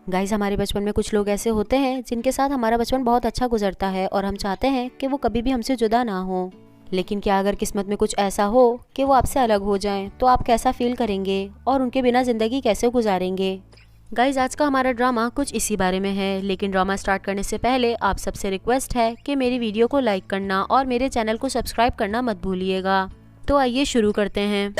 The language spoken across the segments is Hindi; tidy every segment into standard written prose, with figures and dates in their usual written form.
गाइस, हमारे बचपन में कुछ लोग ऐसे होते हैं जिनके साथ हमारा बचपन बहुत अच्छा गुजरता है और हम चाहते हैं कि वो कभी भी हमसे जुदा ना हो। लेकिन क्या अगर किस्मत में कुछ ऐसा हो कि वो आपसे अलग हो जाएं, तो आप कैसा फील करेंगे और उनके बिना ज़िंदगी कैसे गुजारेंगे। गाइस, आज का हमारा ड्रामा कुछ इसी बारे में है। लेकिन ड्रामा स्टार्ट करने से पहले आप सबसे रिक्वेस्ट है कि मेरी वीडियो को लाइक करना और मेरे चैनल को सब्सक्राइब करना मत भूलिएगा। तो आइए शुरू करते हैं।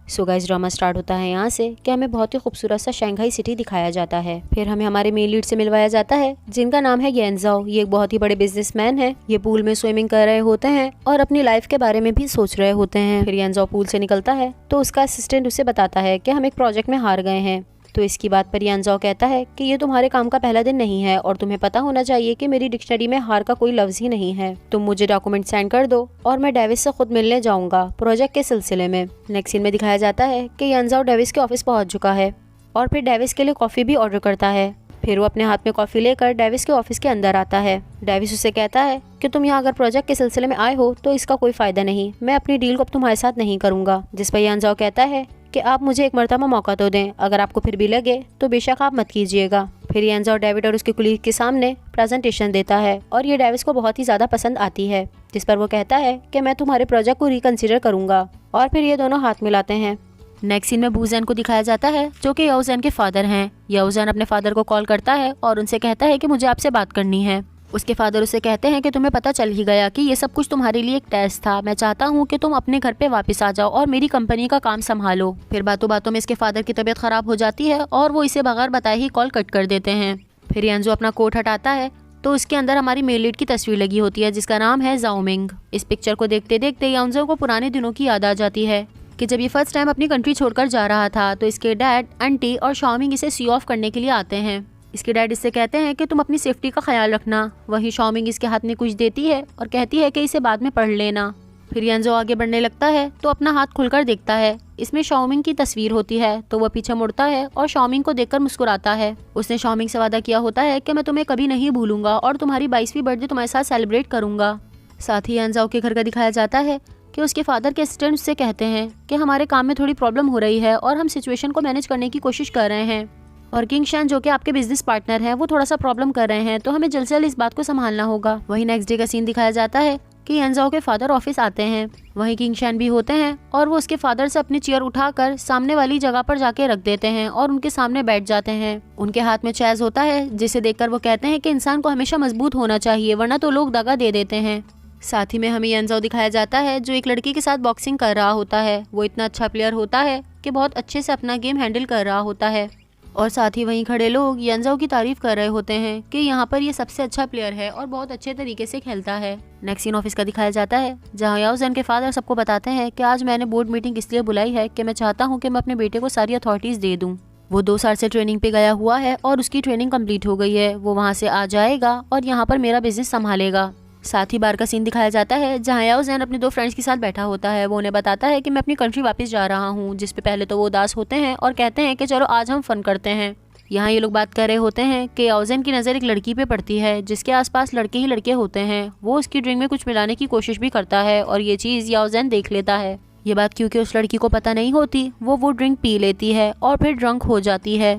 सो गाइस, ड्रामा स्टार्ट होता है यहाँ से कि हमें बहुत ही खूबसूरत सा शंघाई सिटी दिखाया जाता है। फिर हमें हमारे मेन लीड से मिलवाया जाता है जिनका नाम है येनजाओ। ये एक बहुत ही बड़े बिजनेसमैन है। ये पूल में स्विमिंग कर रहे होते हैं और अपनी लाइफ के बारे में भी सोच रहे होते हैं। फिर येनजाओ पूल से निकलता है तो उसका असिस्टेंट उसे बताता है कि हम एक प्रोजेक्ट में हार गए हैं। तो इसकी बात पर येनजाओ कहता है कि ये तुम्हारे काम का पहला दिन नहीं है और तुम्हें पता होना चाहिए कि मेरी डिक्शनरी में हार का कोई लफ्ज ही नहीं है। तुम मुझे डॉक्यूमेंट सेंड कर दो और मैं डेविस से खुद मिलने जाऊंगा प्रोजेक्ट के सिलसिले में। नेक्स्ट सीन में दिखाया जाता है कि येनजाओ डेविस के ऑफिस पहुंच चुका है और फिर डेविस के लिए कॉफी भी ऑर्डर करता है। फिर वो अपने हाथ में कॉफी लेकर डेविस के ऑफिस के अंदर आता है। डेविस उसे कहता है कि तुम यहाँ अगर प्रोजेक्ट के सिलसिले में आए हो तो इसका कोई फायदा नहीं, मैं अपनी डील को अब तुम्हारे साथ नहीं करूंगा। जिस पर येनजाओ कहता है कि आप मुझे एक मरतबा मौका तो दें, अगर आपको फिर भी लगे तो बेशक आप मत कीजिएगा। फिर येनजाओ डेविड और उसके कुलीग के सामने प्रेजेंटेशन देता है और ये डेविस को बहुत ही ज़्यादा पसंद आती है। जिस पर वो कहता है कि मैं तुम्हारे प्रोजेक्ट को रिकंसिडर करूंगा और फिर ये दोनों हाथ मिलाते हैं। नेक्स्ट सीन में बूजेन को दिखाया जाता है जो कि याओजेन के फादर हैं। याओजेन अपने फादर को कॉल करता है और उनसे कहता है कि मुझे आपसे बात करनी है। उसके फादर उसे कहते हैं कि तुम्हें पता चल ही गया कि ये सब कुछ तुम्हारे लिए एक टेस्ट था। मैं चाहता हूँ कि तुम अपने घर पे वापस आ जाओ और मेरी कंपनी का काम संभालो। फिर बातों बातों में इसके फादर की तबीयत खराब हो जाती है और वो इसे बगैर बताए ही कॉल कट कर देते हैं। फिर येनजो अपना कोट हटाता है तो उसके अंदर हमारी मेल लीड की तस्वीर लगी होती है जिसका नाम है जाओमिंग। इस पिक्चर को देखते देखते येनजो को पुराने दिनों की याद आ जाती है कि जब ये फर्स्ट टाइम अपनी कंट्री छोड़कर जा रहा था तो इसके डैड, आंटी और शाओमिंग इसे सी ऑफ करने के लिए आते हैं। इसके डैड इससे कहते हैं कि तुम अपनी सेफ्टी का ख्याल रखना। वहीं शाओमिंग इसके हाथ में कुछ देती है और कहती है कि इसे बाद में पढ़ लेना। फिर येनजो आगे बढ़ने लगता है तो अपना हाथ खुलकर देखता है। इसमें शाओमिंग की तस्वीर होती है तो वह पीछे मुड़ता है और शाओमिंग को देखकर मुस्कुराता है। उसने शाओमिंग से वादा किया होता है कि मैं तुम्हें कभी नहीं भूलूंगा और तुम्हारी 22वीं बर्थडे तुम्हारे साथ सेलिब्रेट करूंगा। साथ ही येनजाओ के घर का दिखाया जाता है कि उसके फादर के असिस्टेंट उससे कहते हैं कि हमारे काम में थोड़ी प्रॉब्लम हो रही है और हम सिचुएशन को मैनेज करने की कोशिश कर रहे हैं और किंग शैन जो कि आपके बिजनेस पार्टनर हैं वो थोड़ा सा प्रॉब्लम कर रहे हैं, तो हमें जल्द से जल्द इस बात को संभालना होगा। वहीं नेक्स्ट डे का सीन दिखाया जाता है कि येनजाओ के फादर ऑफिस आते हैं। वहीं किंग शैन भी होते हैं और वो उसके फादर से अपनी चेयर उठाकर सामने वाली जगह पर जाके रख देते हैं और उनके सामने बैठ जाते हैं। उनके हाथ में चेज होता है जिसे देखकर वो कहते हैं कि इंसान को हमेशा मजबूत होना चाहिए वरना तो लोग दगा दे देते हैं। साथ ही में हमें येनजाओ दिखाया जाता है जो एक लड़की के साथ बॉक्सिंग कर रहा होता है। वो इतना अच्छा प्लेयर होता है कि बहुत अच्छे से अपना गेम हैंडल कर रहा होता है और साथ ही वहीं खड़े लोग येनजाओ की तारीफ कर रहे होते हैं कि यहाँ पर ये सबसे अच्छा प्लेयर है और बहुत अच्छे तरीके से खेलता है। नेक्स्ट सीन ऑफिस का दिखाया जाता है जहाँ याओजेन के फादर सबको बताते हैं कि आज मैंने बोर्ड मीटिंग इसलिए बुलाई है कि मैं चाहता हूँ कि मैं अपने बेटे को सारी अथॉरिटीज दे दूँ। वो 2 साल से ट्रेनिंग पे गया हुआ है और उसकी ट्रेनिंग कंप्लीट हो गई है। वो वहाँ से आ जाएगा और यहाँ पर मेरा बिजनेस संभालेगा। साथ ही बार का सीन दिखाया जाता है जहाँ याओजेन अपने 2 फ्रेंड्स के साथ बैठा होता है। वो उन्हें बताता है कि मैं अपनी कंट्री वापस जा रहा हूँ, जिस पे पहले तो वो उदास होते हैं और कहते हैं कि चलो आज हम फन करते हैं। यहाँ ये लोग बात कर रहे होते हैं कि याओजेन की नज़र एक लड़की पे पड़ती है जिसके आसपास लड़के ही लड़के होते हैं। वो उसकी ड्रिंक में कुछ मिलाने की कोशिश भी करता है और ये चीज़ याओजेन देख लेता है। ये बात क्योंकि उस लड़की को पता नहीं होती, वो ड्रिंक पी लेती है और फिर ड्रंक हो जाती है।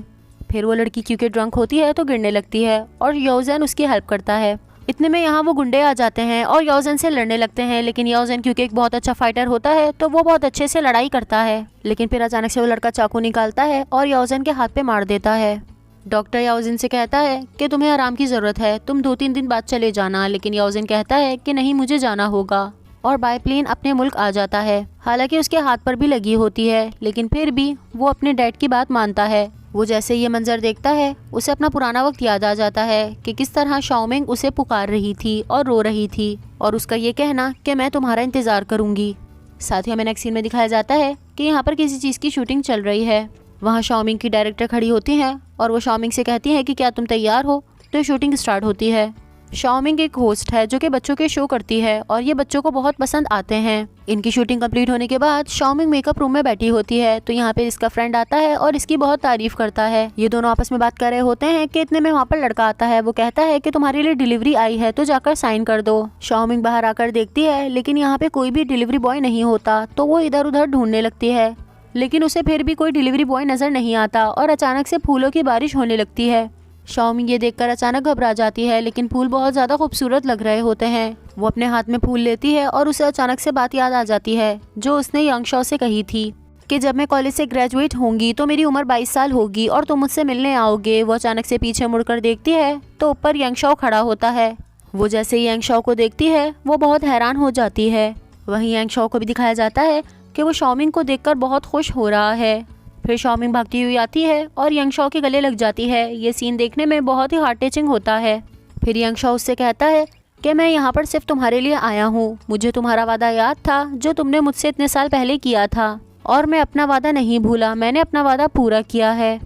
फिर वो लड़की क्योंकि ड्रंक होती है तो गिरने लगती है और याओजेन उसकी हेल्प करता है। इतने में यहाँ वो गुंडे आ जाते हैं और याओजेन से लड़ने लगते हैं। लेकिन याओजेन क्योंकि एक बहुत अच्छा फाइटर होता है तो वो बहुत अच्छे से लड़ाई करता है। लेकिन फिर अचानक से वो लड़का चाकू निकालता है और याओजेन के हाथ पे मार देता है। डॉक्टर याओजेन से कहता है कि तुम्हें आराम की ज़रूरत है, तुम 2-3 दिन बाद चले जाना। लेकिन याओजेन कहता है कि नहीं, मुझे जाना होगा और बाय प्लेन अपने मुल्क आ जाता है। हालांकि उसके हाथ पर भी लगी होती है लेकिन फिर भी वो अपने डैड की बात मानता है। वो जैसे ये मंजर देखता है उसे अपना पुराना वक्त याद आ जाता है कि किस तरह शाओमिंग उसे पुकार रही थी और रो रही थी और उसका ये कहना कि मैं तुम्हारा इंतज़ार करूँगी। साथ ही हमें नेक्स्ट सीन में दिखाया जाता है कि यहाँ पर किसी चीज़ की शूटिंग चल रही है। वहाँ शाओमिंग की डायरेक्टर खड़ी होती हैं और वो शाओमिंग से कहती हैं कि क्या तुम तैयार हो। तो शूटिंग स्टार्ट होती है। शाओमिंग एक होस्ट है जो कि बच्चों के शो करती है और ये बच्चों को बहुत पसंद आते हैं। इनकी शूटिंग कंप्लीट होने के बाद शाओमिंग मेकअप रूम में बैठी होती है तो यहाँ पे इसका फ्रेंड आता है और इसकी बहुत तारीफ करता है। ये दोनों आपस में बात कर रहे होते हैं कि इतने में वहाँ पर लड़का आता है। वो कहता है कि तुम्हारे लिए डिलीवरी आई है तो जाकर साइन कर दो। शाओमिंग बाहर आकर देखती है लेकिन यहाँ पे कोई भी डिलीवरी बॉय नहीं होता तो वो इधर उधर ढूंढने लगती है, लेकिन उसे फिर भी कोई डिलीवरी बॉय नजर नहीं आता और अचानक से फूलों की बारिश होने लगती है। शाओमिंग ये देखकर अचानक घबरा जाती है, लेकिन फूल बहुत ज़्यादा खूबसूरत लग रहे होते हैं। वो अपने हाथ में फूल लेती है और उसे अचानक से बात याद आ जाती है जो उसने यांग शाओ से कही थी कि जब मैं कॉलेज से ग्रेजुएट होंगी तो मेरी उम्र 22 साल होगी और तुम मुझसे मिलने आओगे। वो अचानक से पीछे मुड़कर देखती है तो ऊपर यांग शाओ खड़ा होता है। वो जैसे ही यांग शाओ को देखती है वो बहुत हैरान हो जाती है। वहीं यांग शाओ को भी दिखाया जाता है कि वो शाओमिंग को देखकर बहुत खुश हो रहा है। फिर शाओमिंग भागती हुई आती है और यांग शाओ के गले लग जाती है। ये सीन देखने में बहुत ही हार्ट टचिंग होता है। फिर यांग शाओ उससे कहता है कि मैं यहाँ पर सिर्फ तुम्हारे लिए आया हूँ। मुझे तुम्हारा वादा याद था जो तुमने मुझसे इतने साल पहले किया था और मैं अपना वादा नहीं भूला, मैंने अपना वादा पूरा किया है।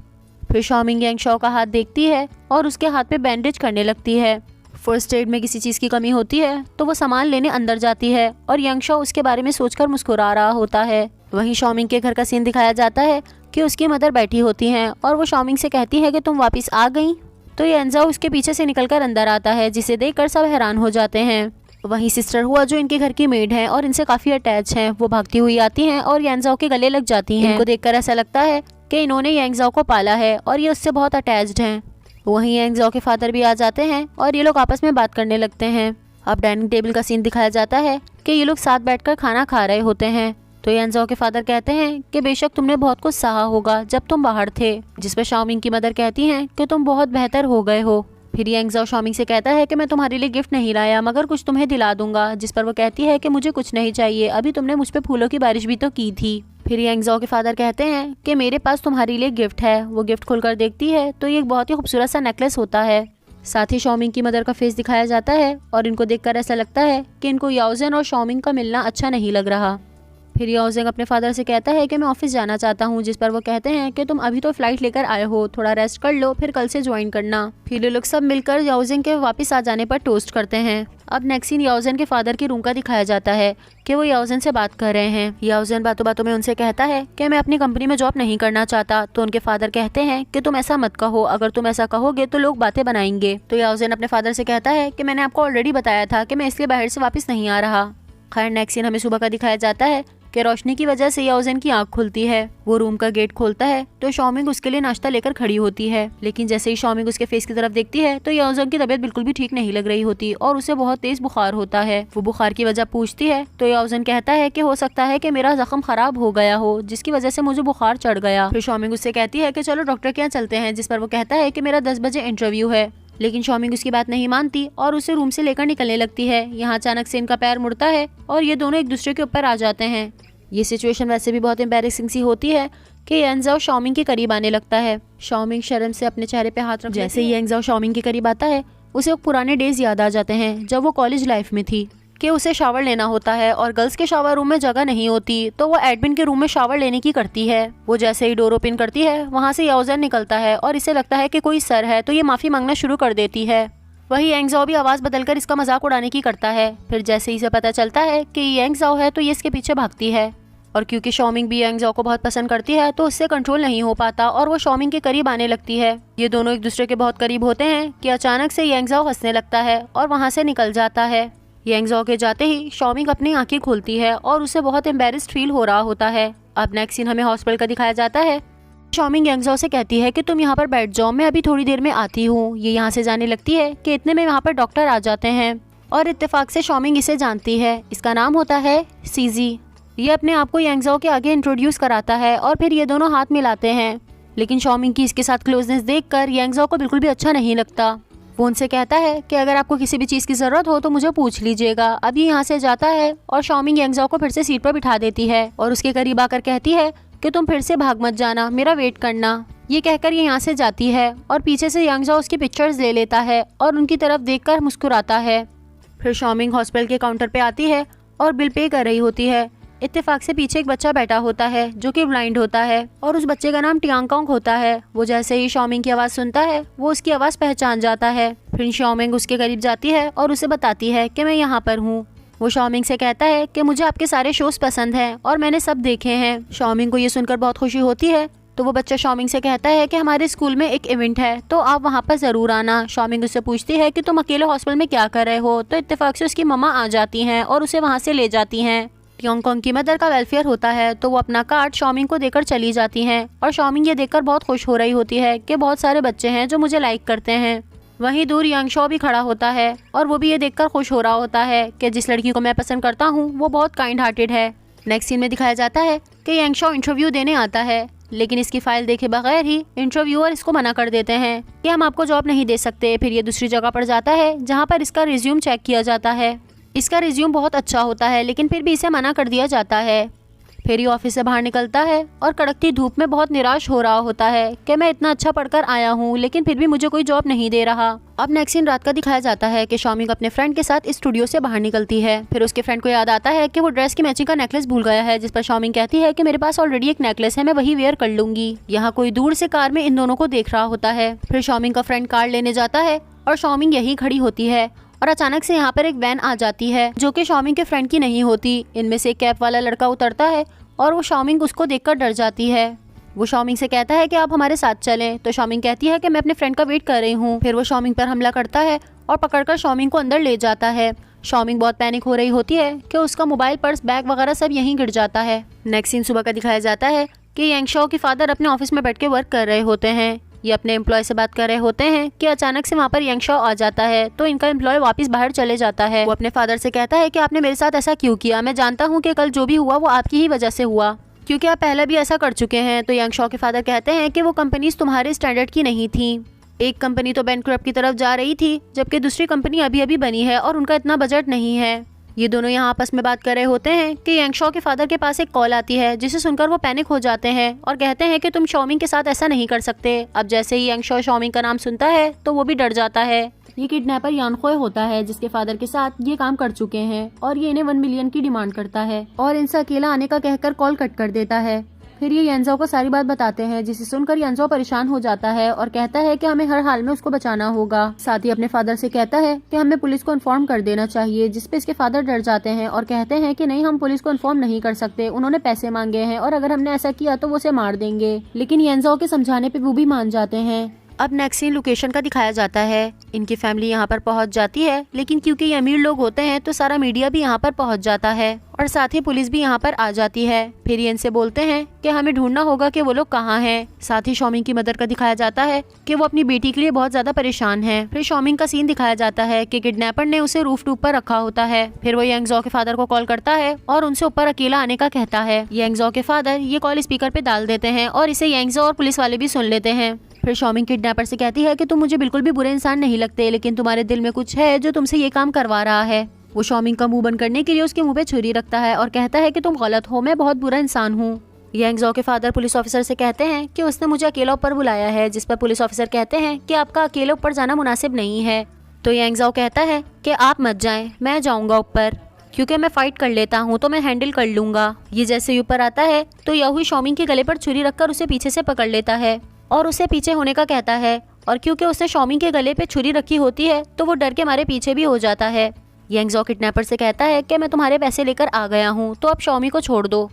फिर शाओमिंग यांग शाओ का हाथ देखती है और उसके हाथ पे बैंडेज करने लगती है। फर्स्ट एड में किसी चीज़ की कमी होती है तो वो सामान लेने अंदर जाती है और यांग शाओ उसके बारे में सोचकर मुस्कुरा रहा होता है। वहीं शाओमिंग के घर का सीन दिखाया जाता है कि उसकी मदर बैठी होती हैं और वो शाओमिंग से कहती है कि तुम वापस आ गई। तो येंजाओ उसके पीछे से निकलकर अंदर आता है जिसे देखकर सब हैरान हो जाते हैं। वहीं सिस्टर हुआ जो इनके घर की मेड है और इनसे काफ़ी अटैच हैं, वो भागती हुई आती हैं और येंजाओ के गले लग जाती हैं। इनको देखकर ऐसा लगता है कि इन्होंने येंजाओ को पाला है और ये उससे बहुत अटैच्ड हैं। वहीं येंजाओ के फादर भी आ जाते हैं और ये लोग आपस में बात करने लगते हैं। अब डाइनिंग टेबल का सीन दिखाया जाता है कि ये लोग साथ बैठकर खाना खा रहे होते हैं। तो येंजाओ के फादर कहते हैं कि बेशक तुमने बहुत कुछ सहा होगा जब तुम बाहर थे, जिस पर शाओमिंग की मदर कहती हैं कि तुम बहुत बेहतर हो गए हो। फिर येंजाओ शाओमिंग से कहता है कि मैं तुम्हारे लिए गिफ्ट नहीं लाया मगर कुछ तुम्हें दिला दूंगा, जिस पर वो कहती है कि मुझे कुछ नहीं चाहिए, अभी तुमने मुझ पे फूलों की बारिश भी तो की थी। फिर येंजाओ के फादर कहते हैं कि मेरे पास तुम्हारे लिए गिफ्ट है। वो गिफ्ट खोलकर देखती है तो ये एक बहुत ही खूबसूरत सा नेकलेस होता है। साथ ही शाओमिंग की मदर का फेस दिखाया जाता है और इनको देखकर ऐसा लगता है कि इनको याओजेन और शाओमिंग का मिलना अच्छा नहीं लग रहा। फिर याओजेंग अपने फादर से कहता है कि मैं ऑफिस जाना चाहता हूँ, जिस पर वो कहते हैं कि तुम अभी तो फ्लाइट लेकर आए हो, थोड़ा रेस्ट कर लो, फिर कल से ज्वाइन करना। फिर ये लोग सब मिलकर याओजेंग के वापस आ जाने पर टोस्ट करते हैं। अब नेक्स्ट सीन याओजेन के फादर की रूम का दिखाया जाता है कि वो याओजेन से बात कर रहे हैं। याओजेन बातों बातों में उनसे कहता है कि मैं अपनी कंपनी में जॉब नहीं करना चाहता। तो उनके फादर कहते हैं कि तुम ऐसा मत कहो, अगर तुम ऐसा कहोगे तो लोग बातें बनाएंगे। तो याओजेन अपने फादर से कहता है कि मैंने आपको ऑलरेडी बताया था कि मैं इसलिए बाहर से वापस नहीं आ रहा। खैर नेक्स्ट सीन हमें सुबह का दिखाया जाता है कि रोशनी की वजह से याओजेन की आंख खुलती है। वो रूम का गेट खोलता है तो शाओमिंग उसके लिए नाश्ता लेकर खड़ी होती है, लेकिन जैसे ही शाओमिंग उसके फेस की तरफ देखती है तो याओजेन की तबीयत बिल्कुल भी ठीक नहीं लग रही होती और उसे बहुत तेज बुखार होता है। वो बुखार की वजह पूछती है तो याओजेन कहता है कि हो सकता है कि मेरा जख्म खराब हो गया हो जिसकी वजह से मुझे बुखार चढ़ गया। फिर शाओमिंग उससे कहती है कि चलो डॉक्टर के यहाँ चलते हैं, जिस पर वो कहता है कि मेरा 10 बजे इंटरव्यू है। लेकिन शाओमिंग उसकी बात नहीं मानती और उसे रूम से लेकर निकलने लगती है। यहाँ अचानक से इनका पैर मुड़ता है और ये दोनों एक दूसरे के ऊपर आ जाते हैं। ये सिचुएशन वैसे भी बहुत एम्बैरेसिंग सी होती है कि येंजाओ शाओमिंग के करीब आने लगता है। शाओमिंग शर्म से अपने चेहरे पे हाथ रख जैसे ही येंजाओ शाओमिंग के करीब आता है उसे पुराने डेज याद आ जाते हैं जब वो कॉलेज लाइफ में थी, कि उसे शावर लेना होता है और गर्ल्स के शावर रूम में जगह नहीं होती तो वो एडमिन के रूम में शावर लेने की करती है। वो जैसे ही डोर ओपन करती है वहाँ से याओजेन निकलता है और इसे लगता है कि कोई सर है तो ये माफ़ी मांगना शुरू कर देती है। वही येंजाओ भी आवाज़ बदलकर इसका मजाक उड़ाने की करता है। फिर जैसे ही इसे पता चलता है कि येंजाओ है तो ये इसके पीछे भागती है और क्योंकि शाओमिंग भी येंजाओ को बहुत पसंद करती है तो उससे कंट्रोल नहीं हो पाता और वो शाओमिंग के करीब आने लगती है। ये दोनों एक दूसरे के बहुत करीब होते हैं कि अचानक से येंजाओ हंसने लगता है और वहाँ से निकल जाता है। येंजाओ के जाते ही शाओमिंग अपनी आंखें खोलती है और उसे बहुत एम्बैरेस्ड फील हो रहा होता है। अब नेक्स्ट सीन हमें हॉस्पिटल का दिखाया जाता है। शाओमिंग येंजाओ से कहती है कि तुम यहाँ पर बैठ जाओ, मैं अभी थोड़ी देर में आती हूँ। ये यहाँ से जाने लगती है कि इतने में यहाँ पर डॉक्टर आ जाते हैं और इत्तेफाक से शाओमिंग इसे जानती है। इसका नाम होता है सीजी। ये अपने आप को येंजाओ के आगे इंट्रोड्यूस कराता है और फिर ये दोनों हाथ मिलाते हैं, लेकिन शाओमिंग की इसके साथ क्लोजनेस देखकर येंजाओ को बिल्कुल भी अच्छा नहीं लगता। वो उनसे कहता है कि अगर आपको किसी भी चीज़ की ज़रूरत हो तो मुझे पूछ लीजिएगा। अब ये यहाँ से जाता है और शाओमिंग येंजाओ को फिर से सीट पर बिठा देती है और उसके करीब आकर कहती है कि तुम फिर से भाग मत जाना, मेरा वेट करना। ये कहकर ये यहाँ से जाती है और पीछे से येंजाओ उसकी पिक्चर्स ले लेता है और उनकी तरफ देखकर मुस्कुराता है। फिर शाओमिंग हॉस्पिटल के काउंटर पे आती है और बिल पे कर रही होती है। इत्तेफाक से पीछे एक बच्चा बैठा होता है जो कि ब्लाइंड होता है और उस बच्चे का नाम टियांग कांग होता है। वो जैसे ही शाओमिंग की आवाज़ सुनता है वो उसकी आवाज़ पहचान जाता है। फिर फिर शाओमिंग उसके करीब जाती है और उसे बताती है कि मैं यहाँ पर हूँ। वो शाओमिंग से कहता है कि मुझे आपके सारे शोज पसंद हैं और मैंने सब देखे हैं। शाओमिंग को ये सुनकर बहुत खुशी होती है। तो वो बच्चा शाओमिंग से कहता है कि हमारे स्कूल में एक इवेंट है, तो आप वहाँ पर ज़रूर आना। शाओमिंग उससे पूछती है कि तुम अकेले हॉस्पिटल में क्या कर रहे हो, तो इत्तेफाक से उसकी मम्मा आ जाती हैं और उसे वहाँ से ले जाती हैं। योंगकोंग की मदर का वेलफेयर होता है, तो वो अपना कार्ड शाओमिंग को देकर चली जाती हैं और शाओमिंग ये देखकर बहुत खुश हो रही होती है कि बहुत सारे बच्चे हैं जो मुझे लाइक करते हैं। वहीं दूर यांगशॉ भी खड़ा होता है और वो भी ये देखकर खुश हो रहा होता है कि जिस लड़की को मैं पसंद करता हूँ वो बहुत काइंड हार्टेड है। नेक्स्ट सीन में दिखाया जाता है कि यांगशॉ इंटरव्यू देने आता है, लेकिन इसकी फाइल देखे बगैर ही इंटरव्यूअर इसको मना कर देते हैं कि हम आपको जॉब नहीं दे सकते। फिर ये दूसरी जगह पर जाता है जहाँ पर इसका रिज्यूम चेक किया जाता है। इसका रिज्यूम बहुत अच्छा होता है, लेकिन फिर भी इसे मना कर दिया जाता है। फिर ये ऑफिस से बाहर निकलता है और कड़कती धूप में बहुत निराश हो रहा होता है कि मैं इतना अच्छा पढ़कर आया हूँ, लेकिन फिर भी मुझे कोई जॉब नहीं दे रहा। अब नेक्स्ट सीन रात का दिखाया जाता है कि शाओमिंग अपने फ्रेंड के साथ इस स्टूडियो से बाहर निकलती है। फिर उसके फ्रेंड को याद आता है कि वो ड्रेस की मैचिंग का नेकलेस भूल गया है, जिस पर शाओमिंग कहती है कि मेरे पास ऑलरेडी एक नेकलेस है, मैं वही वेयर कर लूंगी। यहाँ कोई दूर से कार में इन दोनों को देख रहा होता है। फिर शाओमिंग का फ्रेंड कार लेने जाता है और शाओमिंग यहीं खड़ी होती है और अचानक से यहाँ पर एक वैन आ जाती है जो कि शाओमिंग के फ्रेंड की नहीं होती। इनमें से एक कैप वाला लड़का उतरता है और वो शाओमिंग उसको देखकर डर जाती है। वो शाओमिंग से कहता है कि आप हमारे साथ चलें, तो शाओमिंग कहती है कि मैं अपने फ्रेंड का वेट कर रही हूँ। फिर वो शाओमिंग पर हमला करता है और पकड़कर शाओमिंग को अंदर ले जाता है। शाओमिंग बहुत पैनिक हो रही होती है कि उसका मोबाइल, पर्स, बैग वगैरह सब यहीं गिर जाता है। नेक्स्ट सीन सुबह का दिखाया जाता है कि यांगशॉ के फादर अपने ऑफिस में बैठ के वर्क कर रहे होते हैं। ये अपने एम्प्लॉय से बात कर रहे होते हैं कि अचानक से वहाँ पर यांगशॉ आ जाता है, तो इनका एम्प्लॉय वापस बाहर चले जाता है। वो अपने फादर से कहता है कि आपने मेरे साथ ऐसा क्यों किया, मैं जानता हूँ कि कल जो भी हुआ वो आपकी ही वजह से हुआ, क्योंकि आप पहले भी ऐसा कर चुके हैं। तो यांगशॉ के फादर कहते हैं कि वो कंपनीज तुम्हारे स्टैंडर्ड की नहीं थी। एक कंपनी तो बैंकक्रप्ट की तरफ जा रही थी, जबकि दूसरी कंपनी अभी अभी बनी है और उनका इतना बजट नहीं है। ये दोनों यहाँ आपस में बात कर रहे होते हैं कि यांगशॉ के फादर के पास एक कॉल आती है, जिसे सुनकर वो पैनिक हो जाते हैं और कहते हैं कि तुम शाओमिंग के साथ ऐसा नहीं कर सकते। अब जैसे ही यांगशॉ शाओमिंग का नाम सुनता है तो वो भी डर जाता है। ये किडनैपर यानखोए होता है जिसके फादर के साथ ये काम कर चुके हैं और ये इन्हें 1 मिलियन की डिमांड करता है और इनसे अकेला आने का कहकर कॉल कट कर देता है। फिर ये यांगजो को सारी बात बताते हैं, जिसे सुनकर यांगजो परेशान हो जाता है और कहता है कि हमें हर हाल में उसको बचाना होगा। साथ ही अपने फादर से कहता है कि हमें पुलिस को इन्फॉर्म कर देना चाहिए, जिसपे इसके फादर डर जाते हैं और कहते हैं कि नहीं, हम पुलिस को इन्फॉर्म नहीं कर सकते, उन्होंने पैसे मांगे हैं और अगर हमने ऐसा किया तो वो उसे मार देंगे। लेकिन यांगजो के समझाने पे वो भी मान जाते हैं। अब नेक्स्ट सीन लोकेशन का दिखाया जाता है। इनकी फैमिली यहाँ पर पहुँच जाती है, लेकिन क्योंकि ये अमीर लोग होते हैं तो सारा मीडिया भी यहाँ पर पहुँच जाता है और साथ ही पुलिस भी यहाँ पर आ जाती है। फिर ये इनसे बोलते हैं कि हमें ढूंढना होगा कि वो लोग कहाँ हैं। साथ ही शाओमिंग की मदर का दिखाया जाता है कि वो अपनी बेटी के लिए बहुत ज्यादा परेशान है। फिर शाओमिंग का सीन दिखाया जाता है कि किडनैपर ने उसे रूफ टॉप पर रखा होता है। फिर वो यांगजो के फादर को कॉल करता है और उनसे ऊपर अकेला आने का कहता है। यांगजो के फादर ये कॉल स्पीकर पे डाल देते हैं और इसे यांगजो और पुलिस वाले भी सुन लेते हैं। फिर शाओमिंग किडनैपर से कहती है कि तुम मुझे बिल्कुल भी बुरे इंसान नहीं लगते, लेकिन तुम्हारे दिल में कुछ है जो तुमसे ये काम करवा रहा है। वो शाओमिंग का मुंह बंद करने के लिए उसके मुंह पे छुरी रखता है और कहता है कि तुम गलत हो, मैं बहुत बुरा इंसान हूँ। यांगजो के फादर पुलिस ऑफिसर से कहते हैं कि उसने मुझे अकेला ऊपर बुलाया है, जिस पर पुलिस ऑफिसर कहते हैं कि आपका अकेले ऊपर जाना मुनासिब नहीं है। तो यांगजो कहता है कि आप मत जाएं, मैं जाऊंगा ऊपर, क्योंकि मैं फाइट कर लेता हूँ तो मैं हैंडल कर लूंगा। ये जैसे ऊपर आता है तो याहू शाओमिंग के गले पर छुरी रखकर उसे पीछे से पकड़ लेता है और उसे पीछे होने का कहता है, और क्योंकि उसने शाओमिंग के गले पे छुरी रखी होती है तो वो डर के मारे पीछे भी हो जाता है। यांगजो किडनैपर से कहता है कि मैं तुम्हारे पैसे लेकर आ गया हूँ, तो अब शाओमी को छोड़ दो।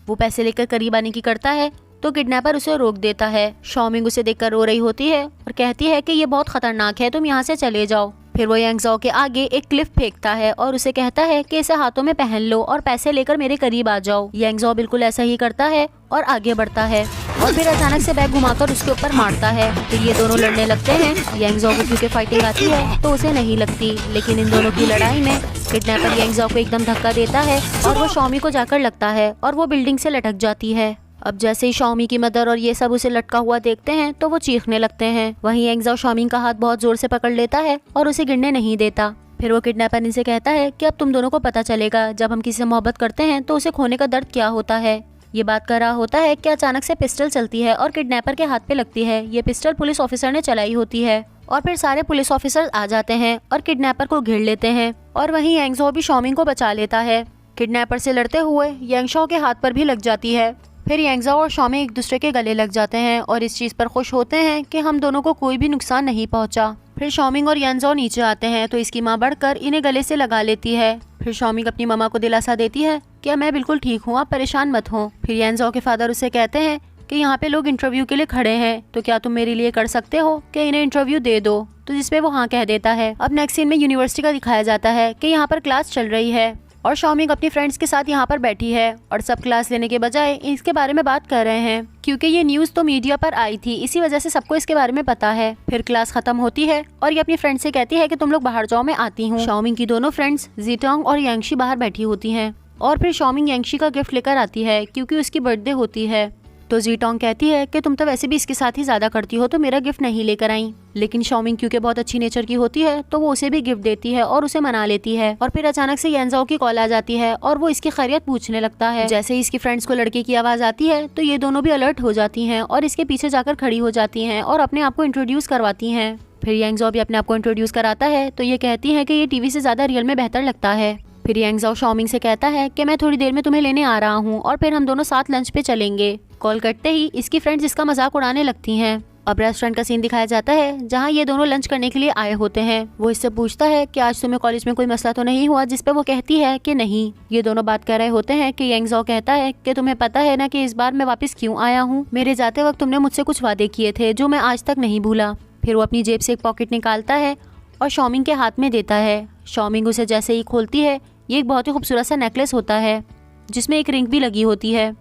वो पैसे लेकर करीब आने की करता है तो किडनैपर उसे रोक देता है। शाओमिंग उसे देखकर रो रही होती है और कहती है कि ये बहुत खतरनाक है, तुम यहाँ से चले जाओ। फिर वो यांगजो के आगे एक क्लिफ फेंकता है और उसे कहता है कि इसे हाथों में पहन लो और पैसे लेकर मेरे करीब आ जाओ। यांगजो बिल्कुल ऐसा ही करता है और आगे बढ़ता है और फिर अचानक से बैग घुमाकर उसके ऊपर मारता है। फिर ये दोनों लड़ने लगते हैं। यांगजो को क्योंकि फाइटिंग आती है तो उसे नहीं लगती, लेकिन इन दोनों की लड़ाई में किडनैपर यांगजो को एकदम धक्का देता है और वो शाओमी को जाकर लगता है और वो बिल्डिंग से लटक जाती है। अब जैसे ही शाओमी की मदर और ये सब उसे लटका हुआ देखते हैं तो वो चीखने लगते हैं। वहीं यांगजो शाओमिंग का हाथ बहुत जोर से पकड़ लेता है और उसे गिरने नहीं देता। फिर वो किडनैपर इनसे कहता है कि अब तुम दोनों को पता चलेगा, जब हम किसी से मोहब्बत करते हैं तो उसे खोने का दर्द क्या होता है। ये बात कर रहा होता है कि अचानक से पिस्टल चलती है और किडनैपर के हाथ पे लगती है। ये पिस्टल पुलिस ऑफिसर ने चलाई होती है और फिर सारे पुलिस ऑफिसर आ जाते हैं और किडनैपर को घेर लेते हैं और वहीं यांगजो भी शाओमिंग को बचा लेता है। किडनैपर से लड़ते हुए यांगजो के हाथ पर भी लग जाती है। फिर यांगजो और शाओमिंग एक दूसरे के गले लग जाते हैं और इस चीज पर खुश होते हैं कि हम दोनों को कोई भी नुकसान नहीं पहुंचा। फिर शॉमिंग और येंजो नीचे आते हैं तो इसकी माँ बढ़कर इन्हें गले से लगा लेती है। फिर शॉमिंग अपनी मम्मा को दिलासा देती है कि मैं बिल्कुल ठीक हूँ, आप परेशान मत हो। फिर येंजो के फादर उसे कहते हैं कि यहाँ पे लोग इंटरव्यू के लिए खड़े हैं, तो क्या तुम मेरे लिए कर सकते हो कि इन्हें इंटरव्यू दे दो। तो जिसपे वो हाँ कह देता है। अब नेक्स्ट सीन में यूनिवर्सिटी का दिखाया जाता है कि यहाँ पर क्लास चल रही है और शॉमिंग अपनी फ्रेंड्स के साथ यहाँ पर बैठी है और सब क्लास लेने के बजाय इसके बारे में बात कर रहे हैं, क्योंकि ये न्यूज़ तो मीडिया पर आई थी, इसी वजह से सबको इसके बारे में पता है। फिर क्लास खत्म होती है और ये अपनी फ्रेंड से कहती है कि तुम लोग बाहर जाओ, मैं आती हूँ। शॉमिंग की दोनों फ्रेंड्स जीटोंग और यांगशी बाहर बैठी होती हैं और फिर शॉमिंग यांगशी का गिफ्ट लेकर आती है क्योंकि उसकी बर्थडे होती है। तो जीटोंग कहती है कि तुम तो वैसे भी इसके साथ ही ज्यादा करती हो, तो मेरा गिफ्ट नहीं लेकर आई। लेकिन शॉमिंग क्योंकि बहुत अच्छी नेचर की होती है तो वो उसे भी गिफ्ट देती है और उसे मना लेती है। और फिर अचानक से येंजो की कॉल आ जाती है और वो इसकी खैरियत पूछने लगता है। जैसे ही इसकी फ्रेंड्स को लड़के की आवाज आती है तो ये दोनों भी अलर्ट हो जाती हैं और इसके पीछे जाकर खड़ी हो जाती हैं और अपने आप को इंट्रोड्यूस करवाती हैं। फिर येंजो भी अपने आप को इंट्रोड्यूस कराता है तो ये कहती है कि ये टीवी से ज्यादा रियल में बेहतर लगता है। फिर येंजो शॉमिंग से कहता है कि मैं थोड़ी देर में तुम्हें लेने आ रहा हूँ और फिर हम दोनों साथ लंच पे चलेंगे। कॉल करते ही इसकी फ्रेंड्स इसका मजाक उड़ाने लगती हैं। अब रेस्टोरेंट का सीन दिखाया जाता है जहाँ ये दोनों लंच करने के लिए आए होते हैं। वो इससे पूछता है कि आज तुम्हें कॉलेज में कोई मसला तो नहीं हुआ, जिस पे वो कहती है कि नहीं। ये दोनों बात कर रहे होते हैं कि येंजो कहता है कि तुम्हें पता है ना कि इस बार मैं वापस क्यों आया हूँ, मेरे जाते वक्त तुमने मुझसे कुछ वादे किए थे जो मैं आज तक नहीं भूला। फिर वो अपनी जेब से एक पॉकेट निकालता है और शॉमिंग के हाथ में देता है। शॉमिंग उसे जैसे ही खोलती है ये एक बहुत ही खूबसूरत सा नेकलेस होता है जिसमें एक रिंग भी लगी होती है।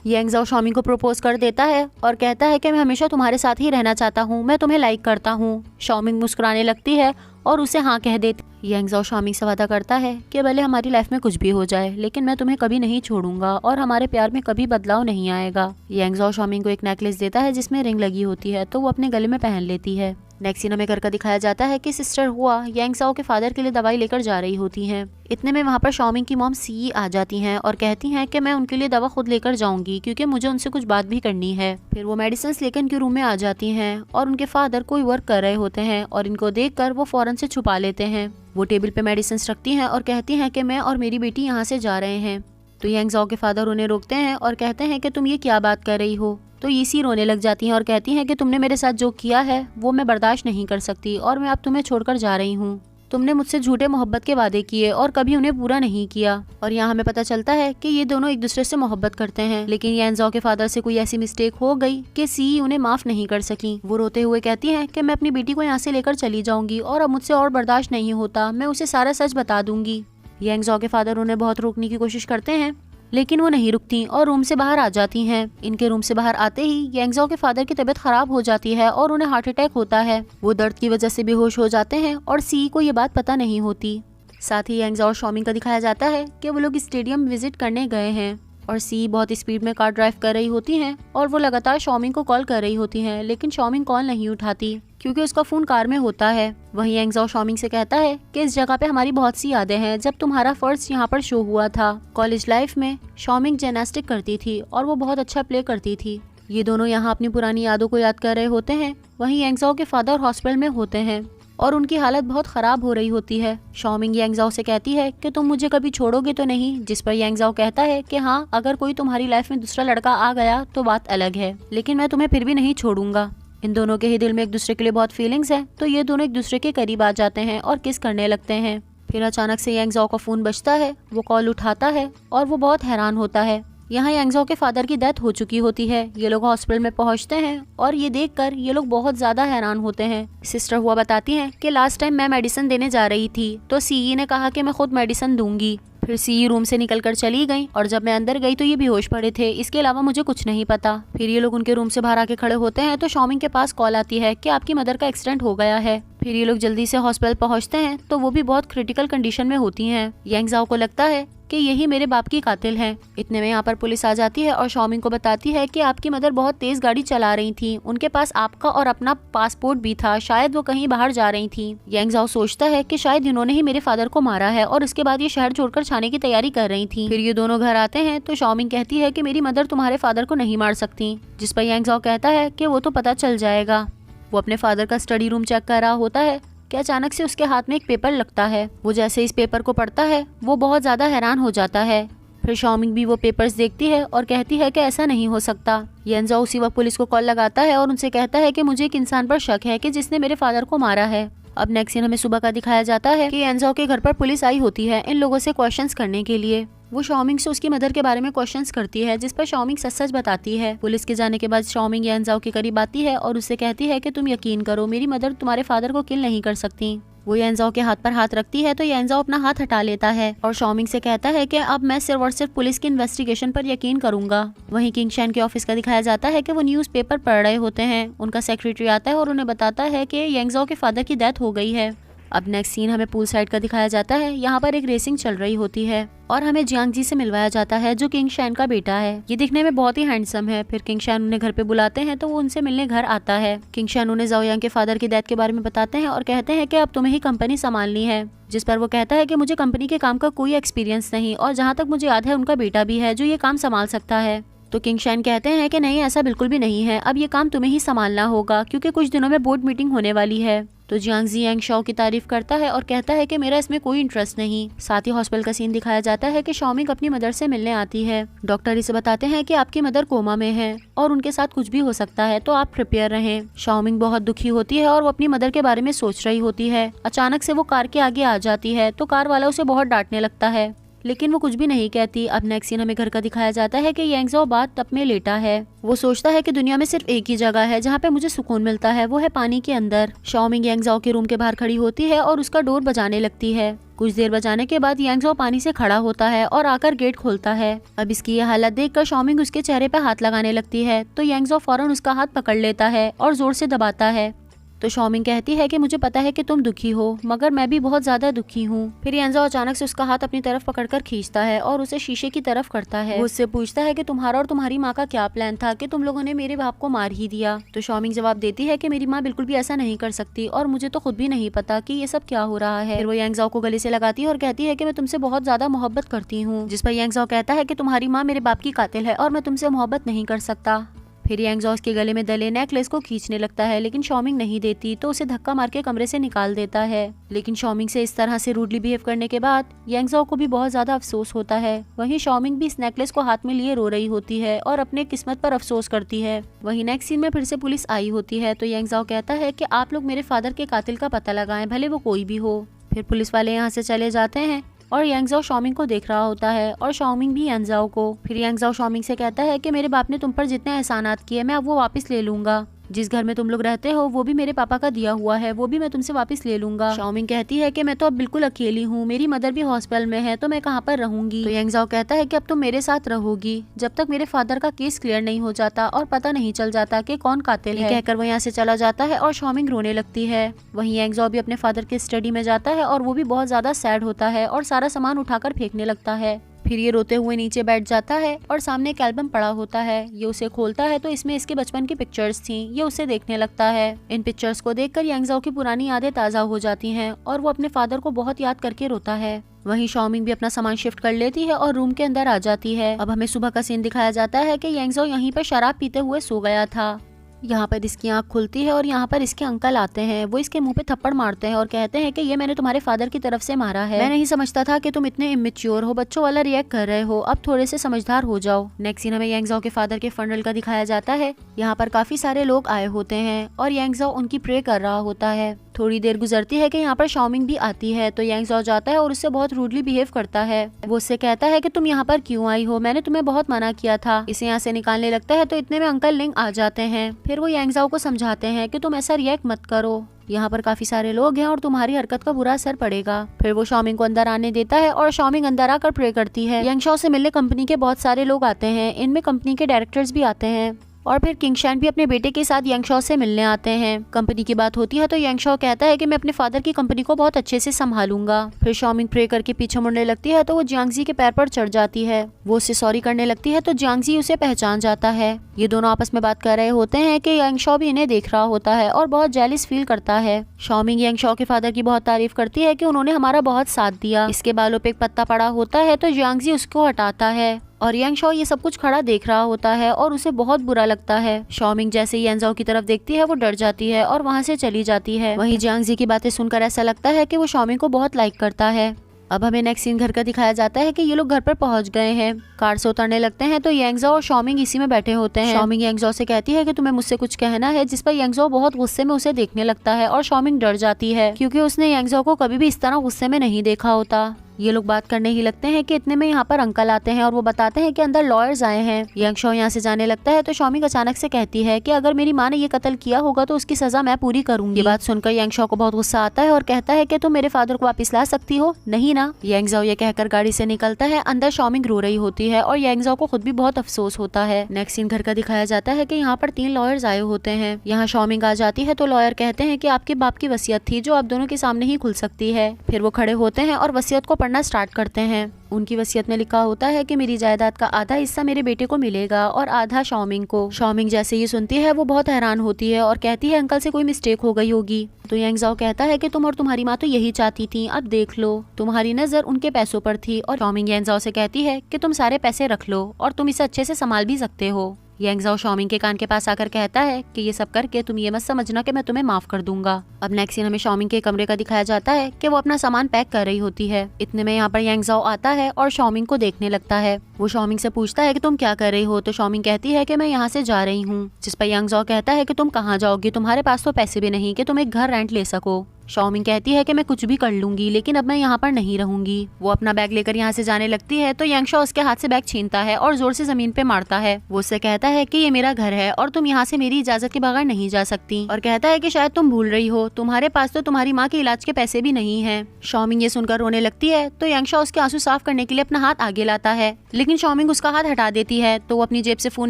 येंजो शॉमिंग को प्रपोज कर देता है और कहता है कि मैं हमेशा तुम्हारे साथ ही रहना चाहता हूँ, मैं तुम्हें लाइक करता हूँ। शॉमिंग मुस्कुराने लगती है और उसे हाँ कह देती। येंजो शॉमिंग से वादा करता है कि भले हमारी लाइफ में कुछ भी हो जाए लेकिन मैं तुम्हें कभी नहीं छोड़ूंगा और हमारे प्यार में कभी बदलाव नहीं आएगा। येंजो शॉमिंग को एक नेकलेस देता है जिसमें रिंग लगी होती है तो वो अपने गले में पहन लेती है। नेक्स्ट सीन में घर का दिखाया जाता है कि सिस्टर हुआ यांगसाओ के फादर के लिए दवाई लेकर जा रही होती हैं। इतने में वहाँ पर शॉमिंग की मॉम सी आ जाती हैं और कहती हैं कि मैं उनके लिए दवा खुद लेकर जाऊंगी क्योंकि मुझे उनसे कुछ बात भी करनी है। फिर वो मेडिसिन लेकर इनके रूम में आ जाती हैं और उनके फादर कोई वर्क कर रहे होते हैं और इनको देखकर वो फौरन से छुपा लेते हैं। वो टेबल पे मेडिसिन रखती हैं और कहती हैं कि मैं और मेरी बेटी यहाँ से जा रहे हैं। तो यांगसाओ के फादर उन्हें रोकते हैं और कहते हैं कि तुम ये क्या बात कर रही हो। तो ईसी रोने लग जाती हैं और कहती हैं कि तुमने मेरे साथ जो किया है वो मैं बर्दाश्त नहीं कर सकती और मैं अब तुम्हें छोड़कर जा रही हूँ। तुमने मुझसे झूठे मोहब्बत के वादे किए और कभी उन्हें पूरा नहीं किया। और यहाँ हमें पता चलता है कि ये दोनों एक दूसरे से मोहब्बत करते हैं, लेकिन येंजो के फादर से कोई ऐसी मिस्टेक हो गई कि सी उन्हें माफ नहीं कर सकी। वो रोते हुए कहती हैं कि मैं अपनी बेटी को यहाँ से लेकर चली जाऊंगी और अब मुझसे और बर्दाश्त नहीं होता, मैं उसे सारा सच बता दूंगी। येंजो के फादर उन्हें बहुत रोकने की कोशिश करते हैं लेकिन वो नहीं रुकती और रूम से बाहर आ जाती हैं। इनके रूम से बाहर आते ही येंजो के फादर की तबीयत खराब हो जाती है और उन्हें हार्ट अटैक होता है। वो दर्द की वजह से बेहोश हो जाते हैं और सी को ये बात पता नहीं होती। साथ ही येंजो और शॉमिंग का दिखाया जाता है कि वो लोग स्टेडियम विजिट करने गए हैं और सी बहुत स्पीड में कार ड्राइव कर रही होती हैं और वो लगातार शॉमिंग को कॉल कर रही होती हैं, लेकिन शॉमिंग कॉल नहीं उठाती क्योंकि उसका फोन कार में होता है। वहीं येंजो शॉमिंग से कहता है कि इस जगह पे हमारी बहुत सी यादें हैं जब तुम्हारा फर्स्ट यहाँ पर शो हुआ था। कॉलेज लाइफ में शॉमिंग जिम्नास्टिक करती थी और वो बहुत अच्छा प्ले करती थी। ये दोनों यहाँ अपनी पुरानी यादों को याद कर रहे होते हैं। वहीं येंजो के फादर हॉस्पिटल में होते हैं और उनकी हालत बहुत खराब हो रही होती है। शॉमिंग येंजो से कहती है कि तुम मुझे कभी छोड़ोगे तो नहीं, जिस पर येंजो कहता है कि हाँ, अगर कोई तुम्हारी लाइफ में दूसरा लड़का आ गया तो बात अलग है, लेकिन मैं तुम्हें फिर भी नहीं छोड़ूंगा। इन दोनों के ही दिल में एक दूसरे के लिए बहुत फीलिंग्स है, तो ये दोनों एक दूसरे के करीब आ जाते हैं और किस करने लगते हैं। फिर अचानक से येंजो का फोन बजता है, वो कॉल उठाता है और वो बहुत हैरान होता है। यहाँ येंजो के फादर की डेथ हो चुकी होती है। ये लोग हॉस्पिटल में पहुँचते हैं और ये देखकर ये लोग बहुत ज्यादा हैरान होते हैं। सिस्टर हुआ बताती हैं कि लास्ट टाइम मैं मेडिसिन देने जा रही थी तो सीई ने कहा कि मैं खुद मेडिसिन दूंगी। फिर सी रूम से निकलकर चली गई और जब मैं अंदर गई तो ये बेहोश पड़े थे, इसके अलावा मुझे कुछ नहीं पता। फिर ये लोग उनके रूम से बाहर आके खड़े होते हैं तो शॉमिंग के पास कॉल आती है कि आपकी मदर का एक्सीडेंट हो गया है। फिर ये लोग जल्दी से हॉस्पिटल पहुंचते हैं तो वो भी बहुत क्रिटिकल कंडीशन में होती हैं। येंजो को लगता है कि यही मेरे बाप की कातिल हैं। इतने में यहाँ पर पुलिस आ जाती है और शॉमिंग को बताती है कि आपकी मदर बहुत तेज गाड़ी चला रही थी, उनके पास आपका और अपना पासपोर्ट भी था, शायद वो कहीं बाहर जा रही थी। येंजो सोचता है कि शायद इन्होंने ही मेरे फादर को मारा है और उसके बाद ये शहर छोड़कर छाने की तैयारी कर रही थी। फिर ये दोनों घर आते हैं तो शॉमिंग कहती है कि मेरी मदर तुम्हारे फादर को नहीं मार सकती, जिस पर येंजो कहता है कि वो तो पता चल जाएगा। वो अपने फादर का स्टडी रूम चेक कर रहा होता है कि अचानक से उसके हाथ में एक पेपर लगता है। वो जैसे इस पेपर को पढ़ता है वो बहुत ज्यादा हैरान हो जाता है। फिर शॉमिंग भी वो पेपर्स देखती है और कहती है कि ऐसा नहीं हो सकता। येंजो उसी वक्त पुलिस को कॉल लगाता है और उनसे कहता है कि मुझे एक इंसान पर शक है कि जिसने मेरे फादर को मारा है। अब नेक्स्ट सीन हमें सुबह का दिखाया जाता है कि येंजाओ के घर पर पुलिस आई होती है इन लोगों से क्वेश्चंस करने के लिए। वो शाओमिंग से उसकी मदर के बारे में क्वेश्चंस करती है, जिस पर शाओमिंग सच सच बताती है। पुलिस के जाने के बाद शाओमिंग येंजाओ के करीब आती है और उससे कहती है कि तुम यकीन करो, मेरी मदर तुम्हारे फादर को किल नहीं कर सकती। वो येंजाओ के हाथ पर हाथ रखती है तो येंजाओ अपना हाथ हटा लेता है और शाओमिंग से कहता है कि अब मैं सिर्फ और सिर्फ पुलिस की इन्वेस्टिगेशन पर यकीन करूंगा। वहीं किंग शैन के ऑफिस का दिखाया जाता है कि वो न्यूज़पेपर पढ़ रहे होते हैं। उनका सेक्रेटरी आता है और उन्हें बताता है कि येंजाओ के फादर की डेथ हो गई है। अब नेक्स्ट सीन हमें पूल साइड का दिखाया जाता है। यहाँ पर एक रेसिंग चल रही होती है और हमें जियांगजी से मिलवाया जाता है जो किंग शैन का बेटा है। ये दिखने में बहुत ही हैंडसम है। फिर किंग शैन उन्हें घर पे बुलाते हैं तो वो उनसे मिलने घर आता है। किंग शैन उन्हें ज़ाओ यांग के फादर की डेथ के बारे में बताते हैं और कहते हैं कि अब तुम्हें ही कंपनी संभालनी है, जिस पर वो कहता है कि मुझे कंपनी के काम का कोई एक्सपीरियंस नहीं और जहाँ तक मुझे याद है उनका बेटा भी है जो ये काम संभाल सकता है। तो किंग शैन कहते हैं कि नहीं, ऐसा बिल्कुल भी नहीं है, अब ये काम तुम्हें ही संभालना होगा क्योंकि कुछ दिनों में बोर्ड मीटिंग होने वाली है। तो जियांगजी यांगशाओ की तारीफ करता है और कहता है कि मेरा इसमें कोई इंटरेस्ट नहीं। साथ ही हॉस्पिटल का सीन दिखाया जाता है कि शाओमिंग अपनी मदर से मिलने आती है। डॉक्टर इसे बताते हैं कि आपकी मदर कोमा में है और उनके साथ कुछ भी हो सकता है, तो आप प्रिपेयर रहें। शाओमिंग बहुत दुखी होती है और वो अपनी मदर के बारे में सोच रही होती है। अचानक से वो कार के आगे आ जाती है तो कार वाला उसे बहुत डांटने लगता है, लेकिन वो कुछ भी नहीं कहती। अब नेक्स्ट सीन हमें घर का दिखाया जाता है कि येंजाओ बाथ टब में लेटा है। वो सोचता है कि दुनिया में सिर्फ एक ही जगह है जहाँ पे मुझे सुकून मिलता है, वो है पानी के अंदर। शाओमिंग येंजाओ के रूम के बाहर खड़ी होती है और उसका डोर बजाने लगती है। कुछ देर बजाने के बाद येंजाओ पानी से खड़ा होता है और आकर गेट खोलता है। अब इसकी यह हालत देखकर शाओमिंग उसके चेहरे पर हाथ लगाने लगती है तो येंजाओ फौरन उसका हाथ पकड़ लेता है और जोर से दबाता है। तो शाओमिंग कहती है कि मुझे पता है कि तुम दुखी हो, मगर मैं भी बहुत ज्यादा दुखी हूँ। फिर येंजाओ अचानक से उसका हाथ अपनी तरफ पकड़कर खींचता है और उसे शीशे की तरफ करता है। वो उससे पूछता है कि तुम्हारा और तुम्हारी माँ का क्या प्लान था कि तुम लोगों ने मेरे बाप को मार ही दिया। तो शाओमिंग जवाब देती है कि मेरी माँ बिल्कुल भी ऐसा नहीं कर सकती और मुझे तो खुद भी नहीं पता कि ये सब क्या हो रहा है। फिर वो येंजाओ को गले से लगाती है और कहती है कि मैं तुमसे बहुत ज्यादा मोहब्बत करती हूँ, जिस पर येंजाओ कहता है कि तुम्हारी माँ मेरे बाप की कातिल है और मैं तुमसे मोहब्बत नहीं कर सकता। फिर येंजाओ के गले में दले नेकलेस को खींचने लगता है, लेकिन शाओमिंग नहीं देती तो उसे धक्का मार के कमरे से निकाल देता है। लेकिन शाओमिंग से इस तरह से रूडली बिहेव करने के बाद येंजाओ को भी बहुत ज्यादा अफसोस होता है। वहीं शाओमिंग भी इस नेकलेस को हाथ में लिए रो रही होती है और अपने किस्मत पर अफसोस करती है। वहीं नेक्स्ट सीन में फिर से पुलिस आई होती है तो येंजाओ कहता है कि आप लोग मेरे फादर के कातिल का पता लगाएं, भले वो कोई भी हो। फिर पुलिस वाले यहाँ से चले जाते हैं और येंजाओ शाओमिंग को देख रहा होता है और शाओमिंग भी येंजाओ को। फिर येंजाओ शाओमिंग से कहता है कि मेरे बाप ने तुम पर जितने एहसानात किए मैं अब वो वापस ले लूंगा। जिस घर में तुम लोग रहते हो वो भी मेरे पापा का दिया हुआ है, वो भी मैं तुमसे वापस ले लूंगा। शाओमिंग कहती है कि मैं तो अब बिल्कुल अकेली हूँ, मेरी मदर भी हॉस्पिटल में है तो मैं कहाँ पर रहूंगी। तो येंजाओ कहता है कि अब तुम मेरे साथ रहोगी जब तक मेरे फादर का केस क्लियर नहीं हो जाता और पता नहीं चल जाता कि कौन कातिल है। कहकर वो यहाँ से चला जाता है और शाओमिंग रोने लगती है। वहीं येंजाओ भी अपने फादर के स्टडी में जाता है और वो भी बहुत ज्यादा सैड होता है और सारा सामान उठाकर फेंकने लगता है। फिर ये रोते हुए नीचे बैठ जाता है और सामने एक एल्बम पड़ा होता है। ये उसे खोलता है तो इसमें इसके बचपन की पिक्चर्स थी। ये उसे देखने लगता है। इन पिक्चर्स को देखकर येंजाओ की पुरानी यादें ताज़ा हो जाती हैं और वो अपने फादर को बहुत याद करके रोता है। वहीं शाओमिंग भी अपना सामान शिफ्ट कर लेती है और रूम के अंदर आ जाती है। अब हमें सुबह का सीन दिखाया जाता है कि येंजाओ यहीं पर शराब पीते हुए सो गया था। यहाँ पर इसकी आंख खुलती है और यहाँ पर इसके अंकल आते हैं। वो इसके मुंह पे थप्पड़ मारते हैं और कहते हैं कि ये मैंने तुम्हारे फादर की तरफ से मारा है। मैं नहीं समझता था कि तुम इतने इमेच्योर हो, बच्चों वाला रिएक्ट कर रहे हो, अब थोड़े से समझदार हो जाओ। नेक्स्ट सीन हमें येंजाओ के फादर के फनरल का दिखाया जाता है। यहाँ पर काफी सारे लोग आए होते हैं और येंजाओ उनकी प्रे कर रहा होता है। थोड़ी देर गुजरती है कि यहाँ पर शाओमिंग भी आती है तो येंजाओ जाता है और उससे बहुत रूडली बिहेव करता है। वो उससे कहता है कि तुम यहाँ पर क्यों आई हो, मैंने तुम्हें बहुत मना किया था। इसे यहाँ से निकालने लगता है तो इतने में अंकल लिंग आ जाते हैं। फिर वो येंजाओ को समझाते हैं कि तुम ऐसा रिएक्ट मत करो, यहाँ पर काफी सारे लोग हैं और तुम्हारी हरकत का बुरा असर पड़ेगा। फिर वो शाओमिंग को अंदर आने देता है और शाओमिंग अंदर आकर प्रे करती है। येंजाओ से मिलने कंपनी के बहुत सारे लोग आते हैं, इनमें कंपनी के डायरेक्टर्स भी आते हैं और फिर किंग शैन भी अपने बेटे के साथ येंजाओ से मिलने आते हैं। कंपनी की बात होती है तो येंजाओ कहता है कि मैं अपने फादर की कंपनी को बहुत अच्छे से संभालूंगा। फिर शाओमिंग प्रे करके पीछे मुड़ने लगती है तो वो जियांगजी के पैर पर चढ़ जाती है। वो उससे सॉरी करने लगती है तो जियांगजी उसे पहचान जाता है। ये दोनों आपस में बात कर रहे होते हैं कि येंजाओ भी इन्हें देख रहा होता है और बहुत जेलिस फील करता है। शाओमिंग येंजाओ के फादर की बहुत तारीफ करती है कि उन्होंने हमारा बहुत साथ दिया। इसके बालों पे एक पत्ता पड़ा होता है तो जियांगजी उसको हटाता है और येंजाओ ये सब कुछ खड़ा देख रहा होता है और उसे बहुत बुरा लगता है। शाओमिंग जैसे ही येंजाओ की तरफ देखती है वो डर जाती है और वहाँ से चली जाती है। वहीं जियांगजी की बातें सुनकर ऐसा लगता है कि वो शाओमिंग को बहुत लाइक करता है। अब हमें नेक्स्ट सीन घर का दिखाया जाता है कि ये लोग घर पर पहुंच गए हैं। कार से उतरने लगते हैं तो यांगज़ो और शॉमिंग इसी में बैठे होते हैं। शॉमिंग यांगज़ो से कहती है कि तुम्हें मुझसे कुछ कहना है, जिस पर यांगज़ो बहुत गुस्से में उसे देखने लगता है और शॉमिंग डर जाती है क्योंकि उसने यांगज़ो को कभी भी इस तरह गुस्से में नहीं देखा होता। ये लोग बात करने ही लगते हैं कि इतने में यहाँ पर अंकल आते हैं और वो बताते हैं कि अंदर लॉयर्स आए हैं। यांगज़ो यहाँ से जाने लगता है तो शॉमिंग अचानक से कहती है कि अगर मेरी माँ ने ये कत्ल किया होगा तो उसकी सजा मैं पूरी करूंगी। ये बात सुनकर यांगज़ो को बहुत गुस्सा आता है और कहता है कि तुम मेरे फादर को वापस ला सकती हो, नहीं ना। यांगज़ो ये कहकर गाड़ी से निकलता है। अंदर शॉमिंग रो रही होती है और यांगज़ो को खुद भी बहुत अफसोस होता है। नेक्स्ट सीन घर का दिखाया जाता है कि यहाँ पर 3 लॉयर्स आए होते हैं। यहाँ शॉमिंग आ जाती है तो लॉयर कहते हैं कि आपके बाप की वसीयत थी जो आप दोनों के सामने ही खुल सकती है। फिर वो खड़े होते हैं और वसीयत को पढ़ना स्टार्ट करते हैं। उनकी वसीयत में लिखा होता है कि मेरी जायदाद का आधा हिस्सा मेरे बेटे को मिलेगा और आधा शॉमिंग को। शॉमिंग जैसे ये सुनती है वो बहुत हैरान होती है और कहती है अंकल से कोई मिस्टेक हो गई होगी। तो यांगज़ो कहता है कि तुम और तुम्हारी माँ तो यही चाहती थी, अब देख लो तुम्हारी नजर उनके पैसों पर थी। और शॉमिंग यांगज़ो से कहती है कि तुम सारे पैसे रख लो और तुम इसे अच्छे से संभाल भी सकते हो। यांगज़ो शॉमिंग के कान के पास आकर कहता है कि ये सब करके तुम ये मत समझना कि मैं तुम्हें माफ कर दूंगा। अब नेक्स्ट सीन हमें शॉमिंग के कमरे का दिखाया जाता है कि वो अपना सामान पैक कर रही होती है। इतने में यहाँ पर यांगज़ो आता है और शॉमिंग को देखने लगता है। वो शॉमिंग से पूछता है कि तुम क्या कर रही हो, तो शॉमिंग कहती है कि मैं यहाँ से जा रही हूँ। जिस पर यांगज़ो कहता है कि तुम कहाँ जाओगी, तुम्हारे पास तो पैसे भी नहीं कि तुम एक घर रेंट ले सको। शॉमिंग कहती है कि मैं कुछ भी कर लूंगी लेकिन अब मैं यहाँ पर नहीं रहूंगी। वो अपना बैग लेकर यहाँ से जाने लगती है तो यांगज़ो उसके हाथ से बैग छीनता है और जोर से जमीन पे मारता है। वो उससे कहता है कि ये मेरा घर है और तुम यहाँ से मेरी इजाजत के बगैर नहीं जा सकती, और कहता है कि शायद तुम भूल रही हो तुम्हारे पास तो तुम्हारी माँ के इलाज के पैसे भी नहीं है। शॉमिंग ये सुनकर रोने लगती है तो यांगज़ो उसके आंसू साफ करने के लिए अपना हाथ आगे लाता है, लेकिन शॉमिंग उसका हाथ हटा देती है। तो वो अपनी जेब से फोन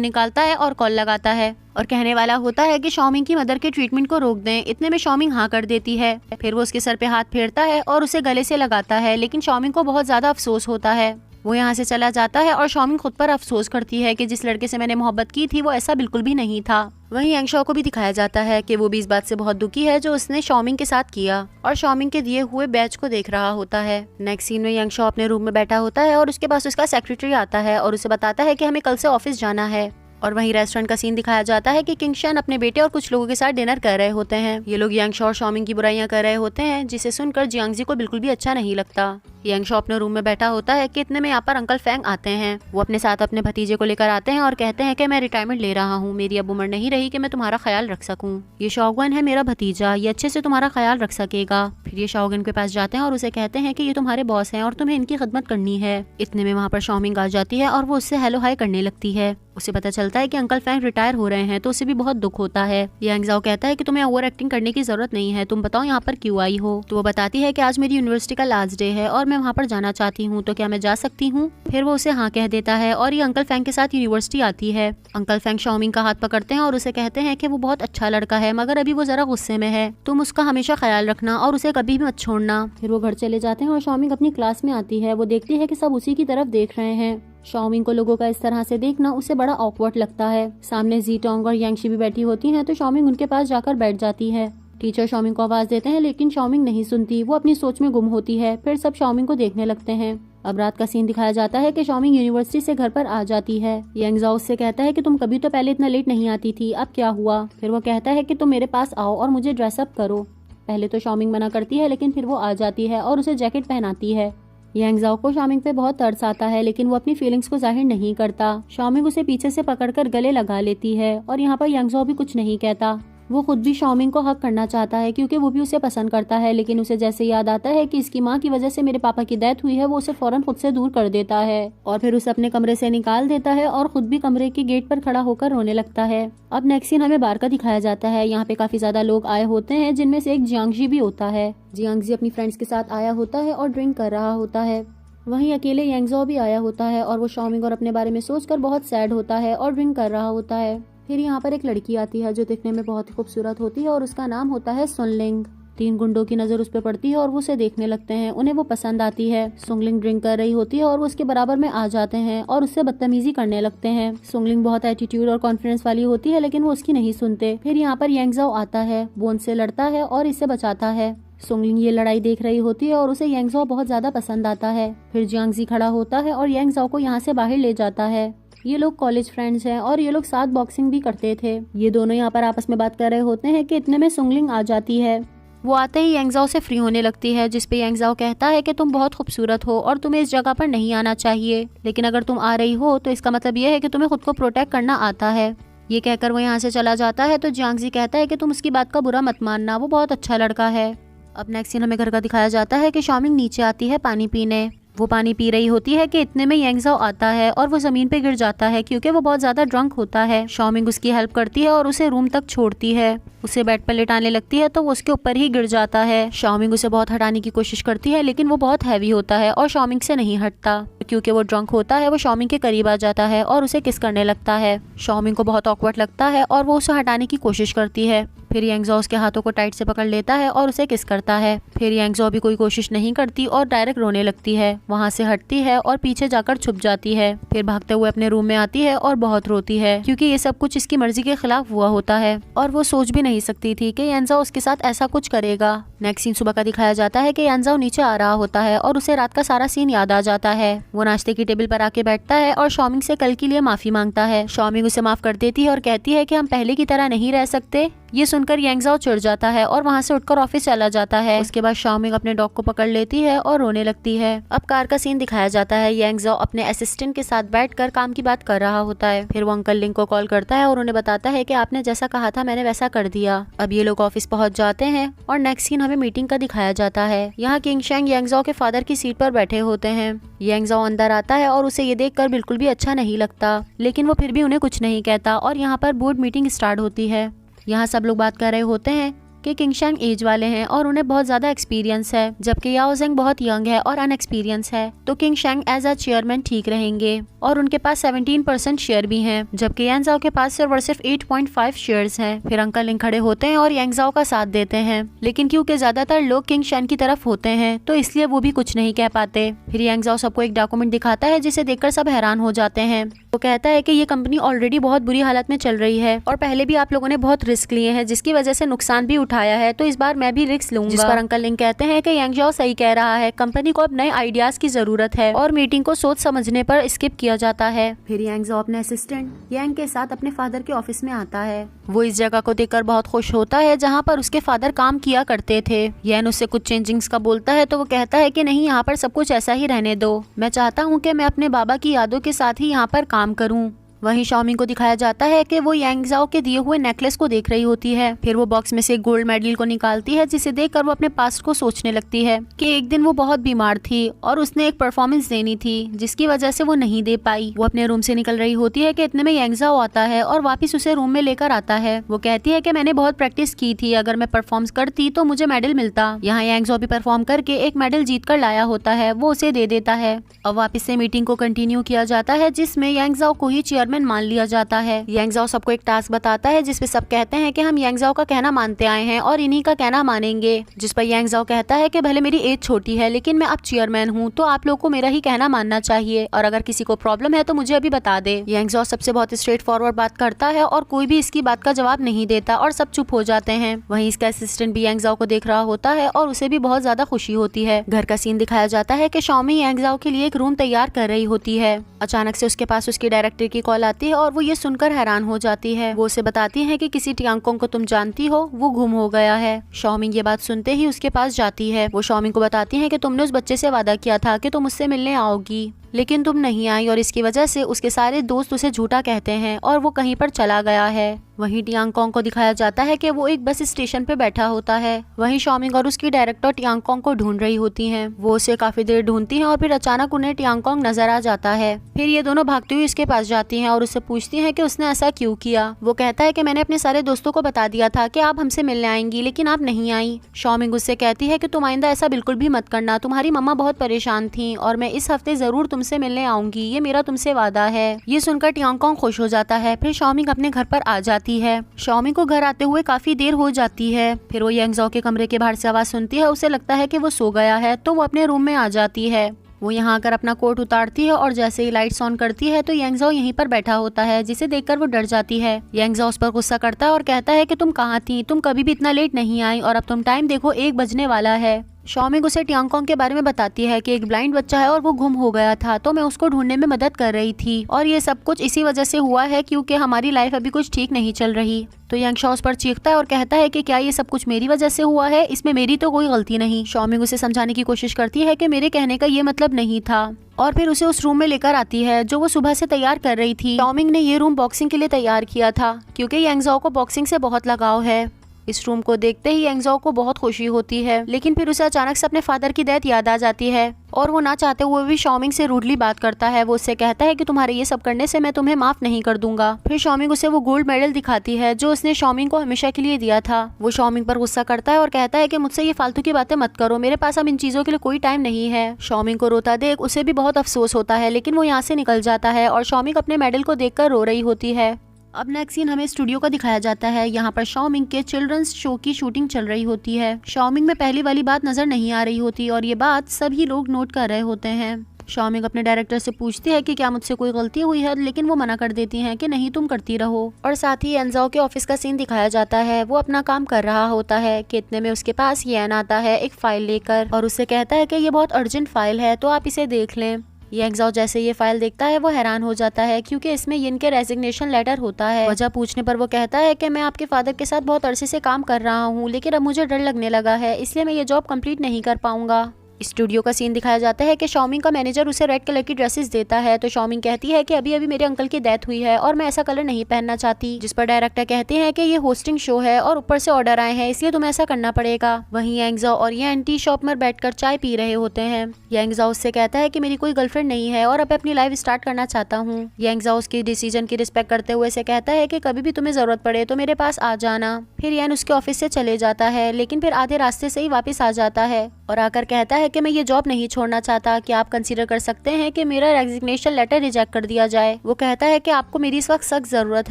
निकालता है और कॉल लगाता है और कहने वाला होता है कि शॉमिंग की मदर के ट्रीटमेंट को रोक दें। इतने में शॉमिंग हाँ कर देती है। फिर वो उसके सर पे हाथ फेरता है और उसे गले से लगाता है, लेकिन शॉमिंग को बहुत ज्यादा अफसोस होता है। वो यहाँ से चला जाता है और शॉमिंग खुद पर अफसोस करती है कि जिस लड़के से मैंने मोहब्बत की थी वो ऐसा बिल्कुल भी नहीं था। वहीं यांगज़ो को भी दिखाया जाता है कि वो भी इस बात से बहुत दुखी है जो उसने शॉमिंग के साथ किया और शॉमिंग के दिए हुए बैच को देख रहा होता है। नेक्स्ट सीन में यांगज़ो अपने रूम में बैठा होता है और उसके पास उसका सेक्रेटरी आता है और उसे बताता है कि हमें कल से ऑफिस जाना है। और वहीं रेस्टोरेंट का सीन दिखाया जाता है कि किंग शन अपने बेटे और कुछ लोगों के साथ डिनर कर रहे होते हैं। ये लोग यांगज़ो और शॉमिंग की बुराइयां कर रहे होते हैं, जिसे सुनकर जियांगजी को बिल्कुल भी अच्छा नहीं लगता। यांगज़ो अपने रूम में बैठा होता है कि इतने में यहाँ पर अंकल फेंग आते हैं। वो अपने साथ अपने भतीजे को लेकर आते हैं और कहते हैं कि मैं रिटायरमेंट ले रहा हूँ, मेरी अब उम्र नहीं रही कि मैं तुम्हारा ख्याल रख सकूँ। ये शॉगन है मेरा भतीजा, ये अच्छे से तुम्हारा ख्याल रख सकेगा। फिर ये शॉगन के पास जाते हैं और उसे कहते हैं कि ये तुम्हारे बॉस हैं और तुम्हें इनकी खिदमत करनी है। इतने में वहाँ पर शॉमिंग आ जाती है और वो उससे हेलो हाय करने लगती है। उसे पता चलता है कि अंकल फेंग रिटायर हो रहे हैं तो उसे भी बहुत दुख होता है। यांगज़ो कहता है कि तुम्हें ओवर एक्टिंग करने की जरूरत नहीं है, तुम बताओ यहाँ पर क्यों आई हो। तो वो बताती है कि आज मेरी यूनिवर्सिटी का लास्ट डे है और मैं वहाँ पर जाना चाहती हूँ, तो क्या मैं जा सकती हूँ। फिर वो उसे हाँ कह देता है और ये अंकल फेंग के साथ यूनिवर्सिटी आती है। अंकल फेंग शॉमिंग का हाथ पकड़ते हैं और उसे कहते हैं कि वो बहुत अच्छा लड़का है मगर अभी वो जरा गुस्से में है, तुम उसका हमेशा ख्याल रखना और उसे कभी भी मत छोड़ना। फिर वो घर चले जाते हैं और शॉमिंग अपनी क्लास में आती है। वो देखती है कि सब उसी की तरफ देख रहे हैं। शॉमिंग को लोगों का इस तरह से देखना उसे बड़ा ऑकवर्ड लगता है। सामने जीटोंग और यांगशी भी बैठी होती हैं तो शॉमिंग उनके पास जाकर बैठ जाती है। टीचर शॉमिंग को आवाज देते हैं लेकिन शॉमिंग नहीं सुनती, वो अपनी सोच में गुम होती है। फिर सब शॉमिंग को देखने लगते हैं। अब रात का सीन दिखाया जाता है कि शॉमिंग यूनिवर्सिटी से घर पर आ जाती है। यांगज़ो उससे कहता है कि तुम कभी तो पहले इतना लेट नहीं आती थी, अब क्या हुआ। फिर वो कहता है कि तुम मेरे पास आओ और मुझे ड्रेसअप करो। पहले तो शॉमिंग मना करती है लेकिन फिर वो आ जाती है और उसे जैकेट पहनाती है। यांगज़ो को शॉमिंग पे बहुत तरस आता है लेकिन वो अपनी फीलिंग्स को जाहिर नहीं करता। शॉमिंग उसे पीछे से पकड़कर गले लगा लेती है और यहाँ पर यांगज़ो भी कुछ नहीं कहता। वो खुद भी शॉमिंग को हक करना चाहता है क्योंकि वो भी उसे पसंद करता है, लेकिन उसे जैसे याद आता है कि इसकी माँ की वजह से मेरे पापा की डेथ हुई है, वो उसे फौरन खुद से दूर कर देता है और फिर उसे अपने कमरे से निकाल देता है और खुद भी कमरे के गेट पर खड़ा होकर रोने लगता है। अब नेक्स्ट सीन हमें बार का दिखाया जाता है। यहाँ पे काफी ज्यादा लोग आए होते हैं जिनमें से एक जियांगजी भी होता है। जियांगजी अपनी फ्रेंड्स के साथ आया होता है और ड्रिंक कर रहा होता है। वहीं अकेले यांगज़ो भी आया होता है और वो शॉमिंग और अपने बारे में सोचकर बहुत सैड होता है और ड्रिंक कर रहा होता है। फिर यहाँ पर एक लड़की आती है जो दिखने में बहुत ही खूबसूरत होती है और उसका नाम होता है सुनलिंग। 3 गुंडों की नजर उस पर पड़ती है और वो उसे देखने लगते हैं। उन्हें वो पसंद आती है। सुंगलिंग ड्रिंक कर रही होती है और वो उसके बराबर में आ जाते हैं और उससे बदतमीजी करने लगते हैं। सुंगलिंग बहुत एटीट्यूड और कॉन्फिडेंस वाली होती है लेकिन वो उसकी नहीं सुनते। फिर यहाँ पर यांगज़ो आता है, वो उनसे लड़ता है और इसे बचाता है। सुंगलिंग ये लड़ाई देख रही होती है और उसे यांगज़ो बहुत ज्यादा पसंद आता है। फिर जियांगजी खड़ा होता है और यांगज़ो को यहाँ से बाहर ले जाता है। ये लोग कॉलेज फ्रेंड्स हैं और ये लोग साथ बॉक्सिंग भी करते थे। ये दोनों यहाँ पर आपस में बात कर रहे होते हैं कि इतने में सुंगलिंग आ जाती है। वो आते ही यांगजाओ से फ्री होने लगती है, जिसपे यांगजाओ कहता है कि तुम बहुत खूबसूरत हो और तुम्हें इस जगह पर नहीं आना चाहिए, लेकिन अगर तुम आ रही हो तो इसका मतलब ये है कि तुम्हें खुद को प्रोटेक्ट करना आता है। ये कहकर वो यहाँ से चला जाता है तो जियांगजी कहता है कि तुम उसकी बात का बुरा मत मानना, वो बहुत अच्छा लड़का है। अब नेक्स्ट सीन हमें घर का दिखाया जाता है कि शाओमिंग नीचे आती है पानी पीने। वो पानी पी रही होती है कि इतने में यांगजाओ आता है और वो जमीन पे गिर जाता है क्योंकि वो बहुत ज्यादा ड्रंक होता है। शाओमिंग उसकी हेल्प करती है और उसे रूम तक छोड़ती है। उसे बेड पर लेटाने लगती है तो वो उसके ऊपर ही गिर जाता है। शाओमिंग उसे बहुत हटाने की कोशिश करती है लेकिन वो बहुत हैवी होता है और शाओमिंग से नहीं हटता। क्योंकि वो ड्रंक होता है वो शाओमिंग के करीब आ जाता है और उसे किस करने लगता है। शाओमिंग को बहुत ऑकवर्ड लगता है और वो उसे हटाने की कोशिश करती है। फिर यांगजाओ उसके हाथों को टाइट से पकड़ लेता है और उसे किस करता है। फिर यांगजाओ भी कोई कोशिश नहीं करती और डायरेक्ट रोने लगती है। वहाँ से हटती है और पीछे जाकर छुप जाती है। फिर भागते हुए अपने रूम में आती है और बहुत रोती है क्योंकि ये सब कुछ इसकी मर्जी के खिलाफ हुआ होता है और वो सोच भी नहीं सकती थी कि यांगजाओ उसके साथ ऐसा कुछ करेगा। नेक्स्ट सीन सुबह का दिखाया जाता है कि यांगजाओ नीचे आ रहा होता है और उसे रात का सारा सीन याद आ जाता है। वो नाश्ते की टेबल पर आके बैठता है और शाओमिंग से कल के लिए माफी मांगता है। शाओमिंग उसे माफ कर देती है और कहती है कि हम पहले की तरह नहीं रह सकते। ये सुनकर यांगजाओ चिढ़ जाता है और वहाँ से उठकर ऑफिस चला जाता है। उसके बाद शाओमिंग अपने डॉग को पकड़ लेती है और रोने लगती है। अब कार का सीन दिखाया जाता है। यांगजाओ अपने असिस्टेंट के साथ बैठकर काम की बात कर रहा होता है। फिर वो अंकल लिंग को कॉल करता है और उन्हें बताता है कि आपने जैसा कहा था मैंने वैसा कर दिया। अब ये लोग ऑफिस पहुंच जाते हैं और नेक्स्ट सीन हमें मीटिंग का दिखाया जाता है। यहाँ किंग शेंग यांगजाओ के फादर की सीट पर बैठे होते हैं। यांगजाओ अंदर आता है और उसे ये देखकर बिल्कुल भी अच्छा नहीं लगता, लेकिन वो फिर भी उन्हें कुछ नहीं कहता और यहाँ पर बोर्ड मीटिंग स्टार्ट होती है। यहाँ सब लोग बात कर रहे होते हैं कि किंग शेंग एज वाले हैं और उन्हें बहुत ज्यादा एक्सपीरियंस है, जबकि याओ जेंग बहुत यंग है और अनएक्सपीरियंस है, तो किंग शेंग एज अ चेयरमैन ठीक रहेंगे और उनके पास 17% शेयर भी हैं, जबकि यांगजाओ के पास सिर्फ और सिर्फ 8.5 शेयर्स हैं। फिर अंकल लिंग खड़े होते हैं और यांगजाओ का साथ देते हैं, लेकिन क्योंकि ज्यादातर लोग किंग शेंग की तरफ होते हैं तो इसलिए वो भी कुछ नहीं कह पाते। फिर यांगजाओ सबको एक डॉक्यूमेंट दिखाता है जिसे देखकर सब हैरान हो जाते हैं। वो कहता है कि ये कंपनी ऑलरेडी बहुत बुरी हालत में चल रही है और पहले भी आप लोगों ने बहुत रिस्क लिए हैं जिसकी वजह से नुकसान भी उठाया है, तो इस बार मैं भी रिस्क लूंगा। जिस पर अंकल लिंग कहते हैं कि यांगजाओ सही कह रहा है, कंपनी को अब नए आइडियाज की जरूरत है और मीटिंग को सोच समझने पर स्किप किया जाता है। फिर यांगजाओ अपने असिस्टेंट यांग के साथ अपने फादर के ऑफिस में आता है। वो इस जगह को देखकर बहुत खुश होता है जहाँ पर उसके फादर काम किया करते थे। यान उससे कुछ चेंजिंग्स का बोलता है तो वो कहता है कि नहीं, यहाँ पर सब कुछ ऐसा ही रहने दो, मैं चाहता हूँ कि मैं अपने बाबा की यादों के साथ ही यहाँ पर काम करूँ। वहीं शाओमिंग को दिखाया जाता है कि वो यांगजाओ के दिए हुए नेकलेस को देख रही होती है। फिर वो बॉक्स में से एक गोल्ड मेडल को निकालती है जिसे देखकर वो अपने पास्ट को सोचने लगती है कि एक दिन वो बहुत बीमार थी और उसने एक परफॉर्मेंस देनी थी जिसकी वजह से वो नहीं दे पाई। वो अपने रूम से निकल रही होती है कि इतने में यांगजाओ आता है और वापिस उसे रूम में लेकर आता है। वो कहती है कि मैंने बहुत प्रैक्टिस की थी, अगर मैं परफॉर्म करती तो मुझे मेडल मिलता। यहाँ यांगजाओ भी परफॉर्म करके एक मेडल जीत कर लाया होता है, वो उसे दे देता है। अब वापिस से मीटिंग को कंटिन्यू किया जाता है जिसमें यांगजाओ को ही चेयरमैन मान लिया जाता है। यांगजाओ सबको एक टास्क बताता है जिसपे सब कहते हैं कि हम यांगजाओ का कहना मानते आए हैं और इन्हीं का कहना मानेंगे। जिस पर यांगजाओ कहता है कि भले मेरी एज छोटी है लेकिन मैं अब चेयरमैन हूँ तो आप लोग को मेरा ही कहना मानना चाहिए और अगर किसी को प्रॉब्लम है तो मुझे अभी बता दे। यांगजाओ सबसे बहुत स्ट्रेट फॉरवर्ड बात करता है और कोई भी इसकी बात का जवाब नहीं देता और सब चुप हो जाते हैं। वहीं इसका असिस्टेंट भी यांगजाओ को देख रहा होता है और उसे भी बहुत ज्यादा खुशी होती है। घर का सीन दिखाया जाता है कि शाओमी यांगजाओ के लिए एक रूम तैयार कर रही होती है। अचानक से उसके पास उसकी डायरेक्टर की कॉल आती है और वो ये सुनकर हैरान हो जाती है। वो उसे बताती है कि किसी टियांगकोंग को तुम जानती हो, वो गुम हो गया है। शाओमिंग ये बात सुनते ही उसके पास जाती है। वो शाओमिंग को बताती है कि तुमने उस बच्चे से वादा किया था कि तुम उससे मिलने आओगी, लेकिन तुम नहीं आई और इसकी वजह से उसके सारे दोस्त उसे झूठा कहते हैं और वो कहीं पर चला गया है। वहीं टियांगकोंग को दिखाया जाता है कि वो एक बस स्टेशन पे बैठा होता है। वहीं शाओमिंग और उसकी डायरेक्टर टियांगकोंग को ढूंढ रही होती हैं। वो उसे काफी देर ढूंढती हैं और फिर अचानक उन्हें टियांगकोंग नजर आ जाता है। फिर ये दोनों भागती हुई उसके पास जाती हैं और उससे पूछती हैं कि उसने ऐसा क्यों किया। वो कहता है कि मैंने अपने सारे दोस्तों को बता दिया था कि आप हमसे मिलने आएंगी, लेकिन आप नहीं आई। शाओमिंग उससे कहती है कि तुम आइंदा ऐसा बिल्कुल भी मत करना, तुम्हारी मम्मा बहुत परेशान थी और मैं इस हफ्ते जरूर तुमसे मिलने आऊंगी, ये मेरा तुमसे वादा है। ये सुनकर टियांगकोंग खुश हो जाता है। फिर शाओमिंग अपने घर पर आ जाती है। शाओमिंग को घर आते हुए काफी देर हो जाती है। फिर वो यांगजाओ के कमरे के बाहर से आवाज सुनती है। उसे लगता है कि वो सो गया है तो वो अपने रूम में आ जाती है। वो यहाँ आकर अपना कोट उतारती है और जैसे ही लाइट्स ऑन करती है तो यांगजाओ यहीं पर बैठा होता है, जिसे देखकर वो डर जाती है। यांगजाओ उस पर गुस्सा करता है और कहता है कि तुम कहाँ थी, तुम कभी भी इतना लेट नहीं आई और अब तुम टाइम देखो 1 बजने वाला है। शॉमिंग उसे ट्यांगकोंग के बारे में बताती है कि एक ब्लाइंड बच्चा है और वो गुम हो गया था, तो मैं उसको ढूंढने में मदद कर रही थी और ये सब कुछ इसी वजह से हुआ है क्योंकि हमारी लाइफ अभी कुछ ठीक नहीं चल रही। तो यांग शॉ उस पर चीखता है और कहता है कि क्या ये सब कुछ मेरी वजह से हुआ है, इसमें मेरी तो कोई गलती नहीं। शॉमिंग उसे समझाने की कोशिश करती है कि मेरे कहने का ये मतलब नहीं था और फिर उसे उस रूम में लेकर आती है जो वो सुबह से तैयार कर रही थी। शॉमिंग ने ये रूम बॉक्सिंग के लिए तैयार किया था क्योंकि यांग ज़ाओ को बॉक्सिंग से बहुत लगाव है। इस रूम को देखते ही यांग ज़ाओ को बहुत खुशी होती है, लेकिन फिर उसे अचानक से अपने फादर की डेथ याद आ जाती है और वो ना चाहते हुए भी शॉमिंग से रूडली बात करता है। वो उससे कहता है कि तुम्हारे ये सब करने से मैं तुम्हें माफ नहीं कर दूंगा। फिर शॉमिंग उसे वो गोल्ड मेडल दिखाती है जो उसने शॉमिंग को हमेशा के लिए दिया था। वो शॉमिंग पर गुस्सा करता है और कहता है कि मुझसे ये फालतू की बातें मत करो, मेरे पास अब इन चीजों के लिए कोई टाइम नहीं है। शॉमिंग को रोता देख उसे भी बहुत अफसोस होता है, लेकिन वो यहाँ से निकल जाता है और शॉमिंग अपने मेडल को देखकर रो रही होती है। अब नेक्स्ट सीन हमें स्टूडियो का दिखाया जाता है। यहाँ पर शॉमिंग के चिल्ड्रंस शो की शूटिंग चल रही होती है। शॉमिंग में पहली वाली बात नजर नहीं आ रही होती और ये बात सभी लोग नोट कर रहे होते हैं। शॉमिंग अपने डायरेक्टर से पूछती है कि क्या मुझसे कोई गलती हुई है, लेकिन वो मना कर देती हैं कि नहीं, तुम करती रहो। और साथ ही यांग ज़ाओ के ऑफिस का सीन दिखाया जाता है। वो अपना काम कर रहा होता है कि इतने में उसके पास येन आता है एक फाइल लेकर और उससे कहता है कि ये बहुत अर्जेंट फाइल है तो आप इसे देख लें। यांग ज़ाओ जैसे ये फाइल देखता है वो हैरान हो जाता है क्योंकि इसमें यिन के रेजिग्नेशन लेटर होता है। वजह पूछने पर वो कहता है कि मैं आपके फादर के साथ बहुत अरसे से काम कर रहा हूँ, लेकिन अब मुझे डर लगने लगा है, इसलिए मैं ये जॉब कंप्लीट नहीं कर पाऊंगा। स्टूडियो का सीन दिखाया जाता है कि शॉमिंग का मैनेजर उसे रेड कलर की ड्रेसेस देता है, तो शॉमिंग कहती है कि अभी अभी मेरे अंकल की डेथ हुई है और मैं ऐसा कलर नहीं पहनना चाहती। जिस पर डायरेक्टर कहते हैं कि ये होस्टिंग शो है और ऊपर से ऑर्डर आए हैं, इसलिए तुम्हें ऐसा करना पड़ेगा। वहीं यांग ज़ाओ और ये टी शॉप में बैठकर चाय पी रहे होते हैं। यांग ज़ाओ उससे कहता है कि मेरी कोई गर्लफ्रेंड नहीं है और अब अपनी लाइफ स्टार्ट करना चाहता हूँ। यांग ज़ाओ उसकी डिसीजन की रिस्पेक्ट करते हुए से कहता है कि कभी भी तुम्हें जरूरत पड़े तो मेरे पास आ जाना। फिर यान उसके ऑफिस से चले जाता है, लेकिन फिर आधे रास्ते से ही वापस आ जाता है और आकर कहता है कि मैं ये जॉब नहीं छोड़ना चाहता, कि आप कंसीडर कर सकते हैं कि मेरा रेजिग्नेशन लेटर रिजेक्ट कर दिया जाए। वो कहता है कि आपको मेरी इस वक्त सख्त जरूरत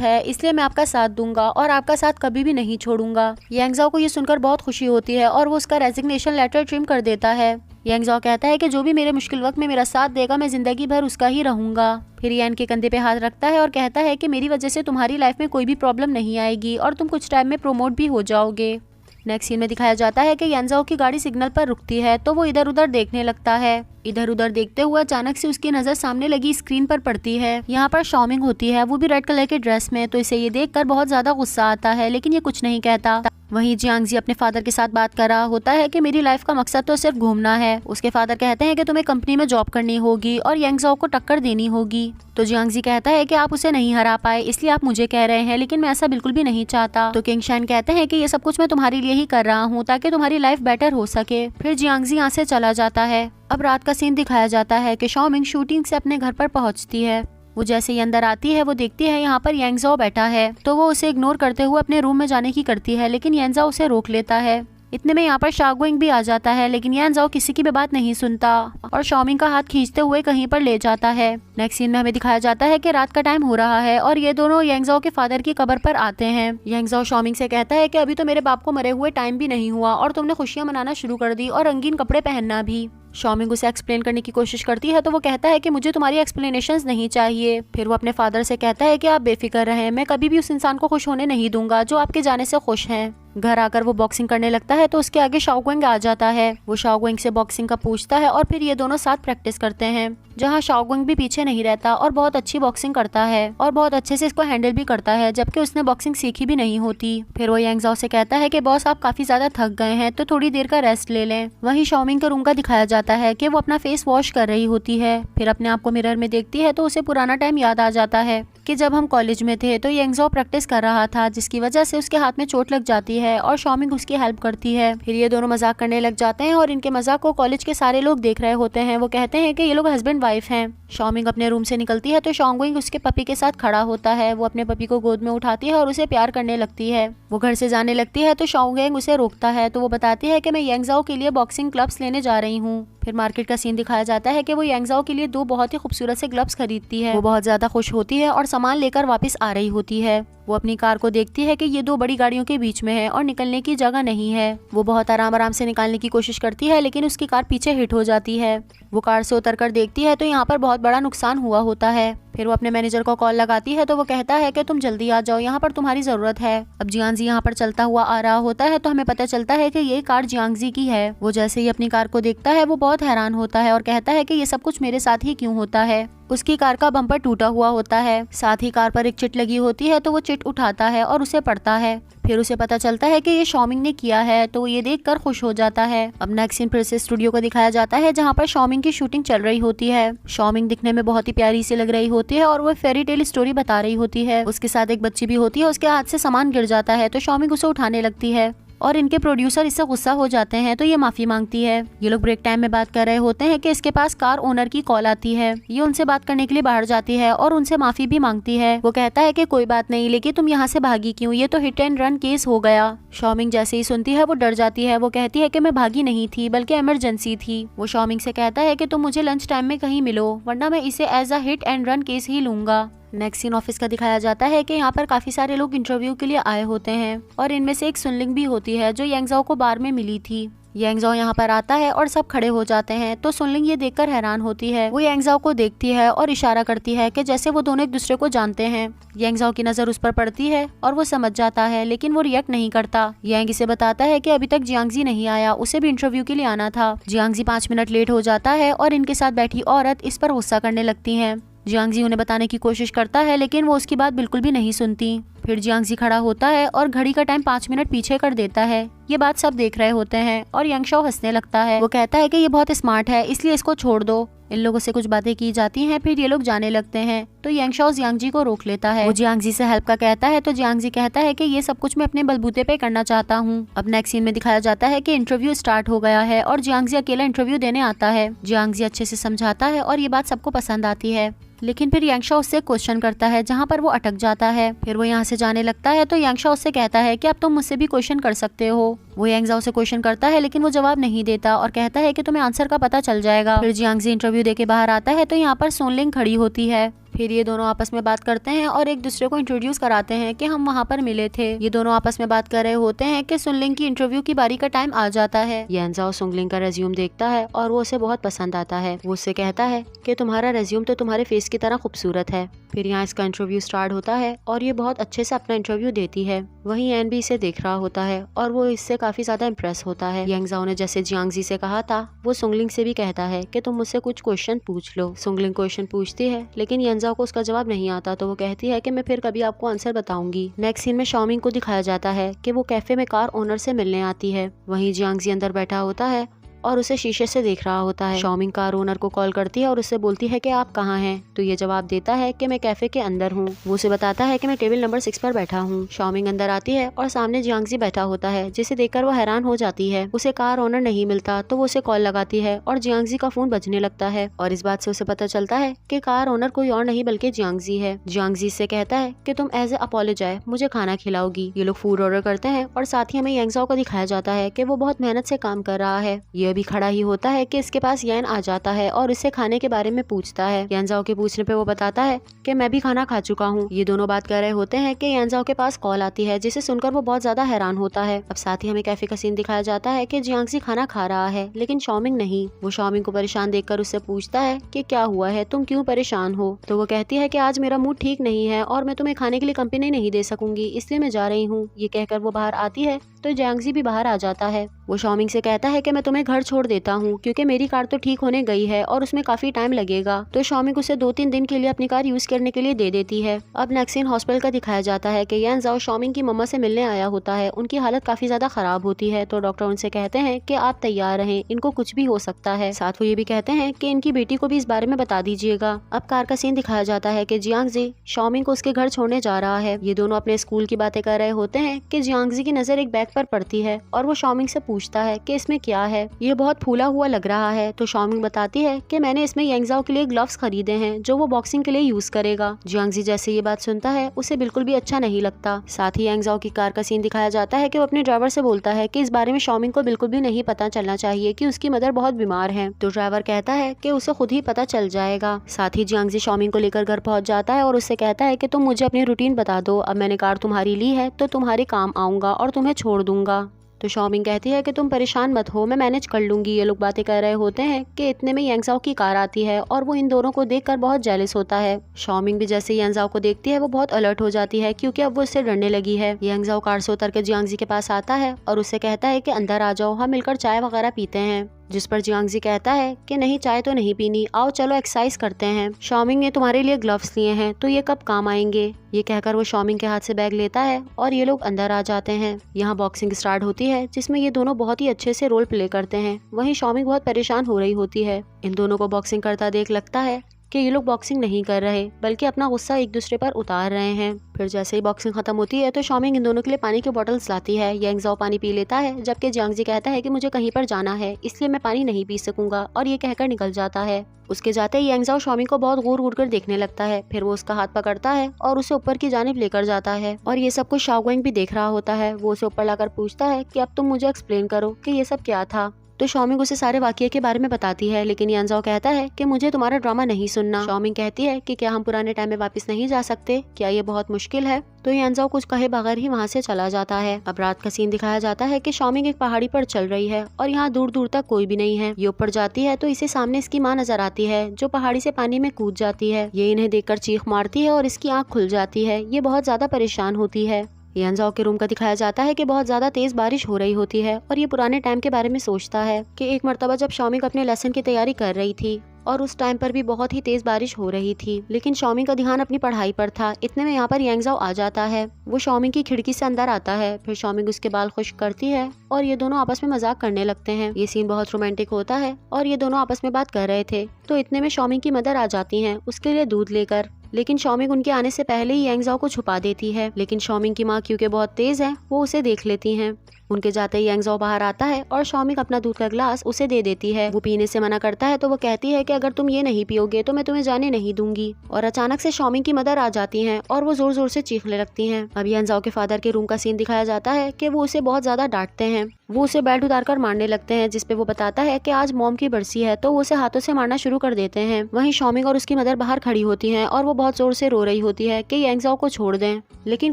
है, इसलिए मैं आपका साथ दूंगा और आपका साथ कभी भी नहीं छोड़ूंगा। यांग ज़ाओ को ये सुनकर बहुत खुशी होती है और वो उसका रेजिग्नेशन लेटर ट्रिम कर देता है। यांग ज़ाओ कहता है कि जो भी मेरे मुश्किल वक्त में मेरा साथ देगा मैं जिंदगी भर उसका ही रहूंगा। फिर यान के कंधे पे हाथ रखता है और कहता है कि मेरी वजह से तुम्हारी लाइफ में कोई भी प्रॉब्लम नहीं आएगी और तुम कुछ टाइम में प्रमोट भी हो जाओगे। नेक्स्ट सीन में दिखाया जाता है कि यांग ज़ाओ की गाड़ी सिग्नल पर रुकती है, तो वो इधर उधर देखने लगता है। इधर उधर देखते हुए अचानक से उसकी नजर सामने लगी स्क्रीन पर पड़ती है। यहाँ पर शॉमिंग होती है, वो भी रेड कलर के ड्रेस में, तो इसे ये देखकर बहुत ज्यादा गुस्सा आता है, लेकिन ये कुछ नहीं कहता। वहीं जियांगजी अपने फादर के साथ बात कर रहा होता है कि मेरी लाइफ का मकसद तो सिर्फ घूमना है। उसके फादर कहते हैं कि तुम्हें कंपनी में जॉब करनी होगी और यांग ज़ाओ को टक्कर देनी होगी। तो जियांगजी कहता है कि आप उसे नहीं हरा पाए इसलिए आप मुझे कह रहे हैं, लेकिन मैं ऐसा बिल्कुल भी नहीं चाहता। तो किंग शान कहते हैं कि ये सब कुछ मैं तुम्हारे लिए ही कर रहा हूँ ताकि तुम्हारी लाइफ बेटर हो सके। फिर जियांगजी यहाँ से चला जाता है। अब रात का सीन दिखाया जाता है कि शॉमिंग शूटिंग से अपने घर पर पहुंचती है। वो जैसे ही अंदर आती है वो देखती है यहाँ पर यांग ज़ाओ बैठा है, तो वो उसे इग्नोर करते हुए अपने रूम में जाने की करती है, लेकिन यांग ज़ाओ उसे रोक लेता है। इतने में यहाँ पर शाओगुइंग भी आ जाता है, लेकिन यांग ज़ाओ किसी की भी बात नहीं सुनता और शॉमिंग का हाथ खींचते हुए कहीं पर ले जाता है। नेक्स्ट सीन में हमें दिखाया जाता है कि रात का टाइम हो रहा है और ये दोनों यांग ज़ाओ के फादर की कब्र पर आते हैं। यांग ज़ाओ शॉमिंग से कहता है कि अभी तो मेरे बाप को मरे हुए टाइम भी नहीं हुआ और तुमने खुशियां मनाना शुरू कर दी और रंगीन कपड़े पहनना भी। शॉमिंग उसे एक्सप्लेन करने की कोशिश करती है, तो वो कहता है कि मुझे तुम्हारी एक्सप्लेनेशंस नहीं चाहिए। फिर वो अपने फादर से कहता है कि आप बेफिक्र रहें, मैं कभी भी उस इंसान को खुश होने नहीं दूंगा जो आपके जाने से खुश हैं। घर आकर वो बॉक्सिंग करने लगता है, तो उसके आगे शाओगुइंग आ जाता है। वो शाओगुइंग से बॉक्सिंग का पूछता है और फिर ये दोनों साथ प्रैक्टिस करते हैं, जहाँ शाओगुइंग भी पीछे नहीं रहता और बहुत अच्छी बॉक्सिंग करता है और बहुत अच्छे से इसको हैंडल भी करता है, जबकि उसने बॉक्सिंग सीखी भी नहीं होती। फिर वो यांग ज़ाओ से कहता है कि बॉस आप काफी ज्यादा थक गए हैं, तो थोड़ी देर का रेस्ट ले लें। वहीं शॉमिंग के रूम का दिखाया जाता है कि वो अपना फेस वॉश कर रही होती है। फिर अपने आप को मिरर में देखती है तो उसे पुराना टाइम याद आ जाता है कि जब हम कॉलेज में थे तो यांग ज़ाओ प्रैक्टिस कर रहा था, जिसकी वजह से उसके हाथ में चोट लग जाती है और शॉमिंग उसकी हेल्प करती है। फिर ये दोनों मजाक करने लग जाते हैं और इनके मजाक को कॉलेज के सारे लोग देख रहे होते हैं। वो कहते हैं कि ये लोग हस्बैंड वाइफ हैं। शॉमिंग अपने रूम से निकलती है तो शाओगुइंग उसके पपी के साथ खड़ा होता है। वो अपने पपी को गोद में उठाती है और उसे प्यार करने लगती है। वो घर से जाने लगती है तो शाओगुइंग उसे रोकता है, तो वो बताती है कि मैं यांग ज़ाओ के लिए बॉक्सिंग ग्लव्स लेने जा रही हूँ। फिर मार्केट का सीन दिखाया जाता है कि वो यांग ज़ाओ के लिए 2 बहुत ही खूबसूरत से ग्लव्स खरीदती है। वो बहुत ज्यादा खुश होती है और सामान लेकर वापस आ रही होती है। वो अपनी कार को देखती है कि ये 2 बड़ी गाड़ियों के बीच में है और निकलने की जगह नहीं है। वो बहुत आराम से निकालने की कोशिश करती है, लेकिन उसकी कार पीछे हिट हो जाती है। वो कार से उतरकर देखती है तो यहाँ पर बहुत बड़ा नुकसान हुआ होता है। फिर वो अपने मैनेजर को कॉल लगाती है तो वो कहता है कि तुम जल्दी आ जाओ, यहाँ पर तुम्हारी जरूरत है। अब जियांगजी यहाँ पर चलता हुआ आ रहा होता है तो हमें पता चलता है कि ये कार जियांगजी की है। वो जैसे ही अपनी कार को देखता है वो बहुत हैरान होता है और कहता है कि ये सब कुछ मेरे साथ ही क्यों होता है। उसकी कार का बम्पर टूटा हुआ होता है, साथ ही कार पर एक चिट लगी होती है तो वो चिट उठाता है और उसे पढ़ता है। फिर उसे पता चलता है कि ये शॉमिंग ने किया है तो वो ये देखकर खुश हो जाता है। अब नेक्स्ट सीन फिर से स्टूडियो को दिखाया जाता है जहाँ पर शॉमिंग की शूटिंग चल रही होती है। शॉमिंग दिखने में बहुत ही प्यारी सी लग रही होती है और वो फेरी टेल स्टोरी बता रही होती है। उसके साथ एक बच्ची भी होती है, उसके हाथ से सामान गिर जाता है तो शॉमिंग उसे उठाने लगती है और इनके प्रोड्यूसर इससे गुस्सा हो जाते हैं तो ये माफी मांगती है। ये लोग ब्रेक टाइम में बात कर रहे होते हैं कि इसके पास कार ओनर की कॉल आती है। ये उनसे बात करने के लिए बाहर जाती है और उनसे माफी भी मांगती है। वो कहता है कि कोई बात नहीं, लेकिन तुम यहाँ से भागी क्यों, ये तो हिट एंड रन केस हो गया। शॉमिंग जैसे ही सुनती है वो डर जाती है। वो कहती है कि मैं भागी नहीं थी बल्कि इमरजेंसी थी। वो शॉमिंग से कहता है कि तुम मुझे लंच टाइम में कहीं मिलो वरना मैं इसे as a hit and run case ही लूंगा। नेक्स्ट सीन ऑफिस का दिखाया जाता है कि यहाँ पर काफी सारे लोग इंटरव्यू के लिए आए होते हैं और इनमें से एक सुनलिंग भी होती है जो यांगजाओ को बार में मिली थी। यांगजाओ यहाँ पर आता है और सब खड़े हो जाते हैं तो सुनलिंग ये देखकर हैरान होती है। वो यांगजाओ को देखती है और इशारा करती है कि जैसे वो दोनों एक दूसरे को जानते हैं। यांगजाओ की नजर उस पर पड़ती है और वो समझ जाता है लेकिन वो रिएक्ट नहीं करता। यांग इसे बताता है कि अभी तक जियांगजी नहीं आया, उसे भी इंटरव्यू के लिए आना था। जियांगजी 5 मिनट लेट हो जाता है और इनके साथ बैठी औरत इस पर गुस्सा करने लगती है। जियांगजी उन्हें बताने की कोशिश करता है लेकिन वो उसकी बात बिल्कुल भी नहीं सुनती। फिर जियांगजी खड़ा होता है और घड़ी का टाइम 5 मिनट पीछे कर देता है। ये बात सब देख रहे होते हैं और यांगशाओ हंसने लगता है। वो कहता है कि ये बहुत स्मार्ट है इसलिए इसको छोड़ दो। इन लोगों से कुछ बातें की जाती हैं, फिर ये लोग जाने लगते हैं तो यांगशाओ जियांगजी को रोक लेता है। वो जियांगजी से हेल्प का कहता है तो जियांगजी कहता है कि ये सब कुछ मैं अपने बलबूते पे करना चाहता हूँ। अब नेक्स्ट सीन में दिखाया जाता है कि इंटरव्यू स्टार्ट हो गया है और जियांगजी अकेला इंटरव्यू देने आता है। जियांगजी अच्छे से समझाता है और ये बात सबको पसंद आती है, लेकिन फिर यांगशाओ उससे क्वेश्चन करता है जहाँ पर वो अटक जाता है। फिर वो यहाँ से जाने लगता है तो यांगशाओ उससे कहता है कि अब तुम मुझसे भी क्वेश्चन कर सकते हो। वो यांगजाओ से क्वेश्चन करता है लेकिन वो जवाब नहीं देता और कहता है कि तुम्हें आंसर का पता चल जाएगा। फिर जियांगजी इंटरव्यू देके बाहर आता है तो यहाँ पर सोनलिंग खड़ी होती है। फिर ये दोनों आपस में बात करते हैं और एक दूसरे को इंट्रोड्यूस कराते हैं कि हम वहाँ पर मिले थे। ये दोनों आपस में बात कर रहे होते हैं कि सुनलिंग की इंटरव्यू की बारी का टाइम आ जाता है। यांगजाओ सुनलिंग का रेज्यूम देखता है और वो उसे बहुत पसंद आता है। वो उससे कहता है कि तुम्हारा रेज्यूम तो तुम्हारे फेस की तरह खूबसूरत है। फिर यहाँ इसका इंटरव्यू स्टार्ट होता है और ये बहुत अच्छे से अपना इंटरव्यू देती है। वहीं एन भी इसे देख रहा होता है और वो इससे काफी ज्यादा इम्प्रेस होता है। यांगजाओ ने जैसे जियांगजी से कहा था वो सुंगलिंग से भी कहता है कि तुम मुझसे कुछ क्वेश्चन पूछ लो। सुंगलिंग क्वेश्चन पूछती है लेकिन यांगजाओ को उसका जवाब नहीं आता तो वो कहती है कि मैं फिर कभी आपको आंसर बताऊंगी। नेक्स्ट सीन में शॉमिंग को दिखाया जाता है कि वो कैफे में कार ओनर से मिलने आती है। वहीं जियांगजी अंदर बैठा होता है और उसे शीशे से देख रहा होता है। शॉमिंग कार ओनर को कॉल करती है और उससे बोलती है कि आप कहाँ हैं, तो ये जवाब देता है कि मैं कैफे के अंदर हूँ। वो उसे बताता है कि मैं टेबल नंबर 6 पर बैठा हूँ। शॉमिंग अंदर आती है और सामने जियांगजी बैठा होता है जिसे देखकर वो हैरान हो जाती है। उसे कार ओनर नहीं मिलता तो वो उसे कॉल लगाती है और जियांगजी का फोन बजने लगता है और इस बात से उसे पता चलता है कि कार ओनर कोई और नहीं बल्कि जियांगजी है। जियांगजी से कहता है कि तुम एज ए अपॉलोजाइज मुझे खाना खिलाओगी। ये लोग फूड ऑर्डर करते हैं और साथ ही हमें यांगजाओ को दिखाया जाता है कि वो बहुत मेहनत से काम कर रहा है। ये भी खड़ा ही होता है कि इसके पास यान आ जाता है और इससे खाने के बारे में पूछता है। यांगजाओ के पूछने पे वो बताता है कि मैं भी खाना खा चुका हूँ। ये दोनों बात कर रहे होते हैं कि यांगजाओ के पास कॉल आती है जिसे सुनकर वो बहुत ज्यादा हैरान होता है। अब साथ ही हमें कैफे का सीन दिखाया जाता है कि जियांगजी खाना खा रहा है लेकिन शॉमिंग नहीं। वो शॉमिंग को परेशान देखकर उससे पूछता है कि क्या हुआ है, तुम क्यों परेशान हो। तो वो कहती है कि आज मेरा मूड ठीक नहीं है और मैं तुम्हें खाने के लिए कंपनी नहीं दे सकूंगी, इसलिए मैं जा रही हूँ। ये कहकर वो बाहर आती है तो जियांगजी भी बाहर आ जाता है। वो शॉमिंग से कहता है कि मैं तुम्हें घर छोड़ देता हूँ क्योंकि मेरी कार तो ठीक होने गई है और उसमें काफी टाइम लगेगा। तो शॉमिंग उसे 2-3 दिन के लिए अपनी कार यूज करने के लिए दे देती है। अब नेक्स्ट सीन हॉस्पिटल का दिखाया जाता है कि यांगजाओ शॉमिंग की मम्मा से मिलने आया होता है। उनकी हालत काफी ज्यादा खराब होती है तो डॉक्टर उनसे कहते हैं कि आप तैयार रहें, इनको कुछ भी हो सकता है। साथ वो ये भी कहते हैं कि इनकी बेटी को भी इस बारे में बता दीजिएगा। अब कार का सीन दिखाया जाता है कि जियांगजी शॉमिंग को उसके घर छोड़ने जा रहा है। ये दोनों अपने स्कूल की बातें कर रहे होते हैं कि जियांगजी की नजर एक बैग पर पड़ती है और वो शॉमिंग से पूछता है कि इसमें क्या है, ये बहुत फूला हुआ लग रहा है। तो शॉमिंग बताती है कि मैंने इसमें यांगजाओ के लिए ग्लव्स खरीदे हैं जो वो बॉक्सिंग के लिए यूज करेगा। जियांगजी जैसे ये बात सुनता है उसे बिल्कुल भी अच्छा नहीं लगता। साथ ही यांगजाओ की कार का सीन दिखाया जाता है कि वो अपने ड्राइवर से बोलता है कि इस बारे में शॉमिंग को बिल्कुल भी नहीं पता चलना चाहिए कि उसकी मदर बहुत बीमार है। तो ड्राइवर कहता है कि उसे खुद ही पता चल जाएगा। साथ ही जियांगजी शॉमिंग को लेकर घर पहुंच जाता है और उससे कहता है कि तुम मुझे अपनी रूटीन बता दो, अब मैंने कार तुम्हारी ली है तो तुम्हारे काम आऊंगा और तुम्हें छोड़ दूंगा। तो शॉमिंग कहती है कि तुम परेशान मत हो, मैं मैनेज कर लूंगी। ये लोग बातें कर रहे होते हैं कि इतने में यांगजाओ की कार आती है और वो इन दोनों को देखकर बहुत जेलस होता है। शॉमिंग भी जैसे यांगजाओ को देखती है वो बहुत अलर्ट हो जाती है क्योंकि अब वो इससे डरने लगी है। यांगजाओ कार से उतर के जियांगजी के पास आता है और उससे कहता है कि अंदर आ जाओ, हम मिलकर चाय वगैरह पीते हैं। जिस पर जियांगजी कहता है कि नहीं, चाय तो नहीं पीनी, आओ चलो एक्सरसाइज करते हैं। शॉमिंग ने तुम्हारे लिए ग्लव्स लिए हैं तो ये कब काम आएंगे। ये कहकर वो शॉमिंग के हाथ से बैग लेता है और ये लोग अंदर आ जाते हैं। यहाँ बॉक्सिंग स्टार्ट होती है जिसमें ये दोनों बहुत ही अच्छे से रोल प्ले करते हैं। वहीं शॉमिंग बहुत परेशान हो रही होती है। इन दोनों को बॉक्सिंग करता देख लगता है कि ये लोग बॉक्सिंग नहीं कर रहे बल्कि अपना गुस्सा एक दूसरे पर उतार रहे हैं। फिर जैसे ही बॉक्सिंग खत्म होती है तो शॉमिंग इन दोनों के लिए पानी की बोतल्स लाती है। यांगजाओ पानी पी लेता है जबकि जियांगजी कहता है कि मुझे कहीं पर जाना है इसलिए मैं पानी नहीं पी सकूंगा, और ये कहकर निकल जाता है। उसके जाते ही यांगजाओ शॉमिंग को बहुत घूर घूर कर देखने लगता है। फिर वो उसका हाथ पकड़ता है और उसे ऊपर की जानिब लेकर जाता है और ये सब कुछ शाओगुएंग भी देख रहा होता है। वो उसे ऊपर लाकर पूछता है कि अब तुम मुझे एक्सप्लेन करो कि ये सब क्या था। तो शॉमिंग उसे सारे वाकये के बारे में बताती है, लेकिन यांगजाओ कहता है कि मुझे तुम्हारा ड्रामा नहीं सुनना। शॉमिंग कहती है कि क्या हम पुराने टाइम में वापस नहीं जा सकते, क्या ये बहुत मुश्किल है। तो यांगजाओ कुछ कहे बगैर ही वहाँ से चला जाता है। अब रात का सीन दिखाया जाता है कि शॉमिंग एक पहाड़ी पर चल रही है और यहाँ दूर दूर तक कोई भी नहीं है। ये ऊपर जाती है तो इसे सामने इसकी माँ नजर आती है जो पहाड़ी से पानी में कूद जाती है। ये इन्हें देखकर चीख मारती है और इसकी आँख खुल जाती है। ये बहुत ज्यादा परेशान होती है। यांगजाओ के रूम का दिखाया जाता है कि बहुत ज्यादा तेज बारिश हो रही होती है और ये पुराने टाइम के बारे में सोचता है कि एक मर्तबा जब शॉमिंग अपने लेसन की तैयारी कर रही थी और उस टाइम पर भी बहुत ही तेज बारिश हो रही थी, लेकिन शॉमिंग का ध्यान अपनी पढ़ाई पर था। इतने में यहाँ पर यांगजाओ आ जाता है। वो शॉमिंग की खिड़की से अंदर आता है। फिर शॉमिंग उसके बाल खुश्क करती है और ये दोनों आपस में मजाक करने लगते हैं। ये सीन बहुत रोमांटिक होता है और ये दोनों आपस में बात कर रहे थे। तो इतने में शॉमिंग की मदर आ जाती है उसके लिए दूध लेकर, लेकिन शॉमिंग उनके आने से पहले ही यांगजाओ को छुपा देती है। लेकिन शॉमिंग की माँ क्योंकि बहुत तेज है वो उसे देख लेती हैं। उनके जाते ही यांगजाओ बाहर आता है और शॉमिंग अपना दूध का ग्लास उसे दे देती है। वो पीने से मना करता है तो वो कहती है कि अगर तुम ये नहीं पियोगे तो मैं तुम्हें जाने नहीं दूंगी। और अचानक से शॉमिंग की मदर आ जाती हैं और वो जोर जोर से चीखने लगती हैं। अब यांगजाओ के फादर के रूम का सीन दिखाया जाता है कि वो उसे बहुत ज्यादा डांटते हैं। वो उसे बेड उतार कर मारने लगते हैं, जिसपे वो बताता है कि आज मॉम की बरसी है तो वो उसे हाथों से मारना शुरू कर देते हैं। वहीं शॉमिंग और उसकी मदर बाहर खड़ी होती हैं और वो बहुत जोर से रो रही होती है कि यांगजाओ को छोड़ दें, लेकिन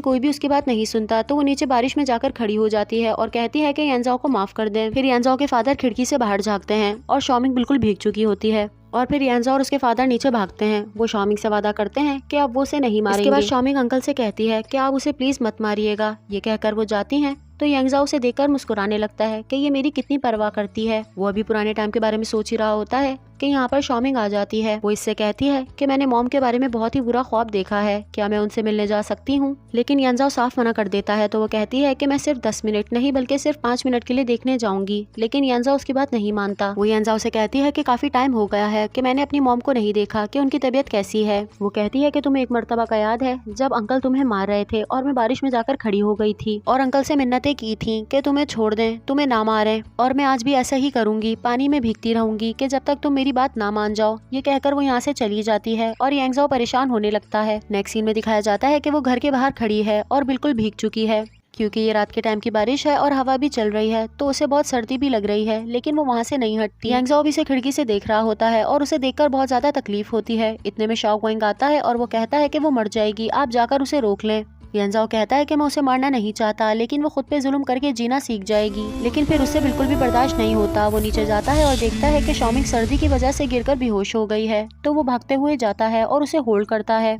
कोई भी उसकी बात नहीं सुनता। तो वो नीचे बारिश में जाकर खड़ी हो जाती है और कहती है कि यांगजाओ को माफ कर दें। फिर यांगजाओ के फादर खिड़की से बाहर झांकते हैं और शॉमिंग बिल्कुल भीग चुकी होती है और फिर यांगजाओ और उसके फादर नीचे भागते हैं। वो शॉमिंग से वादा करते हैं कि अब वो उसे नहीं मारेंगे। इसके बाद शॉमिंग अंकल से कहती है कि आप उसे प्लीज मत मारिएगा। ये कहकर वो जाती हैं तो यांगजाओ उसे देखकर मुस्कुराने लगता है कि ये मेरी कितनी परवाह करती है। वो अभी पुराने टाइम के बारे में सोच ही रहा होता है कि यहाँ पर शॉमिंग आ जाती है। वो इससे कहती है कि मैंने मॉम के बारे में बहुत ही बुरा ख्वाब देखा है, क्या मैं उनसे मिलने जा सकती हूँ। लेकिन यांगजाओ साफ मना कर देता है। तो वो कहती है कि मैं सिर्फ 10 मिनट नहीं बल्कि सिर्फ 5 मिनट के लिए देखने जाऊंगी। लेकिन यांगजाओ उसकी बात नहीं मानता। वो यांगजाओ से कहती है कि काफी टाइम हो गया है कि मैंने अपनी मॉम को नहीं देखा कि उनकी तबीयत कैसी है। वो कहती है कि तुम्हें एक मर्तबा का याद है जब अंकल तुम्हें मार रहे थे और मैं बारिश में जाकर खड़ी हो गई थी और अंकल से मिन्नतें की थी कि तुम्हें छोड़ दें, तुम्हें ना मारें, और मैं आज भी ऐसा ही करूंगी, पानी में भीगती रहूंगी कि जब तक तुम मेरी बात ना मान जाओ। ये कहकर वो यहाँ से चली जाती है और यांगजाओ परेशान होने लगता है। नेक्स्ट सीन में दिखाया जाता है कि वो घर के बाहर खड़ी है और बिल्कुल भीग चुकी है क्योंकि ये रात के टाइम की बारिश है और हवा भी चल रही है तो उसे बहुत सर्दी भी लग रही है, लेकिन वो वहाँ से नहीं हटती। यांगजाओ भी इसे खिड़की से देख रहा होता है और उसे देखकर बहुत ज्यादा तकलीफ होती है। इतने में शाओगुएंग आता है और वो कहता है कि वो मर जाएगी, आप जाकर उसे रोक लें। यांगजाओ कहता है कि मैं उसे मारना नहीं चाहता, लेकिन वो खुद पे जुल्म करके जीना सीख जाएगी। लेकिन फिर उससे बिल्कुल भी बर्दाश्त नहीं होता। वो नीचे जाता है और देखता है कि शॉमिंग सर्दी की वजह से गिरकर बेहोश हो गई है। तो वो भागते हुए जाता है और उसे होल्ड करता है।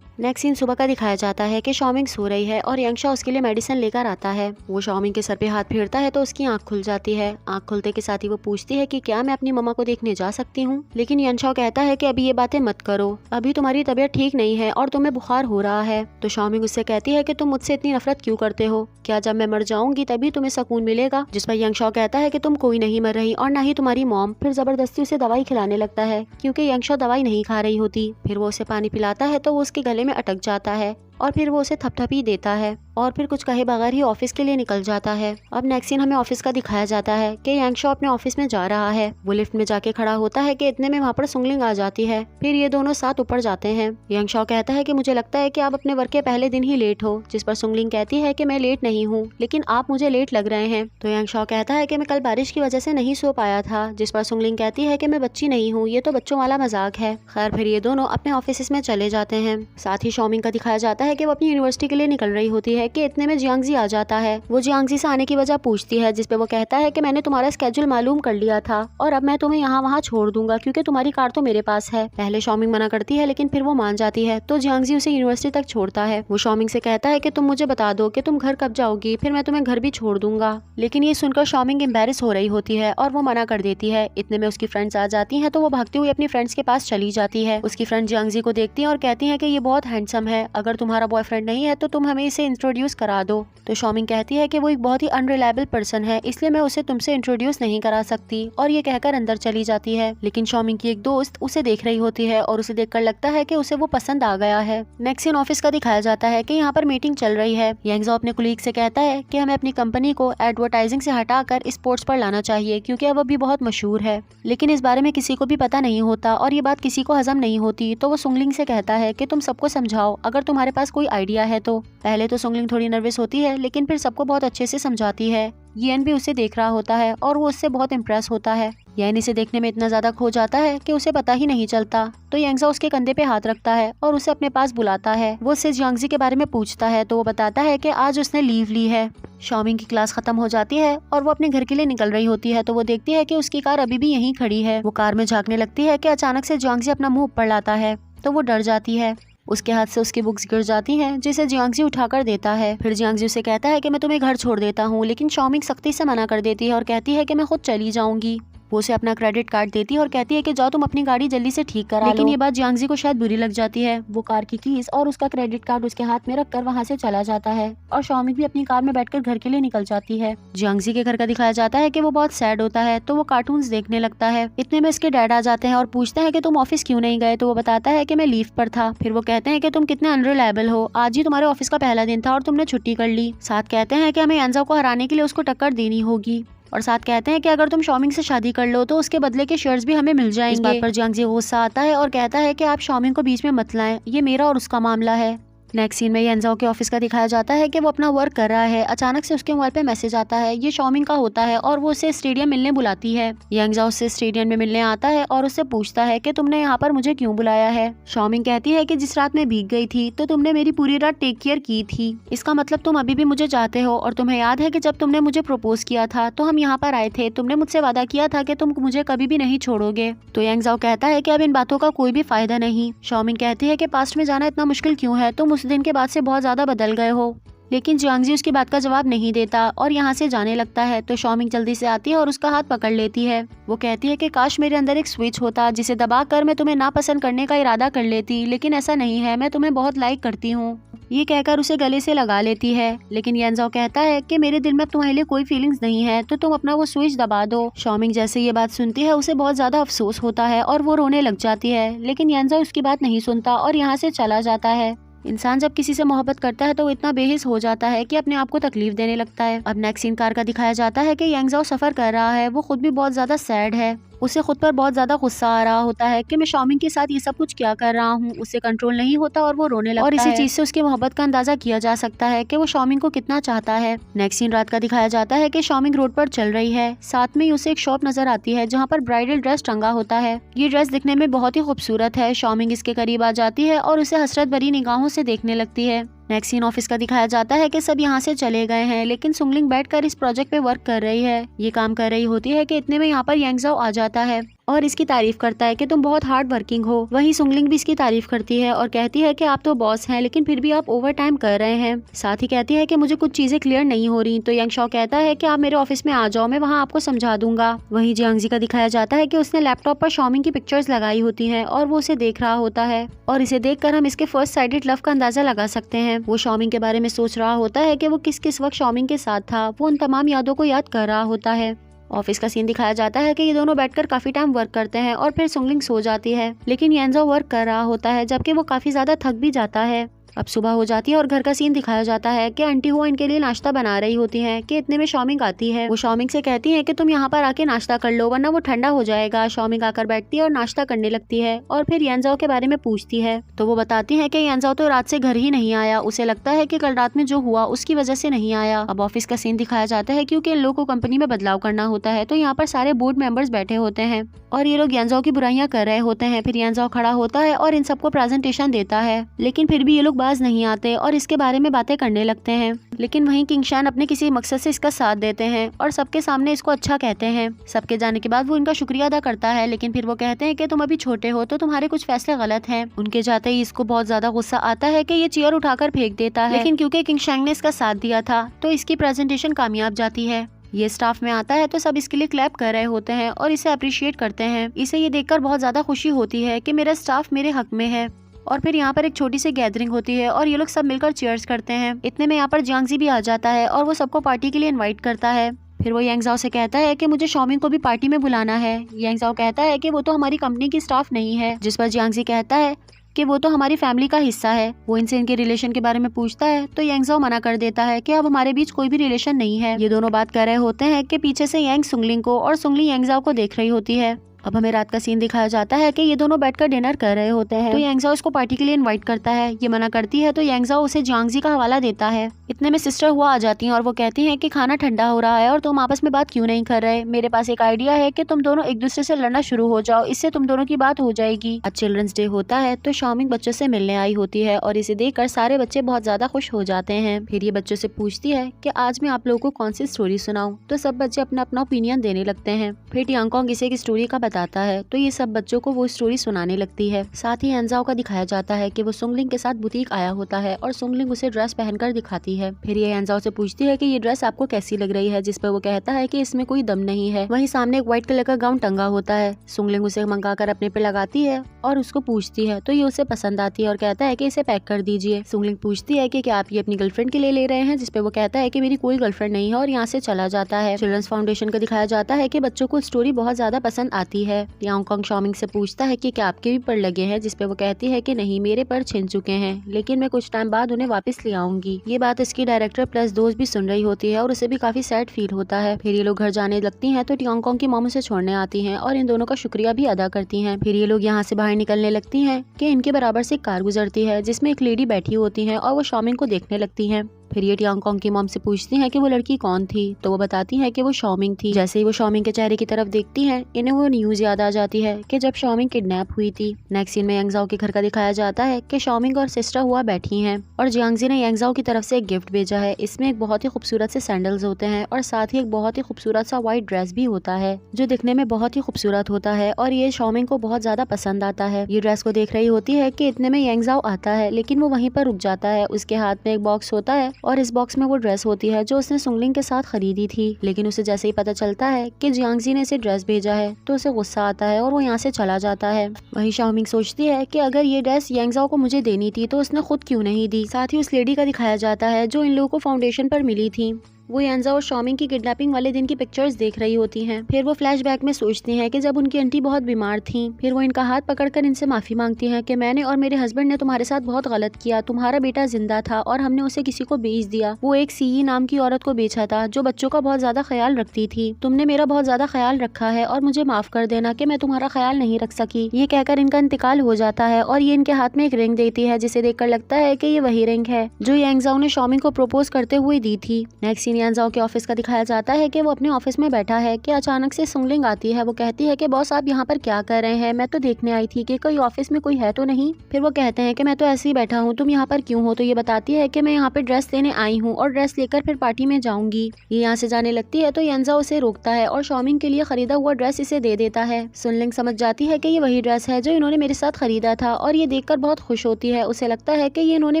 नेक्स्ट सीन सुबह का दिखाया जाता है कि शॉमिंग सो रही है और यंगशा उसके लिए मेडिसिन लेकर आता है। वो शॉमिंग के सर पे हाथ फेरता है तो उसकी आंख खुल जाती है। आंख खुलते के साथ ही वो पूछती है कि क्या मैं अपनी मम्मा को देखने जा सकती हूँ, लेकिन यंगशा कहता है कि अभी ये बातें मत करो, अभी तुम्हारी तबीयत ठीक नहीं है और तुम्हें बुखार हो रहा है। तो शॉमिंग उससे कहती है कि तुम मुझसे इतनी नफरत क्यों करते हो, क्या जब मैं मर जाऊंगी तभी तुम्हें सुकून मिलेगा। जिस पर यंगशा कहता है कि तुम कोई नहीं मर रही और न ही तुम्हारी मॉम। फिर जबरदस्ती उसे दवाई खिलाने लगता है क्योंकि यंगशा दवाई नहीं खा रही होती। फिर वो उसे पानी पिलाता है तो वो उसके गले में अटक जाता है और फिर वो उसे थपथपी देता है और फिर कुछ कहे बगैर ही ऑफिस के लिए निकल जाता है। अब नेक्स्ट सीन हमें ऑफिस का दिखाया जाता है कि यंगशा अपने ऑफिस में जा रहा है। वो लिफ्ट में जाके खड़ा होता है कि इतने में वहाँ पर सुंगलिंग आ जाती है। फिर ये दोनों साथ ऊपर जाते हैं। यंगशा कहता है कि मुझे लगता है कि आप अपने वर्क के पहले दिन ही लेट हो। जिस पर सुंगलिंग कहती है कि मैं लेट नहीं हूँ, लेकिन आप मुझे लेट लग रहे हैं। तो यंगशा कहता है कि मैं कल बारिश की वजह से नहीं सो पाया था। जिस पर सुंगलिंग कहती है कि मैं बच्ची नहीं हूँ, ये तो बच्चों वाला मजाक है। खैर फिर ये दोनों अपने ऑफिस में चले जाते हैं। साथ ही शॉमिंग का दिखाया जाता है कि वो अपनी यूनिवर्सिटी के लिए निकल रही होती है कि इतने में जियांगजी आ जाता है। वो जियांगजी से आने की वजह पूछती है, जिसपे वो कहता है कि मैंने तुम्हारा स्केड्यूल मालूम कर लिया था और अब मैं तुम्हें यहाँ वहाँ छोड़ दूंगा क्योंकि तुम्हारी कार तो मेरे पास है। पहले शॉमिंग मना करती है लेकिन फिर वो मान जाती है, तो जियांगजी उसे यूनिवर्सिटी तक छोड़ता है। वो शॉमिंग से कहता है कि तुम मुझे बता दो कि तुम घर कब जाओगी, फिर मैं तुम्हें घर भी छोड़ दूंगा। लेकिन ये सुनकर शॉमिंग एम्बेरस हो रही होती है और वो मना कर देती है। इतने में उसकी फ्रेंड्स आ जाती हैं, तो वो भागती हुई अपनी फ्रेंड्स के पास चली जाती है। उसकी फ्रेंड जियांगजी को देखती है और कहती है कि ये बहुत हैंडसम है, अगर तुम्हारा बॉयफ्रेंड नहीं है तो तुम हमें इसे इंट्रोड्यूस करा दो। तो शॉमिंग कहती है कि वो एक बहुत ही अनरिलायबल पर्सन है, इसलिए मैं उसे तुमसे इंट्रोड्यूस नहीं करा सकती, और ये कहकर अंदर चली जाती है। लेकिन शॉमिंग की एक दोस्त उसे देख रही होती है और उसे देखकर लगता है कि उसे वो पसंद आ गया है। नेक्स्ट सीन ऑफिस का दिखाया जाता है कि यहाँ पर मीटिंग चल रही है। यांगजो अपने कुलीग से कहता है कि हमें अपनी कंपनी को एडवर्टाइजिंग से हटाकर स्पोर्ट्स पर लाना चाहिए क्योंकि अब भी बहुत मशहूर है, लेकिन इस बारे में किसी को भी पता नहीं होता और ये बात किसी को हजम नहीं होती। तो वो सुंगलिंग से कहता है कि तुम सबको समझाओ अगर तुम्हारे पास कोई आइडिया है तो। पहले तो सुंगलिंग थोड़ी नर्वस होती है लेकिन फिर सबको बहुत अच्छे से समझाती है। येन भी उसे देख रहा होता है और वो उससे बहुत इम्प्रेस होता है। येन इसे देखने में इतना ज्यादा खो जाता है कि उसे पता ही नहीं चलता। तो यांगजो उसके कंधे पे हाथ रखता है और उसे अपने पास बुलाता है। वो उससे जियांगजी के बारे में पूछता है तो वो बताता है कि आज उसने लीव ली है। शॉमिंग की क्लास खत्म हो जाती है और वो अपने घर के लिए निकल रही होती है, तो वो देखती है कि उसकी कार अभी भी यहीं खड़ी है। वो कार में झांकने लगती है कि अचानक से जियांगजी अपना मुंह ऊपर लाता है, तो वो डर जाती है। उसके हाथ से उसकी बुक्स गिर जाती हैं, जिसे जियांगजी उठाकर देता है। फिर जियांगजी उसे कहता है कि मैं तुम्हें घर छोड़ देता हूँ, लेकिन शॉमिंग सख्ती से मना कर देती है और कहती है कि मैं खुद चली जाऊंगी। वो उसे अपना क्रेडिट कार्ड देती है और कहती है कि जाओ तुम अपनी गाड़ी जल्दी से ठीक करा लो। लेकिन ये बात जियांगजी को शायद बुरी लग जाती है। वो कार की कीज और उसका क्रेडिट कार्ड उसके हाथ में रखकर वहाँ से चला जाता है और शॉमिंग भी अपनी कार में बैठकर घर के लिए निकल जाती है। जियांगजी के घर का दिखाया जाता है कि वो बहुत सैड होता है, तो वो कार्टून्स देखने लगता है। इतने में इसके डैड आ जाते हैं और पूछते हैं कि तुम ऑफिस क्यों नहीं गए, तो वो बताता है कि मैं लीव पर था। फिर वो कहते हैं कि तुम कितने अनरिलायबल हो, आज ही तुम्हारे ऑफिस का पहला दिन था और तुमने छुट्टी कर ली। साथ कहते हैं कि हमें यांगजो को हराने के लिए उसको टक्कर देनी होगी, और साथ कहते हैं कि अगर तुम शॉमिंग से शादी कर लो तो उसके बदले के शेयर्स भी हमें मिल जाएंगे। इस बात पर जियांगजी को गुस्सा आता है और कहता है कि आप शॉमिंग को बीच में मत लाएं, ये मेरा और उसका मामला है। नेक्स्ट सीन में यांगजो के ऑफिस का दिखाया जाता है कि वो अपना वर्क कर रहा है। अचानक से उसके मोबाइल पे मैसेज आता है, ये शॉमिंग का होता है और वो उसे स्टेडियम मिलने बुलाती है। यांगजो उससे स्टेडियम में मिलने आता है और उससे पूछता है कि तुमने यहाँ पर मुझे क्यों बुलाया है। शॉमिंग कहती है कि जिस रात में भीग गई थी तो तुमने मेरी पूरी रात टेक केयर की थी, इसका मतलब तुम अभी भी मुझे चाहते हो, और तुम्हें याद है कि जब तुमने मुझे प्रपोज किया था तो हम यहाँ पर आए थे, तुमने मुझसे वादा किया था कि तुम मुझे कभी भी नहीं छोड़ोगे। तो यांगजो कहता है कि अब इन बातों का कोई भी फायदा नहीं। शॉमिंग कहती है कि पास्ट में जाना इतना मुश्किल क्यों है, तुम उस दिन के बाद से बहुत ज्यादा बदल गए हो। लेकिन जियांगजी उसकी बात का जवाब नहीं देता और यहाँ से जाने लगता है। तो शॉमिंग जल्दी से आती है और उसका हाथ पकड़ लेती है। वो कहती है कि काश मेरे अंदर एक स्विच होता जिसे दबाकर मैं तुम्हें नापसंद करने का इरादा कर लेती, लेकिन ऐसा नहीं है, मैं तुम्हें बहुत लाइक करती हूँ। ये कहकर उसे गले से लगा लेती है। लेकिन यांगजो कहता है कि मेरे दिल में तुम्हारे लिए कोई फीलिंग्स नहीं है, तो तुम अपना वो स्विच दबा दो। शॉमिंग जैसे ये बात सुनती है उसे बहुत ज्यादा अफसोस होता है और वो रोने लग जाती है, लेकिन यांगजो उसकी बात नहीं सुनता और यहाँ से चला जाता है। इंसान जब किसी से मोहब्बत करता है तो वो इतना बेहिस हो जाता है कि अपने आप को तकलीफ देने लगता है। अब नेक्स्ट सीन कार का दिखाया जाता है कि यांगजो सफर कर रहा है। वो खुद भी बहुत ज्यादा सैड है। उसे खुद पर बहुत ज्यादा गुस्सा आ रहा होता है कि मैं शॉमिंग के साथ ये सब कुछ क्या कर रहा हूँ। उसे कंट्रोल नहीं होता और वो रोने लगता है। और इसी चीज से उसकी मोहब्बत का अंदाजा किया जा सकता है कि वो शॉमिंग को कितना चाहता है। नेक्स्ट सीन रात का दिखाया जाता है कि शॉमिंग रोड पर चल रही है। साथ में ही उसे एक शॉप नजर आती है जहाँ पर ब्राइडल ड्रेस टंगा होता है। ये ड्रेस दिखने में बहुत ही खूबसूरत है। शॉमिंग इसके करीब आ जाती है और उसे हसरत भरी निगाहों से देखने लगती है। नेक्स्ट सीन ऑफिस का दिखाया जाता है कि सब यहाँ से चले गए हैं, लेकिन सुंगलिंग बैठकर इस प्रोजेक्ट पे वर्क कर रही है। ये काम कर रही होती है कि इतने में यहाँ पर यांगजो आ जाता है और इसकी तारीफ करता है कि तुम बहुत हार्ड वर्किंग हो। वहीं सुंगलिंग भी इसकी तारीफ करती है और कहती है कि आप तो बॉस हैं, लेकिन फिर भी आप ओवर टाइम कर रहे हैं। साथ ही कहती है कि मुझे कुछ चीजें क्लियर नहीं हो रही। तो यांगजो कहता है कि आप मेरे ऑफिस में आ जाओ, मैं वहाँ आपको समझा दूंगा। वहीं जियांगजी का दिखाया जाता है कि उसने लैपटॉप पर शॉमिंग की पिक्चर्स लगाई होती है और वो उसे देख रहा होता है, और इसे देखकर हम इसके फर्स्ट साइडेड लव का अंदाजा लगा सकते हैं। वो शॉमिंग के बारे में सोच रहा होता है कि वो किस किस वक्त शॉमिंग के साथ था। वो उन तमाम यादों को याद कर रहा होता है। ऑफिस का सीन दिखाया जाता है कि ये दोनों बैठकर काफी टाइम वर्क करते हैं और फिर सुंगलिंग सो जाती है, लेकिन यांगजो वर्क कर रहा होता है, जबकि वो काफी ज्यादा थक भी जाता है। अब सुबह हो जाती है और घर का सीन दिखाया जाता है कि आंटी हुआ इनके लिए नाश्ता बना रही होती हैं कि इतने में शॉमिंग आती है। वो शॉमिंग से कहती है कि तुम यहाँ पर आके नाश्ता कर लो वरना वो ठंडा हो जाएगा। शॉमिंग आकर बैठती है और नाश्ता करने लगती है और फिर यांगजो के बारे में पूछती है। तो वो बताती है कि यांगजो तो रात से घर ही नहीं आया, उसे लगता है कि कल रात में जो हुआ उसकी वजह से नहीं आया। अब ऑफिस का सीन दिखाया जाता है क्योंकि इन लोगों को कंपनी में बदलाव करना होता है, तो यहाँ पर सारे बोर्ड मेंबर्स बैठे होते हैं और ये लोग यांगजो की बुराइयां कर रहे होते हैं। फिर यांगजो खड़ा होता है और इन सबको प्रेजेंटेशन देता है, लेकिन फिर भी ये लोग बाज नहीं आते और इसके बारे में बातें करने लगते हैं। लेकिन वहीं किंगशान अपने किसी मकसद से इसका साथ देते हैं और सबके सामने इसको अच्छा कहते हैं। सबके जाने के बाद वो इनका शुक्रिया अदा करता है, लेकिन फिर वो कहते हैं कि तुम अभी छोटे हो तो तुम्हारे कुछ फैसले गलत हैं। उनके जाते ही इसको बहुत ज्यादा गुस्सा आता है कि ये चेयर उठाकर फेंक देता है, लेकिन क्योंकि किंगशान ने इसका साथ दिया था तो इसकी प्रेजेंटेशन कामयाब जाती है। ये स्टाफ में आता है तो सब इसके लिए क्लैप कर रहे होते हैं और इसे अप्रिशिएट करते हैं। इसे ये देखकर बहुत ज्यादा खुशी होती है कि मेरा स्टाफ मेरे हक में है। और फिर यहाँ पर एक छोटी सी गैदरिंग होती है और ये लोग सब मिलकर चीयर्स करते हैं। इतने में यहाँ पर जियांगजी भी आ जाता है और वो सबको पार्टी के लिए इनवाइट करता है। फिर वो यांगजाओ से कहता है कि मुझे शॉमिंग को भी पार्टी में बुलाना है। यांगजाओ कहता है कि वो तो हमारी कंपनी की स्टाफ नहीं है, जिस पर जियांगजी कहता है कि वो तो हमारी फैमिली का हिस्सा है। वो इनसे इनके रिलेशन के बारे में पूछता है तो यांगजाओ मना कर देता है कि अब हमारे बीच कोई भी रिलेशन नहीं है। ये दोनों बात कर रहे होते हैं कि पीछे से यांग सुंगलिंग को और सुंगलिंग यांगजाओ को देख रही होती है। अब हमें रात का सीन दिखाया जाता है कि ये दोनों बैठकर डिनर कर रहे होते हैं। तो यांगजाओ इसको पार्टी के लिए इनवाइट करता है। ये मना करती है तो यांगजाओ उसे जियांगजी का हवाला देता है। इतने में सिस्टर हुआ आ जाती हैं और वो कहती हैं कि खाना ठंडा हो रहा है और तुम आपस में बात क्यों नहीं कर रहे। मेरे पास एक आइडिया है कि तुम दोनों एक दूसरे से लड़ना शुरू हो जाओ, इससे तुम दोनों की बात हो जाएगी। आज चिल्ड्रंस डे होता है तो शॉमिंग बच्चों से मिलने आई होती है और इसे देखकर सारे बच्चे बहुत ज्यादा खुश हो जाते हैं। फिर ये बच्चों से पूछती है कि आज मैं आप लोगों को कौन सी स्टोरी सुनाऊं। तो सब बच्चे अपना अपना ओपिनियन देने लगते हैं। फिर टियांगकोंग इसे एक स्टोरी का बताता है तो सब बच्चों को वो स्टोरी सुनाने लगती है। साथ ही यांगजाओ का दिखाया जाता है कि वो सुंगलिंग के साथ बुटीक आया होता है और सुंगलिंग उसे ड्रेस पहनकर दिखाती है। फिर ये यांगजाओ से पूछती है कि ये ड्रेस आपको कैसी लग रही है, जिस पर वो कहता है कि इसमें कोई दम नहीं है। वहीं सामने एक व्हाइट कलर का गाउन टंगा होता है। सुंगलिंग उसे मंगाकर अपने पे लगाती है और उसको पूछती है तो ये उसे पसंद आती है और कहता है कि इसे पैक कर दीजिए। सुंगलिंग पूछती है कि क्या आप ये अपनी गर्लफ्रेंड के लिए ले रहे हैं, जिसपे वो कहता है कि मेरी कोई गर्लफ्रेंड नहीं है और यहाँ से चला जाता है। चिल्ड्रंस फाउंडेशन का दिखाया जाता है कि बच्चों को स्टोरी बहुत ज्यादा पसंद आती है। यांगकोंग शॉमिंग से पूछता है कि क्या आपके भी पर लगे हैं, जिसपे वो कहती है कि नहीं, मेरे पर छिन चुके हैं, लेकिन मैं कुछ टाइम बाद उन्हें वापस ले आऊंगी। ये बात इसकी डायरेक्टर प्लस दोस्त भी सुन रही होती है और उसे भी काफी सैड फील होता है। फिर ये लोग घर जाने लगती हैं तो टियांगकोंग की मॉम उसे छोड़ने आती हैं और इन दोनों का शुक्रिया भी अदा करती हैं। फिर ये लोग यहाँ से बाहर निकलने लगती हैं कि इनके बराबर से एक कार गुजरती है जिसमें एक लेडी बैठी होती है और वो शॉमिंग को देखने लगती है। फिर ये टियांगकोंग की मॉम से पूछती हैं कि वो लड़की कौन थी, तो वो बताती है कि वो शॉमिंग थी। जैसे ही वो शॉमिंग के चेहरे की तरफ देखती हैं, इन्हें वो न्यूज याद आ जाती है कि जब शॉमिंग किडनैप हुई थी। नेक्स्ट सीन में यांगजाओ के घर का दिखाया जाता है कि शॉमिंग और सिस्टर हुआ बैठी हैं और जियांगजी ने यांगजाओ की तरफ से एक गिफ्ट भेजा है। इसमें एक बहुत ही खूबसूरत से सैंडल्स होते हैं और साथ ही एक बहुत ही खूबसूरत सा व्हाइट ड्रेस भी होता है जो दिखने में बहुत ही खूबसूरत होता है और ये शॉमिंग को बहुत ज्यादा पसंद आता है। ये ड्रेस को देख रही होती है कि इतने में यांगजाओ आता है, लेकिन वो वहीं पर रुक जाता है। उसके हाथ में एक बॉक्स होता है और इस बॉक्स में वो ड्रेस होती है जो उसने सुंगलिंग के साथ खरीदी थी। लेकिन उसे जैसे ही पता चलता है कि जियांगजी ने इसे ड्रेस भेजा है तो उसे गुस्सा आता है और वो यहाँ से चला जाता है। वहीं शॉमिंग सोचती है कि अगर ये ड्रेस यांगजाओ को मुझे देनी थी तो उसने खुद क्यों नहीं दी। साथ ही उस लेडी का दिखाया जाता है जो इन लोगों को फाउंडेशन पर मिली थी। वो यांगजाओ और शॉमिंग की किडनैपिंग वाले दिन की पिक्चर्स देख रही होती हैं। फिर वो फ्लैशबैक में सोचती हैं कि जब उनकी आंटी बहुत बीमार थी। फिर वो इनका हाथ पकड़कर इनसे माफी मांगती हैं कि मैंने और मेरे हस्बैंड ने तुम्हारे साथ बहुत गलत किया। तुम्हारा बेटा जिंदा था और हमने उसे किसी को बेच दिया। वो एक सीई नाम की औरत को बेचा था जो बच्चों का बहुत ज्यादा ख्याल रखती थी। तुमने मेरा बहुत ज्यादा ख्याल रखा है और मुझे माफ कर देना कि मैं तुम्हारा ख्याल नहीं रख सकी। ये कहकर इनका इंतकाल हो जाता है और ये इनके हाथ में एक रिंग देती है जिसे देखकर लगता है कि ये वही रिंग है जो यांगजाओ ने शॉमिंग को प्रपोज करते हुए दी थी। नेक्स्ट सीन यांगजाओ के ऑफिस का दिखाया जाता है कि वो अपने ऑफिस में बैठा है कि अचानक से सुंगलिंग आती है। वो कहती है कि बॉस आप यहाँ पर क्या कर रहे हैं, मैं तो देखने आई थी कि कोई ऑफिस में कोई है तो नहीं। फिर वो कहते हैं कि मैं तो ऐसे ही बैठा हूँ, तुम यहाँ पर क्यों हो। तो ये बताती है कि मैं यहाँ पे ड्रेस लेने आई हूँ और ड्रेस लेकर फिर पार्टी में जाऊंगी। ये यहाँ से जाने लगती है तो यांगजाओ उसे रोकता है और शॉमिंग के लिए खरीदा हुआ ड्रेस इसे दे देता है। सुंगलिंग समझ जाती है कि ये वही ड्रेस है जो इन्होंने मेरे साथ खरीदा था और ये देखकर बहुत खुश होती है। उसे लगता है कि ये इन्होंने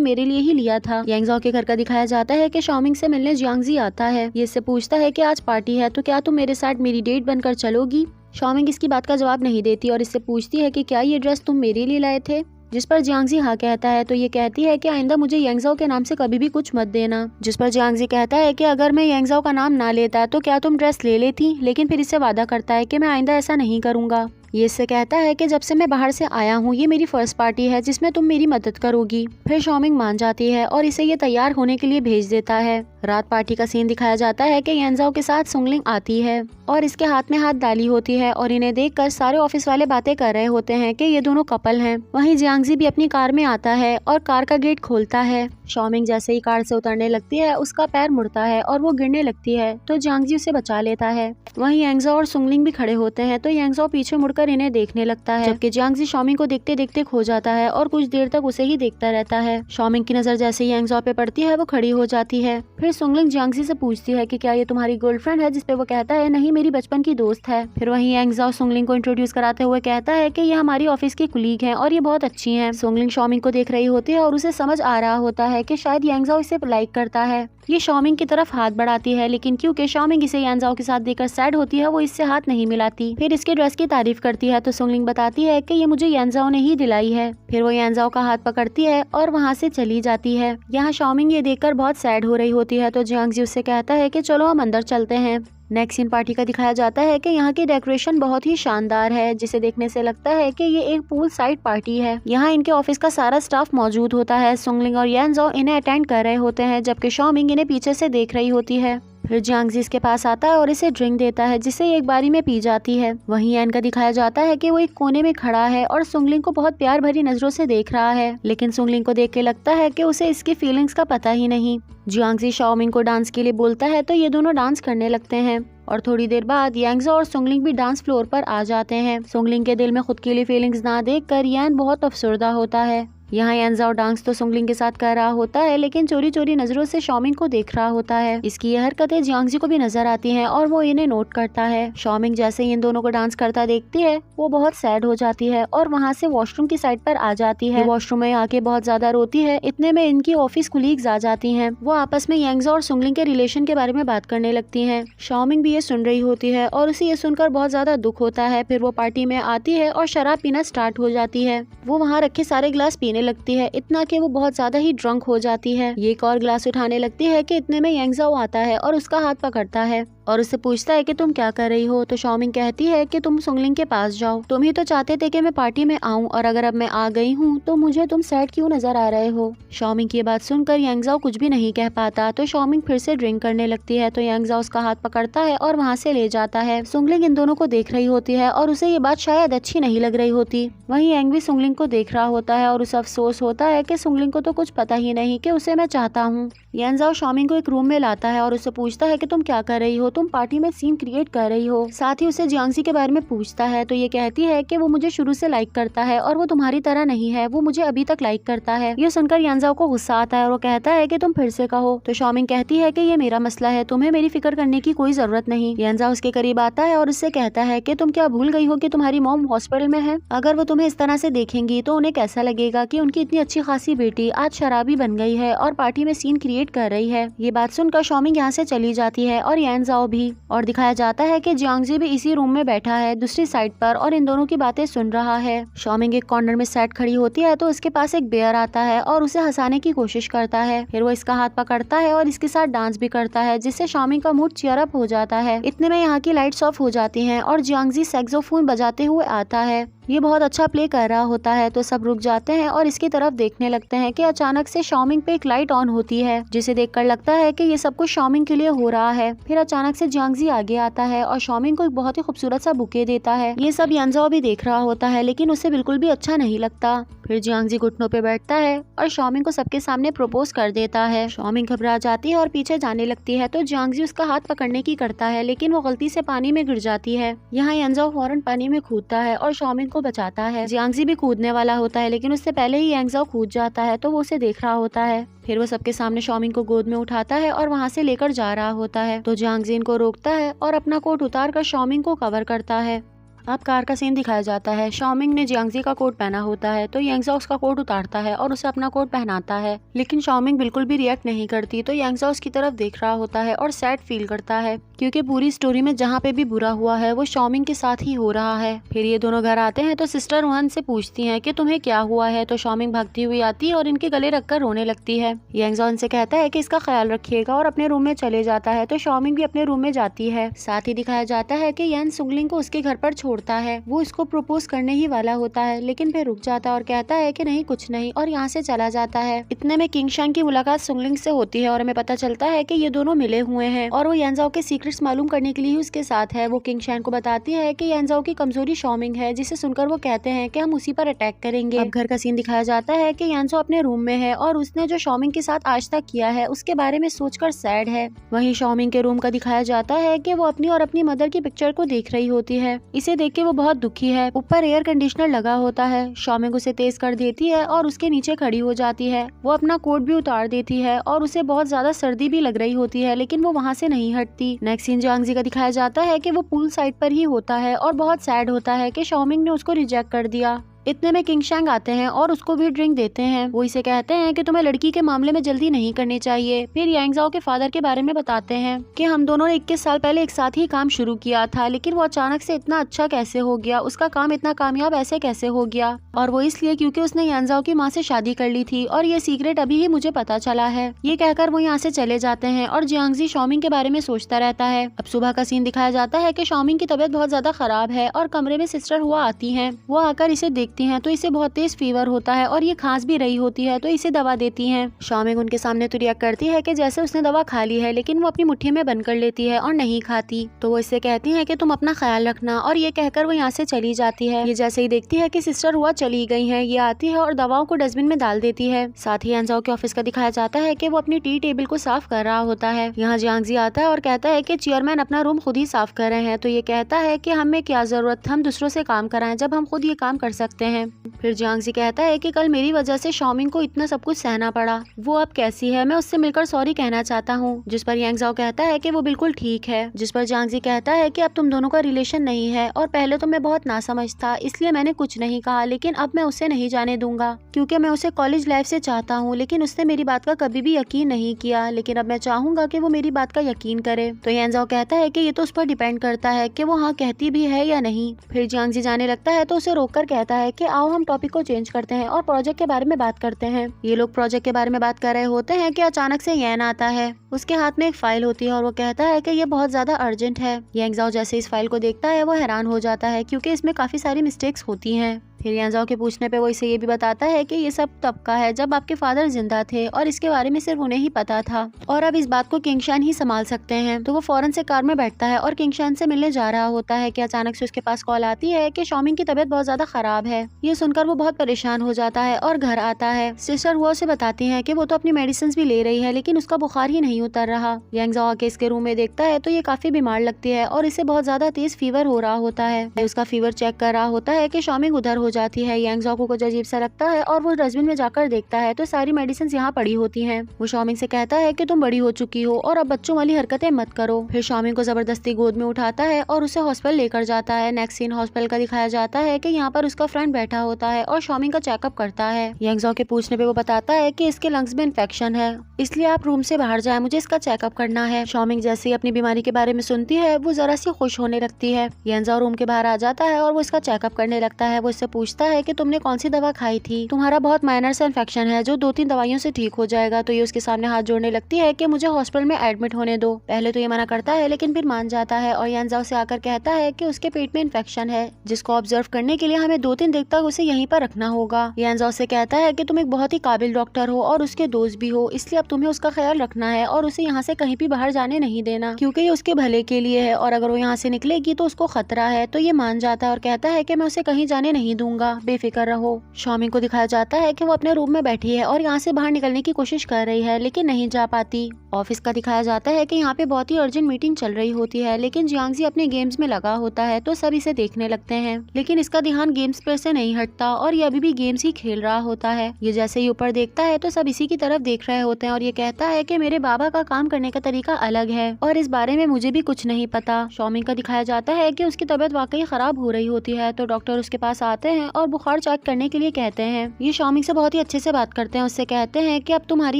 मेरे लिए ही लिया था। यांगजाओ के घर का दिखाया जाता है कि शॉमिंग से मिलने जियांगजी आता है। ये इससे पूछता है कि आज पार्टी है तो क्या तुम मेरे साथ मेरी डेट बनकर चलोगी। शॉमिंग इसकी बात का जवाब नहीं देती और इससे पूछती है कि क्या ये ड्रेस तुम मेरे लिए लाए थे, जिस पर जियांगजी हाँ कहता है। तो ये कहती है कि आइंदा मुझे यांगजाओ के नाम से कभी भी कुछ मत देना। जिस पर जियांगजी कहता है कि अगर मैं यांगजाओ का नाम ना लेता तो क्या तुम ड्रेस ले लेती, लेकिन फिर इससे वादा करता है कि मैं आइंदा ऐसा नहीं करूंगा। ये इससे कहता है कि जब से मैं बाहर से आया हूँ ये मेरी फर्स्ट पार्टी है जिसमें तुम मेरी मदद करोगी। फिर शॉमिंग मान जाती है और इसे ये तैयार होने के लिए भेज देता है। रात पार्टी का सीन दिखाया जाता है कि यांगजाओ के साथ सुंगलिंग आती है और इसके हाथ में हाथ डाली होती है और इन्हें देखकर सारे ऑफिस वाले बातें कर रहे होते हैं कि ये दोनों कपल हैं। वहीं जियांगजी भी अपनी कार में आता है और कार का गेट खोलता है। शॉमिंग जैसे ही कार से उतरने लगती है उसका पैर मुड़ता है और वो गिरने लगती है तो जियांगजी उसे बचा लेता है। वहीं यांगजाओ और सुंगलिंग भी खड़े होते हैं तो यांगजाओ पीछे मुड़कर कर इन्हें देखने लगता है, जबकि जियांगजी शॉमिंग को देखते देखते खो जाता है और कुछ देर तक उसे ही देखता रहता है। शॉमिंग की नजर जैसे ही यांगजो पे पड़ती है वो खड़ी हो जाती है। फिर सुंगलिंग जियांगजी से पूछती है कि क्या ये तुम्हारी गर्लफ्रेंड है, जिसपे वो कहता है नहीं, मेरी बचपन की दोस्त है। फिर वहीं यांगजो सुंगलिंग को इंट्रोड्यूस कराते हुए कहता है कि ये हमारी ऑफिस की कुलीग हैं और ये बहुत अच्छी हैं। सुंगलिंग शॉमिंग को देख रही होती है और उसे समझ आ रहा होता है कि शायद यांगजो इसे लाइक करता है। ये शॉमिंग की तरफ हाथ बढ़ाती है, लेकिन क्योंकि शॉमिंग इसे यांगजो के साथ देखकर सैड होती है वो इससे हाथ नहीं मिलाती। फिर इसके ड्रेस की तारीफ करती है तो सुंगलिंग बताती है कि ये मुझे यांगजो ने ही दिलाई है। फिर वो यांगजो का हाथ पकड़ती है और वहाँ से चली जाती है। यहाँ शॉमिंग ये देखकर बहुत सैड हो रही होती है तो जियांगजी उससे कहता है कि चलो हम अंदर चलते हैं। नेक्स्ट सीन पार्टी का दिखाया जाता है कि यहाँ की डेकोरेशन बहुत ही शानदार है, जिसे देखने से लगता है कि ये एक पूल साइड पार्टी है। यहाँ इनके ऑफिस का सारा स्टाफ मौजूद होता है। सुंगलिंग और यांगजो इन्हें अटेंड कर रहे होते हैं, जबकि शॉमिंग इन्हें पीछे से देख रही होती है। फिर जियांगजी इसके पास आता है और इसे ड्रिंक देता है, जिसे एक बारी में पी जाती है। वहीं यान का दिखाया जाता है कि वो एक कोने में खड़ा है और सुंगलिंग को बहुत प्यार भरी नजरों से देख रहा है, लेकिन सुंगलिंग को देख के लगता है कि उसे इसकी फीलिंग्स का पता ही नहीं। जियांगजी शॉमिंग को डांस के लिए बोलता है तो ये दोनों डांस करने लगते हैं और थोड़ी देर बाद यांगजो और सुंगलिंग भी डांस फ्लोर पर आ जाते हैं। सुंगलिंग के दिल में खुद के लिए फीलिंग्स ना देखकर यान बहुत अफसरदा होता है। यहाँ यांगजो डांस तो सुंगलिंग के साथ कर रहा होता है, लेकिन चोरी चोरी नजरों से शॉमिंग को देख रहा होता है। इसकी यह हरकतें जियांगजी को भी नजर आती हैं और वो इन्हें नोट करता है। शॉमिंग जैसे ही इन दोनों को डांस करता देखती है वो बहुत सैड हो जाती है और वहाँ से वॉशरूम की साइड पर आ जाती है। वॉशरूम में आके बहुत ज्यादा रोती है। इतने में इनकी ऑफिस कुलीग्स आ जाती हैं। वो आपस में यांगजो और सुंगलिंग के रिलेशन के बारे में बात करने लगती हैं। शॉमिंग भी ये सुन रही होती है और उसे ये सुनकर बहुत ज्यादा दुख होता है। फिर वो पार्टी में आती है और शराब पीना स्टार्ट हो जाती है। वो वहाँ रखे सारे गिलास पीने लगती है, इतना कि वो बहुत ज्यादा ही ड्रंक हो जाती है। ये एक और गिलास उठाने लगती है कि इतने में यांगजो आता है और उसका हाथ पकड़ता है और उससे पूछता है कि तुम क्या कर रही हो। तो शॉमिंग कहती है कि तुम सुंगलिंग के पास जाओ, तुम ही तो चाहते थे कि मैं पार्टी में आऊं, और अगर अब मैं आ गई हूं तो मुझे तुम सैड क्यों नजर आ रहे हो। शॉमिंग की बात सुनकर यांगजो कुछ भी नहीं कह पाता तो शॉमिंग फिर से ड्रिंक करने लगती है। तो यांगजो उसका हाथ पकड़ता है और वहाँ से ले जाता है। सुंगलिंग इन दोनों को देख रही होती है और उसे ये बात शायद अच्छी नहीं लग रही होती। वहीं यांग भी सुंगलिंग को देख रहा होता है और उसे अफसोस होता है कि सुंगलिंग को तो कुछ पता ही नहीं कि उसे मैं चाहता हूँ। यांगजो शॉमिंग को एक रूम में लाता है और उससे पूछता है कि तुम क्या कर रही हो, तुम पार्टी में सीन क्रिएट कर रही हो। साथ ही उसे जियांगजी के बारे में पूछता है तो ये कहती है कि वो मुझे शुरू से लाइक करता है और वो तुम्हारी तरह नहीं है, वो मुझे अभी तक लाइक करता है। ये सुनकर यांगजो को गुस्सा आता है और वो कहता है कि तुम फिर से कहो। तो शॉमिंग कहती है कि ये मेरा मसला है, तुम्हें मेरी फिक्र करने की कोई जरूरत नहीं। यांगजो उसके करीब आता है और उससे कहता है कि तुम क्या भूल गई हो कि तुम्हारी मॉम हॉस्पिटल में है। अगर वो तुम्हें इस तरह से देखेंगी तो उन्हें कैसा लगेगा कि उनकी इतनी अच्छी खासी बेटी आज शराबी बन गई है और पार्टी में सीन क्रिएट कर रही है। ये बात सुनकर शॉमिंग यहाँ से चली जाती है और यांगजो भी, और दिखाया जाता है कि जियांगजी भी इसी रूम में बैठा है दूसरी साइड पर और इन दोनों की बातें सुन रहा है। शॉमिंग एक कॉर्नर में सैड खड़ी होती है तो उसके पास एक बेयर आता है और उसे हंसाने की कोशिश करता है। फिर वो इसका हाथ पकड़ता है और इसके साथ डांस भी करता है, जिससे शॉमिंग का मूड चीयर अप हो जाता है। इतने में यहाँ की लाइट्स ऑफ हो जाती हैं और जियांगजी सैक्सोफोन बजाते हुए आता है। ये बहुत अच्छा प्ले कर रहा होता है तो सब रुक जाते हैं और इसकी तरफ देखने लगते हैं कि अचानक से शॉमिंग पे एक लाइट ऑन होती है, जिसे देखकर लगता है कि ये सब कुछ शॉमिंग के लिए हो रहा है। फिर अचानक से जियांगजी आगे आता है और शॉमिंग को एक बहुत ही खूबसूरत सा बुके देता है। ये सब यांगजो भी देख रहा होता है, लेकिन उसे बिल्कुल भी अच्छा नहीं लगता। फिर जियांगजी घुटनों पे बैठता है और शॉमिंग को सबके सामने प्रपोज कर देता है। शॉमिंग घबरा जाती है और पीछे जाने लगती है तो जियांगजी उसका हाथ पकड़ने की करता है, लेकिन वो गलती से पानी में गिर जाती है। यहाँ यांगजो फौरन पानी में कूदता है और शॉमिंग को बचाता है। जियांगजी भी कूदने वाला होता है, लेकिन उससे पहले ही यांगजो कूद जाता है तो वो उसे देख रहा होता है। फिर वो सबके सामने शॉमिंग को गोद में उठाता है और वहाँ से लेकर जा रहा होता है तो जियांगजी इनको रोकता है और अपना कोट उतार कर शॉमिंग को कवर करता है। अब कार का सीन दिखाया जाता है। शॉमिंग ने जियांगजी का कोट पहना होता है तो यांगजो उसका कोट उतारता है और उसे अपना कोट पहनाता है, लेकिन शॉमिंग बिल्कुल भी रिएक्ट नहीं करती। तो यांगजो उसकी तरफ देख रहा होता है और सैड फील करता है, क्योंकि पूरी स्टोरी में जहाँ पे भी बुरा हुआ है वो शॉमिंग के साथ ही हो रहा है। फिर ये दोनों घर आते हैं तो सिस्टर वुहान से पूछती हैं कि तुम्हें क्या हुआ है। तो शॉमिंग भागती हुई आती है और इनके गले रखकर रोने लगती है। यांगजो इनसे कहता है कि इसका ख्याल रखिएगा और अपने रूम में चले जाता है। तो शॉमिंग भी अपने रूम में जाती है। साथ ही दिखाया जाता है कि यान सुंगलिंग को उसके घर पर छोड़ता है। वो इसको प्रपोज करने ही वाला होता है, लेकिन फिर रुक जाता है और कहता है कि नहीं कुछ नहीं, और यहाँ से चला जाता है। इतने में किंग शान की मुलाकात सुंगलिंग से होती है और हमें पता चलता है कि ये दोनों मिले हुए हैं और वो यांगजो के सीक्रेट्स मालूम करने के लिए ही उसके साथ है। वो किंग शान को बताती है कि यांगजो की कमजोरी शॉमिंग है, जिसे सुनकर वो कहते हैं कि हम उसी पर अटैक करेंगे। अब घर का सीन दिखाया जाता है कि यांगजो अपने रूम में है और उसने जो शॉमिंग के साथ आज तक किया है उसके बारे में सोचकर सैड है। वहीं शॉमिंग के रूम का दिखाया जाता है कि वो अपनी और अपनी मदर की पिक्चर को देख रही होती है। इसे देख के वो बहुत दुखी है। ऊपर एयर कंडीशनर लगा होता है। शॉमिंग उसे तेज कर देती है और उसके नीचे खड़ी हो जाती है। वो अपना कोट भी उतार देती है और उसे बहुत ज्यादा सर्दी भी लग रही होती है, लेकिन वो वहाँ से नहीं हटती। नेक्स्ट सीन जियांगजी का दिखाया जाता है कि वो पूल साइड पर ही होता है और बहुत सैड होता है कि शॉमिंग ने उसको रिजेक्ट कर दिया। इतने में किंग शैंग आते हैं और उसको भी ड्रिंक देते हैं। वो इसे कहते हैं कि तुम्हें लड़की के मामले में जल्दी नहीं करनी चाहिए। फिर यांगजाओ के फादर के बारे में बताते हैं कि हम दोनों ने 21 साल पहले एक साथ ही काम शुरू किया था, लेकिन वो अचानक से इतना अच्छा कैसे हो गया, उसका काम इतना कामयाब ऐसे कैसे हो गया, और वो इसलिए क्योंकि उसने यांगजाओ की माँ से शादी कर ली थी और ये सीक्रेट अभी ही मुझे पता चला है। ये कहकर वो यहाँ से चले जाते हैं और जियांगजी शॉमिंग के बारे में सोचता रहता है। अब सुबह का सीन दिखाया जाता है कि शॉमिंग की तबीयत बहुत ज्यादा खराब है और कमरे में सिस्टर हुआ आती है। वो आकर इसे देखती है तो इसे बहुत तेज फीवर होता है और ये खांस भी रही होती है, तो इसे दवा देती हैं। शॉमिंग उनके सामने तो रिएक्ट करती है कि जैसे उसने दवा खा ली है, लेकिन वो अपनी मुट्ठी में बंद कर लेती है और नहीं खाती। तो वो इससे कहती है कि तुम अपना ख्याल रखना, और ये कहकर वो यहाँ से चली जाती है। ये जैसे ही देखती है कि सिस्टर हुआ चली गई है, ये आती है और दवाओं को डस्टबिन में डाल देती है। साथ ही यांगजाओ के ऑफिस का दिखाया जाता है कि वो अपनी टी टेबल को साफ कर रहा होता है। यहाँ जियांगजी आता है और कहता है कि चेयरमैन अपना रूम खुद ही साफ कर रहे हैं। तो ये कहता है कि हमें क्या जरूरत, हम दूसरों से काम कराएं जब हम खुद ये काम कर सकते हैं। फिर जियांगजी कहता है कि कल मेरी वजह से शॉमिंग को इतना सब कुछ सहना पड़ा, वो अब कैसी है, मैं उससे मिलकर सॉरी कहना चाहता हूँ। जिस पर यांगजाओ कहता है कि वो बिल्कुल ठीक है। जिस पर जियांगजी कहता है कि अब तुम दोनों का रिलेशन नहीं है और पहले तो मैं बहुत नासमझ था, इसलिए मैंने कुछ नहीं कहा, लेकिन अब मैं उसे नहीं जाने दूंगा क्योंकि मैं उसे कॉलेज लाइफ से चाहता हूँ, लेकिन उसने मेरी बात का कभी भी यकीन नहीं किया, लेकिन अब मैं चाहूंगा कि वो मेरी बात का यकीन करे। तो यांगजाओ कहता है कि ये तो उस पर डिपेंड करता है कि वो हाँ कहती भी है या नहीं। फिर जियांगजी जाने लगता है तो उसे रोककर कहता है कि आओ हम टॉपिक को चेंज करते हैं और प्रोजेक्ट के बारे में बात करते हैं। ये लोग प्रोजेक्ट के बारे में बात कर रहे होते हैं कि अचानक से यैन आता है। उसके हाथ में एक फाइल होती है और वो कहता है कि ये बहुत ज्यादा अर्जेंट है। यांगजाओ जैसे इस फाइल को देखता है वो हैरान हो जाता है क्योंकि इसमें काफी सारी मिस्टेक्स होती हैं। फिर यांगजाओ के पूछने पे वो इसे ये भी बताता है कि ये सब तब का है जब आपके फादर जिंदा थे और इसके बारे में सिर्फ उन्हें ही पता था और अब इस बात को किंगशान ही संभाल सकते हैं। तो वो फौरन से कार में बैठता है और किंगशान से मिलने जा रहा होता है कि अचानक से उसके पास कॉल आती है कि शॉमिंग की तबीयत बहुत ज्यादा खराब है। ये सुनकर वो बहुत परेशान हो जाता है और घर आता है। सिस्टर हुआ उसे बताती है कि वो तो अपनी मेडिसिन भी ले रही है, लेकिन उसका बुखार ही नहीं उतर रहा। यांगजाओ आके इसके रूम में देखता है तो ये काफी बीमार लगती है और इसे बहुत ज्यादा तेज फीवर हो रहा होता है। उसका फीवर चेक कर रहा होता है कि शॉमिंग उधर हो जाती है। यांगजाओ को कुछ अजीब सा लगता है और वो डस्टबिन में जाकर देखता है तो सारी मेडिसिन यहाँ पड़ी होती हैं। वो शॉमिंग से कहता है कि तुम बड़ी हो चुकी हो और अब बच्चों वाली हरकतें मत करो। फिर शॉमिंग को जबरदस्ती गोद में उठाता है और उसे हॉस्पिटल लेकर जाता है। नेक्स्ट सीन हॉस्पिटल का दिखाया जाता है कि यहाँ पर उसका फ्रेंड बैठा होता है और शॉमिंग का चेकअप करता है। यांगजाओ के पूछने पे वो बताता है कि इसके लंग्स में इन्फेक्शन है, इसलिए आप रूम से बाहर जाए, मुझे इसका चेकअप करना है। शॉमिंग जैसे ही अपनी बीमारी के बारे में सुनती है वो जरा सी खुश होने लगती है। यांगजाओ रूम के बाहर आ जाता है और वो इसका चेकअप करने लगता है। वो इससे पूछता है कि तुमने कौन सी दवा खाई थी, तुम्हारा बहुत माइनर सा इन्फेक्शन है जो 2-3 दवाइयों से ठीक हो जाएगा। तो ये उसके सामने हाथ जोड़ने लगती है कि मुझे हॉस्पिटल में एडमिट होने दो। पहले तो ये मना करता है लेकिन फिर मान जाता है और यांगजाओ से आकर कहता है कि उसके पेट में इन्फेक्शन है जिसको ऑब्जर्व करने के लिए हमें 2-3 दिन तक उसे यहीं पर रखना होगा। यांगजाओ से कहता है कि तुम एक बहुत ही काबिल डॉक्टर हो और उसके दोस्त भी हो, इसलिए अब तुम्हें उसका ख्याल रखना है और उसे यहाँ से कहीं भी बाहर जाने नहीं देना क्योंकि ये उसके भले के लिए है और अगर वो यहाँ से निकलेगी तो उसको खतरा है। तो ये मान जाता है और कहता है कि मैं उसे कहीं जाने नहीं दूंगा, बेफिक्र रहो। शॉमिंग को दिखाया जाता है कि वो अपने रूम में बैठी है और यहाँ से बाहर निकलने की कोशिश कर रही है लेकिन नहीं जा पाती। ऑफिस का दिखाया जाता है कि यहाँ पे बहुत ही अर्जेंट मीटिंग चल रही होती है, लेकिन जियांगजी अपने गेम्स में लगा होता है तो सब इसे देखने लगते हैं, लेकिन इसका ध्यान गेम्स पर से नहीं हटता और ये अभी भी गेम्स ही खेल रहा होता है। ये जैसे ही ऊपर देखता है तो सब इसी की तरफ देख रहे होते हैं और ये कहता है कि मेरे बाबा का काम करने का तरीका अलग है और इस बारे में मुझे भी कुछ नहीं पता। शॉमिंग का दिखाया जाता है कि उसकी तबीयत वाकई खराब हो रही होती है तो डॉक्टर उसके पास आते हैं और बुखार चेक करने के लिए कहते हैं। ये शॉमिंग से बहुत ही अच्छे से बात करते हैं, उससे कहते हैं कि अब तुम्हारी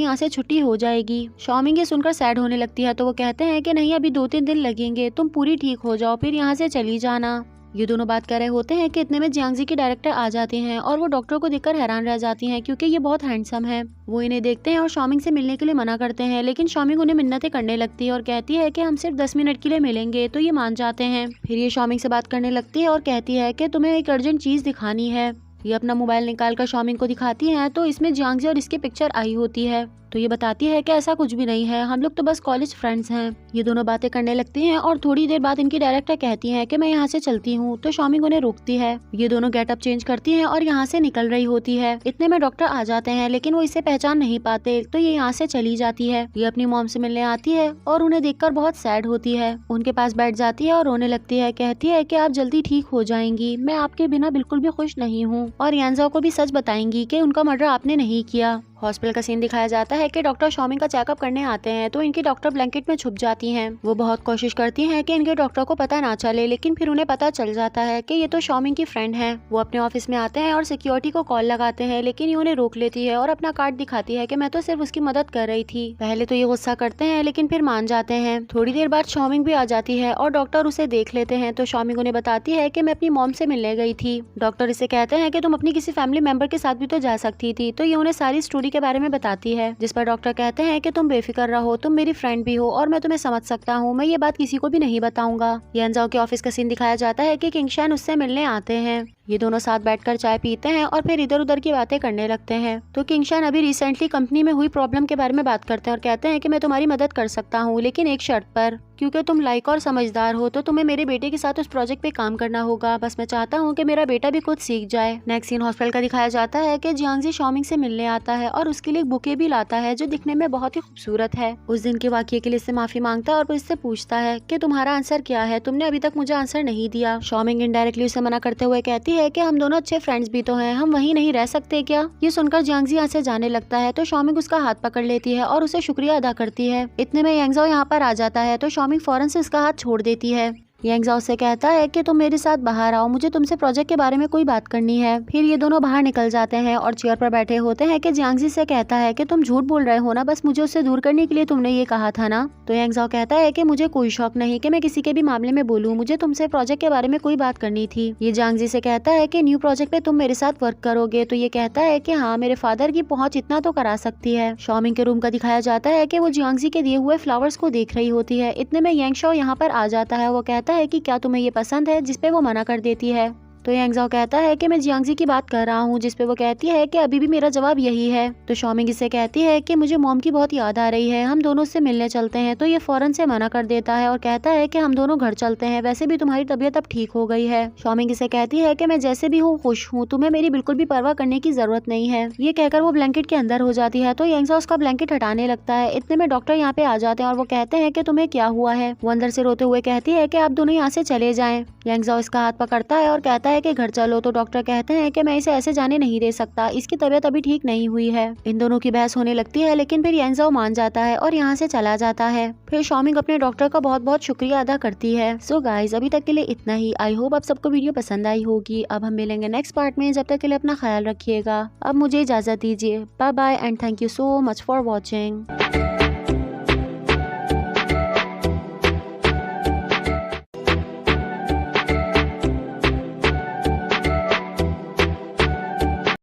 यहाँ से छुट्टी हो जाएगी। शॉमिंग ये सुनकर सैड होने लगती है तो वो कहते हैं कि नहीं, अभी 2-3 दिन लगेंगे, तुम पूरी ठीक हो जाओ फिर यहाँ से चली जाना। ये दोनों बात कर रहे होते हैं कि इतने में जियांगजी की डायरेक्टर आ जाते हैं और वो डॉक्टर को देखकर हैरान रह जाती हैं क्योंकि ये बहुत हैंडसम है। वो इन्हें देखते हैं और शॉमिंग से मिलने के लिए मना करते हैं, लेकिन शॉमिंग उन्हें मिन्नतें करने लगती है और कहती है कि हम सिर्फ 10 मिनट के लिए मिलेंगे। तो ये मान जाते हैं। फिर ये शॉमिंग से बात करने लगती है और कहती है कि तुम्हें एक अर्जेंट चीज दिखानी है। ये अपना मोबाइल निकाल कर शॉमिंग को दिखाती है तो इसमें जियांगजी और इसकी पिक्चर आई होती है। तो ये बताती है कि ऐसा कुछ भी नहीं है, हम लोग तो बस कॉलेज फ्रेंड्स हैं। ये दोनों बातें करने लगती हैं और थोड़ी देर बाद इनकी डायरेक्टर कहती है कि मैं यहाँ से चलती हूँ, तो शॉमिंग उन्हें रोकती है। ये दोनों गेटअप चेंज करती हैं और यहाँ से निकल रही होती है। इतने में डॉक्टर आ जाते हैं, लेकिन वो इसे पहचान नहीं पाते, तो ये यहाँ से चली जाती है। ये अपनी मॉम से मिलने आती है और उन्हें देखकर बहुत सैड होती है। उनके पास बैठ जाती है और रोने लगती है। कहती है कि आप जल्दी ठीक हो जाएंगी, मैं आपके बिना बिल्कुल भी खुश नहीं हूँ, और यांजाओ को भी सच बताएंगी कि उनका मर्डर आपने नहीं किया। हॉस्पिटल का सीन दिखाया जाता है कि डॉक्टर शॉमिंग का चेकअप करने आते हैं, तो इनकी डॉक्टर ब्लैंकेट में छुप जाती हैं। वो बहुत कोशिश करती हैं कि इनके डॉक्टर को पता ना चले, लेकिन फिर उन्हें पता चल जाता है कि ये तो शॉमिंग की फ्रेंड है। वो अपने ऑफिस में आते हैं और सिक्योरिटी को कॉल लगाते हैं, लेकिन ये उन्हें रोक लेती है और अपना कार्ड दिखाती है कि मैं तो सिर्फ उसकी मदद कर रही थी। पहले तो ये गुस्सा करते हैं, लेकिन फिर मान जाते हैं। थोड़ी देर बाद शॉमिंग भी आ जाती है और डॉक्टर उसे देख लेते हैं, तो शॉमिंग उन्हें बताती है कि मैं अपनी मॉम से मिलने गई थी। डॉक्टर इसे कहते हैं कि तुम अपनी किसी फैमिली मेंबर के साथ भी तो जा सकती थी, तो ये उन्हें सारी स्टोरी के बारे में बताती है, जिस पर डॉक्टर कहते हैं कि तुम बेफिक्र रहो, तुम मेरी फ्रेंड भी हो और मैं तुम्हें समझ सकता हूँ, मैं ये बात किसी को भी नहीं बताऊंगा। यांजाओ के ऑफिस का सीन दिखाया जाता है कि किंगशान उससे मिलने आते हैं। ये दोनों साथ बैठकर चाय पीते हैं और फिर इधर उधर की बातें करने लगते हैं। तो किंगशान अभी रिसेंटली कंपनी में हुई प्रॉब्लम के बारे में बात करते हैं और कहते हैं कि मैं तुम्हारी मदद कर सकता हूँ, लेकिन एक शर्त पर, क्योंकि तुम लाइक और समझदार हो, तो तुम्हें मेरे बेटे के साथ उस प्रोजेक्ट पे काम करना होगा। बस मैं चाहता हूँ कि मेरा बेटा भी खुद सीख जाए। नेक्स्ट सीन हॉस्पिटल का दिखाया जाता है कि जियांगजी शॉमिंग से मिलने आता है और उसके लिए एक बुके भी लाता है जो दिखने में बहुत ही खूबसूरत है। उस दिन के वाकये के लिए इससे माफी मांगता है और वो इससे पूछता है कि तुम्हारा आंसर क्या है, तुमने अभी तक मुझे आंसर नहीं दिया। शॉमिंग इनडायरेक्टली उसे मना करते हुए कहती है कि हम दोनों अच्छे फ्रेंड्स भी तो हैं, हम वहीं नहीं रह सकते क्या। ये सुनकर जियांगजी यहाँ से जाने लगता है, तो शॉमिंग उसका हाथ पकड़ लेती है और उसे शुक्रिया अदा करती है। इतने में यांगजाओ यहाँ पर आ जाता है, तो शॉमिंग फौरन से उसका हाथ छोड़ देती है। यांगजाओ से कहता है कि तुम मेरे साथ बाहर आओ, मुझे तुमसे प्रोजेक्ट के बारे में कोई बात करनी है। फिर ये दोनों बाहर निकल जाते हैं और चेयर पर बैठे होते हैं कि जियांगजी से कहता है कि तुम झूठ बोल रहे हो ना, बस मुझे उससे दूर करने के लिए तुमने ये कहा था ना। तो यांगजाओ कहता है कि मुझे कोई शौक नहीं कि मैं किसी के भी मामले में बोलूं, मुझे तुमसे प्रोजेक्ट के बारे में कोई बात करनी थी। ये जियांगजी से कहता है कि न्यू प्रोजेक्ट पे तुम मेरे साथ वर्क करोगे, तो ये कहता है कि हाँ, मेरे फादर की पहुंच इतना तो करा सकती है। शॉमिंग के रूम का दिखाया जाता है कि वो जियांगजी के दिए हुए फ्लावर्स को देख रही होती है। इतने में यांगशाओ यहाँ पर आ जाता है। वो कहता है कि क्या तुम्हें पसंद है, जिसपे वो मना कर देती है। तो यांगजाओ कहता है कि मैं जियांगजी की बात कर रहा हूँ, जिसपे वो कहती है कि अभी भी मेरा जवाब यही है। तो शॉमिंग इसे कहती है कि मुझे मॉम की बहुत याद आ रही है, हम दोनों उससे मिलने चलते हैं। तो ये फौरन से मना कर देता है और कहता है कि हम दोनों घर चलते हैं, वैसे भी तुम्हारी तबीयत अब ठीक हो गई है। शॉमिंग इसे कहती है कि मैं जैसे भी हूँ खुश हूँ, तुम्हें मेरी बिल्कुल भी परवाह करने की जरूरत नहीं है। ये कहकर वो ब्लैंकेट के अंदर हो जाती है, तो यांगजाओ उसका ब्लैंकेट हटाने लगता है। इतने में डॉक्टर यहाँ पे आ जाते हैं और वो कहते हैं कि तुम्हें क्या हुआ है। वो अंदर से रोते हुए कहती है कि आप दोनों यहाँ से चले जाएं। यांगजाओ इसका हाथ पकड़ता है और कहता है कि घर चलो। तो डॉक्टर कहते हैं कि मैं इसे ऐसे जाने नहीं दे सकता, इसकी तबीयत अभी ठीक नहीं हुई है। इन दोनों की बहस होने लगती है, लेकिन फिर यांगजाओ मान जाता है और यहाँ से चला जाता है। फिर शॉमिंग अपने डॉक्टर का बहुत बहुत शुक्रिया अदा करती है। सो गाइज, अभी तक के लिए इतना ही। आई होप आप सबको वीडियो पसंद आई होगी। अब हम मिलेंगे नेक्स्ट पार्ट में, जब तक के लिए अपना ख्याल रखिएगा। अब मुझे इजाजत दीजिए। Bye bye and thank you so much for watching.